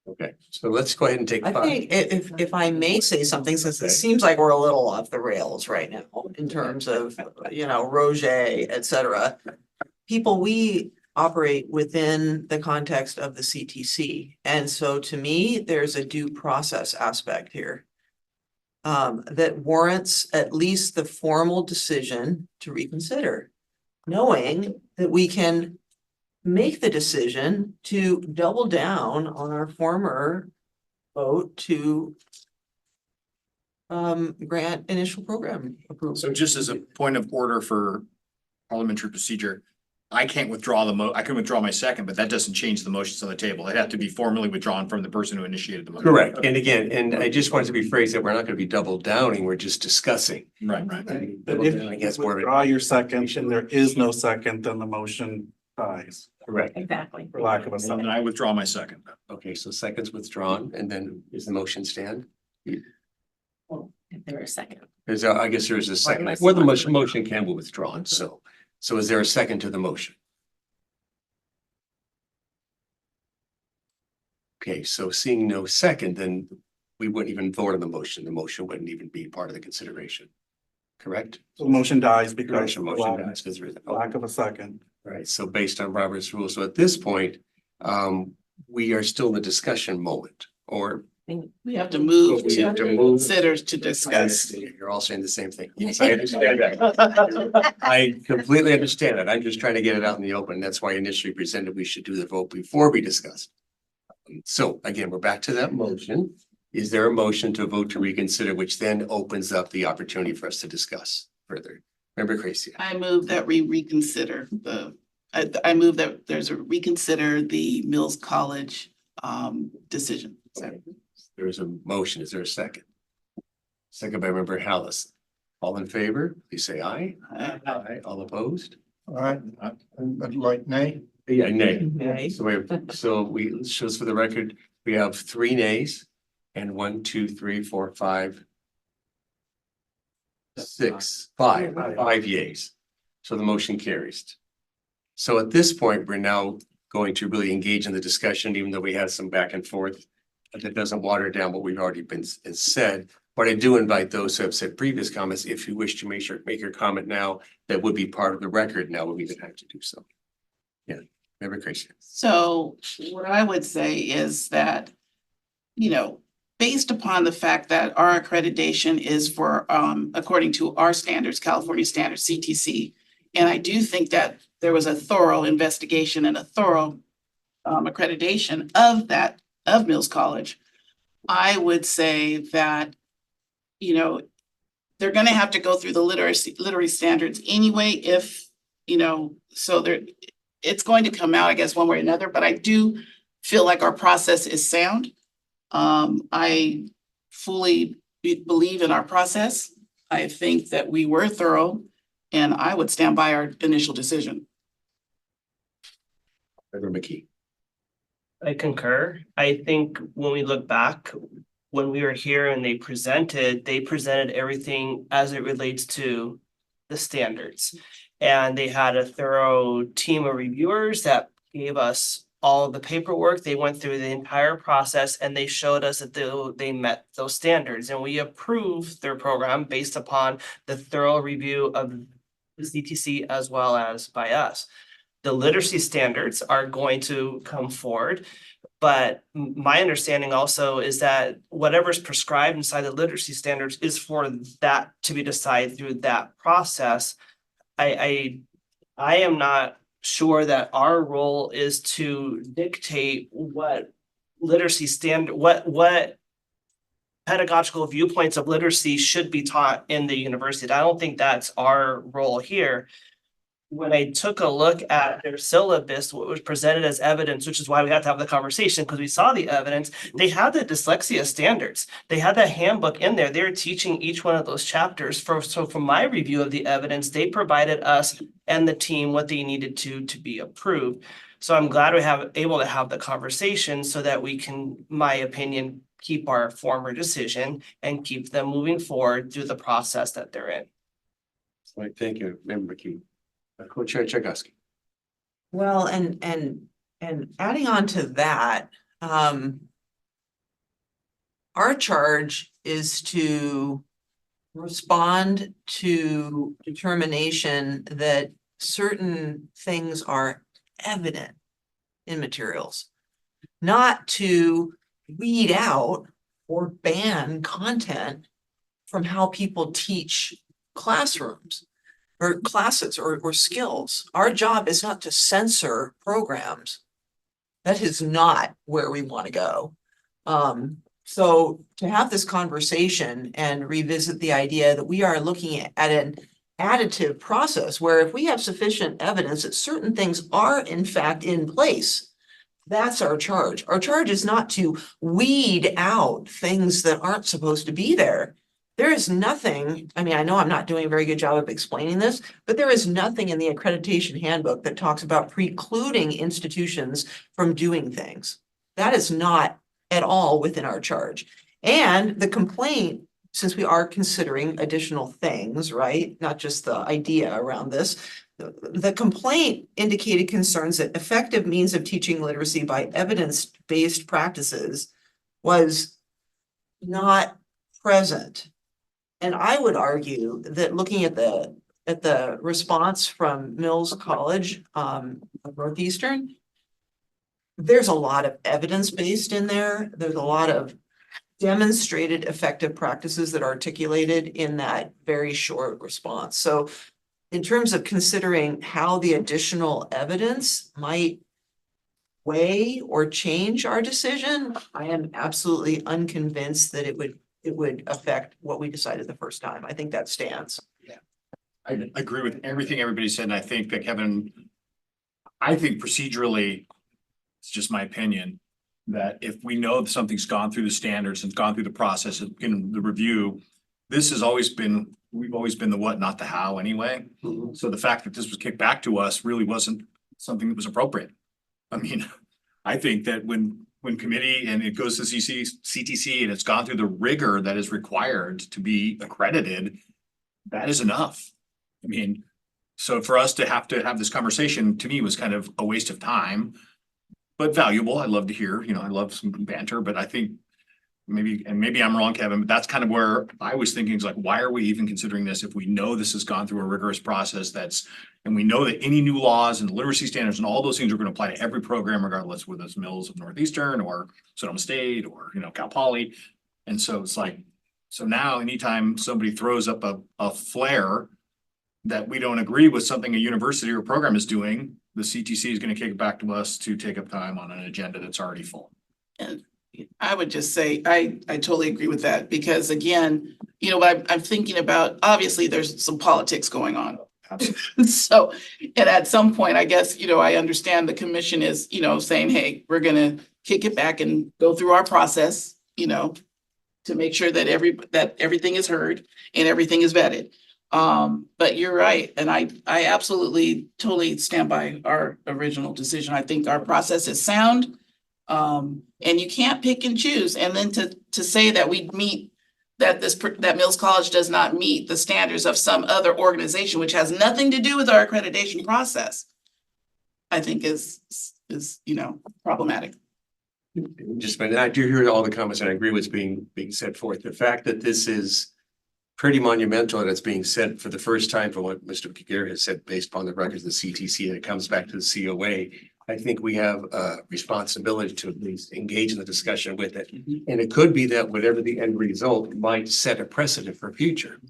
Okay, so let's go ahead and take I five. think if I may say something, since it seems like we're a little off the rails right now in terms of, Roger, et cetera. People, we operate within the context of the CTC. And so to me, there's a due process aspect here. That warrants at least the formal decision to reconsider, knowing that we can make the decision to double down on our former vote to grant initial program approval. So just as a point of order for parliamentary procedure, I can't withdraw I can withdraw my second, but that doesn't change the motions on the table. It had to be formally withdrawn from the person who initiated the motion. Correct. And again, and I just wanted to be phrased that we're not going to be double downing, we're just discussing. Right. But if you withdraw your second and there is no second, then the motion dies. Correct. Exactly. For lack of a And second. then I withdraw my second. Okay, so second's withdrawn, and then is the motion stand? Well, if there is a second. I guess there is a second. Unless Well, the you motion want can be withdrawn, so is there a second to the motion? Okay, so seeing no second, then we wouldn't even vote on the motion. The motion wouldn't even be part of the consideration. Correct? So the motion dies because Motion dies because there is lack of a second. Right, so based on Robert's rules, so at this point, we are still in the discussion moment, or. We have to move We to have to move. consider to discuss. You're all saying the same thing. Yes, I understand that. I completely understand that. I'm just trying to get it out in the open. That's why I initially presented we should do the vote before we discuss. So again, we're back to that motion. Is there a motion to vote to reconsider, which then opens up the opportunity for us to discuss further? Member Gracia. I move that we reconsider I move that there's a reconsider the Mills College decision. There is a motion. Is there a second? Second by Member Hallis. All in favor, please say aye. Aye. All opposed? All right, I'd like nay. Yeah, nay. Nay. So shows for the record, we have 3 nays and 1, 2, 3, 4, 5, 6, 5 yays. So the motion carries. So at this point, we're now going to really engage in the discussion, even though we had some back and forth. That doesn't water down what we've already been said. But I do invite those who have said previous comments, if you wish to make your comment now, that would be part of the record. Now would be the time to do so. Yeah, Member Gracia. So what I would say is that, based upon the fact that our accreditation is for, according to our standards, California standards, CTC, and I do think that there was a thorough investigation and a thorough accreditation of Mills College. I would say that, they're going to have to go through the literary standards anyway, if, so it's going to come out, I guess, one way or another, but I do feel like our process is sound. I fully believe in our process. I think that we were thorough, and I would stand by our initial decision. Member McKee. I concur. I think when we look back, when we were here and they presented everything as it relates to the standards. And they had a thorough team of reviewers that gave us all of the paperwork. They went through the entire process and they showed us that they met those standards. And we approved their program based upon the thorough review of the CTC as well as by us. The literacy standards are going to come forward, but my understanding also is that whatever's prescribed inside the literacy standards is for that to be decided through that process. I am not sure that our role is to dictate what literacy standard, what pedagogical viewpoints of literacy should be taught in the university. I don't think that's our role here. When I took a look at their syllabus, what was presented as evidence, which is why we had to have the conversation, because we saw the evidence, they had the dyslexia standards. They had the handbook in there. They were teaching each one of those chapters. So from my review of the evidence, they provided us and the team what they needed to be approved. So I'm glad we have able to have the conversation so that we can, my opinion, keep our former decision and keep them moving forward through the process that they're in. All right, thank you, Member McKee. Co-Chair Chagowski. Well, and adding on to that, our charge is to respond to determination that certain things are evident in materials, not to weed out or ban content from how people teach classrooms or classes or skills. Our job is not to censor programs. That is not where we want to go. So to have this conversation and revisit the idea that we are looking at an additive process where if we have sufficient evidence that certain things are in fact in place, that's our charge. Our charge is not to weed out things that aren't supposed to be there. There is nothing, I mean, I know I'm not doing a very good job of explaining this, but there is nothing in the Accreditation Handbook that talks about precluding institutions from doing things. That is not at all within our charge. And the complaint, since we are considering additional things, right? Not just the idea around this, the complaint indicated concerns that effective means of teaching literacy by evidence-based practices was not present. And I would argue that looking at the response from Mills College, of Northeastern, there's a lot of evidence based in there. There's a lot of demonstrated effective practices that are articulated in that very short response. So in terms of considering how the additional evidence might weigh or change our decision, I am absolutely unconvinced that it would affect what we decided the first time. I think that stands. I agree with everything everybody said, and I think that Kevin, I think procedurally, it's just my opinion, that if we know that something's gone through the standards and gone through the process in the review, this has always been, we've always been the what, not the how anyway. So the fact that this was kicked back to us really wasn't something that was appropriate. I mean, I think that when committee and it goes to CTC and it's gone through the rigor that is required to be accredited, that is enough. I mean, so for us to have this conversation, to me, was kind of a waste of time, but valuable. I love to hear, I love some banter, but I think maybe I'm wrong, Kevin, but that's kind of where I was thinking, is like, why are we even considering this if we know this has gone through a rigorous process and we know that any new laws and literacy standards and all those things are going to apply to every program, regardless whether it's Mills of Northeastern or Sonoma State or, Cal Poly. And so it's like, so now anytime somebody throws up a flare that we don't agree with something a university or program is doing, the CTC is going to kick it back to us to take up time on an agenda that's already full. And I would just say, I totally agree with that, because again, I'm thinking about, obviously there's some politics going on. So, and at some point, I guess, I understand the commission is, saying, hey, we're gonna kick it back and go through our process, to make sure that everything is heard and everything is vetted. But you're right. And I absolutely totally stand by our original decision. I think our process is sound. And you can't pick and choose. And then to say that we meet, that Mills College does not meet the standards of some other organization, which has nothing to do with our accreditation process, I think is problematic. I do hear all the comments and I agree with what's being set forth. The fact that this is pretty monumental and it's being said for the first time from what Mr. Kagir has said based upon the records of the CTC, and it comes back to the COA. I think we have a responsibility to at least engage in the discussion with it. And it could be that whatever the end result might set a precedent for future.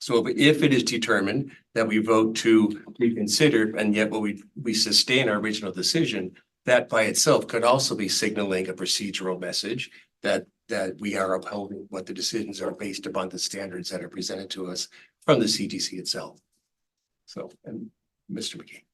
So if it is determined that we vote to reconsider and yet we sustain our original decision, that by itself could also be signaling a procedural message that we are upholding what the decisions are based upon the standards that are presented to us from the CTC itself. So, and Mr. McKee.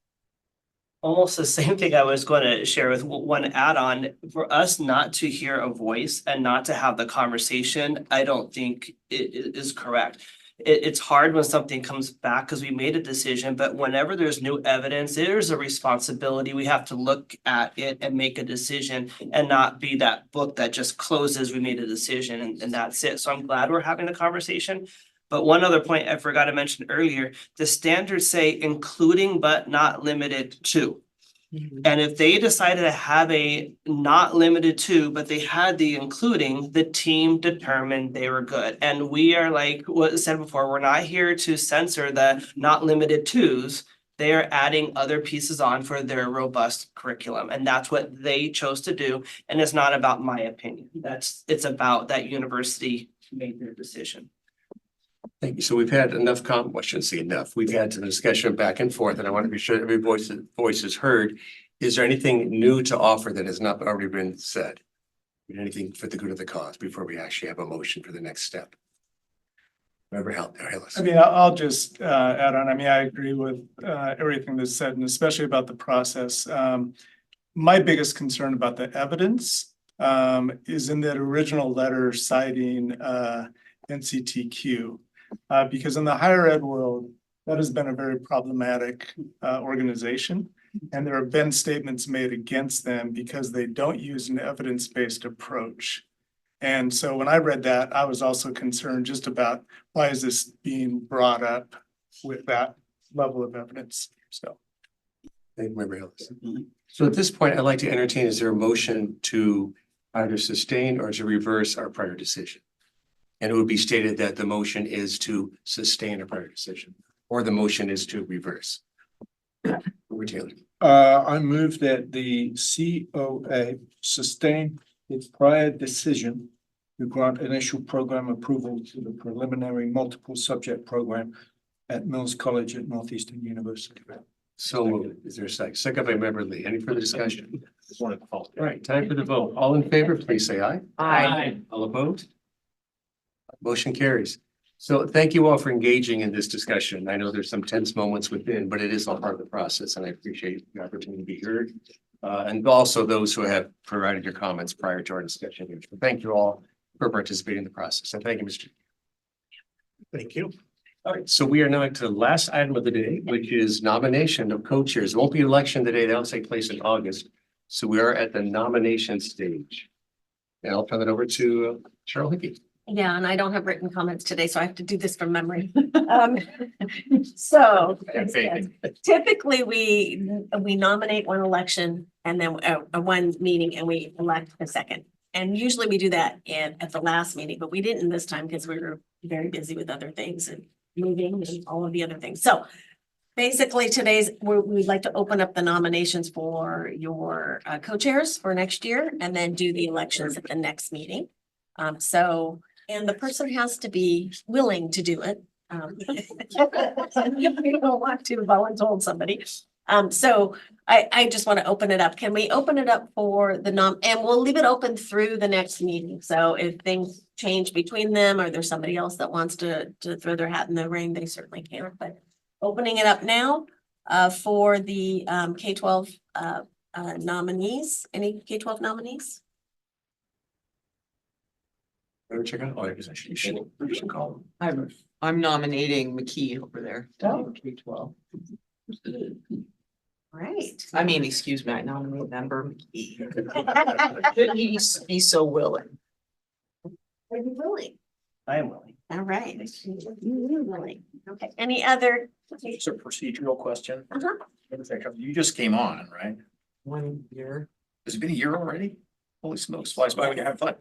Almost the same thing I was going to share with one add-on. For us not to hear a voice and not to have the conversation, I don't think it is correct. It's hard when something comes back because we made a decision, but whenever there's new evidence, there's a responsibility. We have to look at it and make a decision and not be that book that just closes, we made a decision and that's it. So I'm glad we're having the conversation. But one other point I forgot to mention earlier, the standards say including but not limited to. And if they decided to have a not limited to, but they had the including, the team determined they were good. And we are like what was said before, we're not here to censor the not limited tos. They are adding other pieces on for their robust curriculum. And that's what they chose to do. And it's not about my opinion. It's about that university made their decision. Thank you. So we've had enough I shouldn't say enough. We've had some discussion back and forth, and I want to be sure every voice is heard. Is there anything new to offer that has not already been said? Anything for the good of the cause before we actually have a motion for the next step? Whoever help there, I mean, I'll just add on. I mean, I agree with everything that's said, and especially about the process. My biggest concern about the evidence is in that original letter citing NCTQ. Because in the higher ed world, that has been a very problematic organization. And there have been statements made against them because they don't use an evidence-based approach. And so when I read that, I was also concerned just about why is this being brought up with that level of evidence? So. Thank you, Member Hillis. So at this point, I'd like to entertain, is there a motion to either sustain or to reverse our prior decision? And it would be stated that the motion is to sustain a prior decision, or the motion is to reverse. Over to you. I move that the COA sustain its prior decision to grant initial program approval to the preliminary multiple subject program at Mills College at Northeastern University. So moved. Is there a second? Second by member Lee. Any further discussion? All right, time for the vote. All in favor, please say aye. Aye. All opposed? Motion carries. So thank you all for engaging in this discussion. I know there's some tense moments within, but it is all part of the process, and I appreciate the opportunity to be heard. And also those who have provided your comments prior to our discussion here. So thank you all for participating in the process, and thank you, Mr. Thank you. All right, so we are now to the last item of the day, which is nomination of co-chairs. It won't be election today. That'll take place in August. So we are at the nomination stage. And I'll turn it over to Cheryl Hickey. Yeah, and I don't have written comments today, so I have to do this from memory. So typically we nominate one election and then one meeting and we elect a second. And usually we do that at the last meeting, but we didn't this time because we were very busy with other things and moving and all of the other things. So basically we'd like to open up the nominations for your co-chairs for next year and then do the elections at the next meeting. And the person has to be willing to do it. We don't want to volunteer somebody. So I just want to open it up. Can we open it up for the and we'll leave it open through the next meeting. So if things change between them or there's somebody else that wants to throw their hat in the ring, they certainly can. But opening it up now for the K-12 nominees. Any K-12 nominees? Check out. Oh, I guess you should call them. I'm nominating McKee over there. Oh. K-12. Right. I mean, excuse me, I nominate member McKee. Should he be so willing? Are you willing? I am willing. All right. You're willing. Okay. Any other? It's a procedural question. Uh-huh. You just came on, right? 1 year. Has it been a year already? Holy smokes, flies by when you're having fun.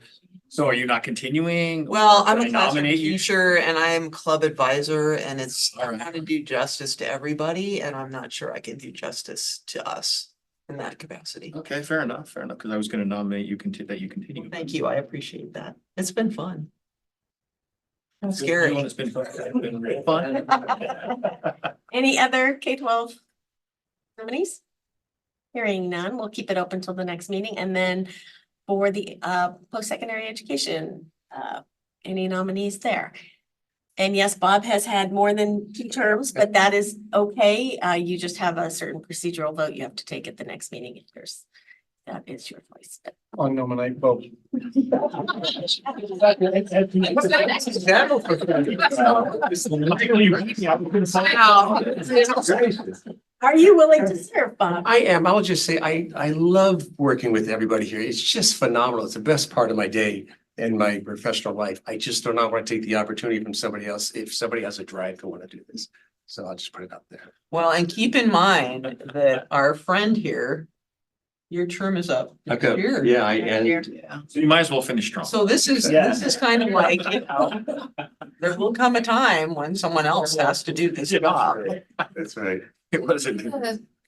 So are you not continuing? Well, I'm Did a I classroom nominate you? teacher and I am club advisor and it's All right. got to do justice to everybody and I'm not sure I can do justice to us in that capacity. Okay, fair enough, because I was gonna nominate you that you continue. Thank you. I appreciate that. It's been fun. It's Scary. It's been fun. It's been real fun. Any other K-12 nominees? Hearing none, we'll keep it open till the next meeting. And then for the post-secondary education, any nominees there? And yes, Bob has had more than 2 terms, but that is okay. You just have a certain procedural vote you have to take at the next meeting if that is your choice. I nominate Bob. Are you willing to serve, Bob? I am. I'll just say, I love working with everybody here. It's just phenomenal. It's the best part of my day and my professional life. I just do not want to take the opportunity from somebody else if somebody has a drive to want to do this. So I'll just put it up there. Well, and keep in mind that our friend here, your term is up. next Okay, year. yeah, Yeah. So you might as well finish strong. So this is kind of like, there will come a time when someone else has to do this job. That's right. It wasn't,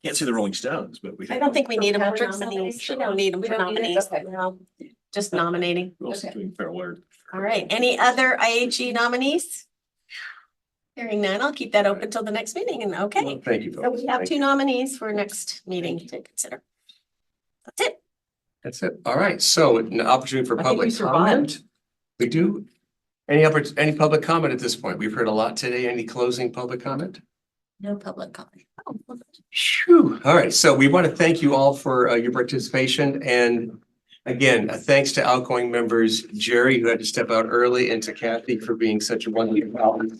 can't see the Rolling Stones, but we. I don't think we need them for nominees. We don't need them for nominees. No, just nominating. We're also doing fair word. All right. Any other IHE nominees? Hearing none, I'll keep that open till the next meeting and okay. Thank you. So we have 2 nominees for next meeting to consider. That's it. That's it. All right. So an opportunity for I think we public survived. comment. We do. Any public comment at this point? We've heard a lot today. Any closing public comment? No public comment. Phew. All right. So we want to thank you all for your participation. And again, thanks to outgoing members, Jerry, who had to step out early, and to Kathy for being such a wonderful colleague.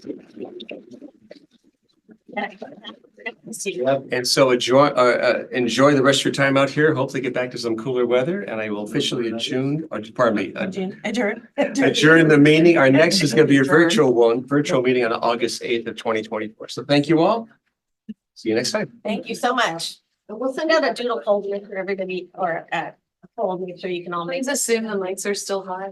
And so enjoy the rest of your time out here. Hopefully get back to some cooler weather, and I will officially adjourn the meeting. Our next is going to be a virtual meeting on August 8th of 2024. So thank you all. See you next time. Thank you so much. And we'll send out a doodle folder for everybody or a folder, make sure you can all make. Please assume the mics are still hot.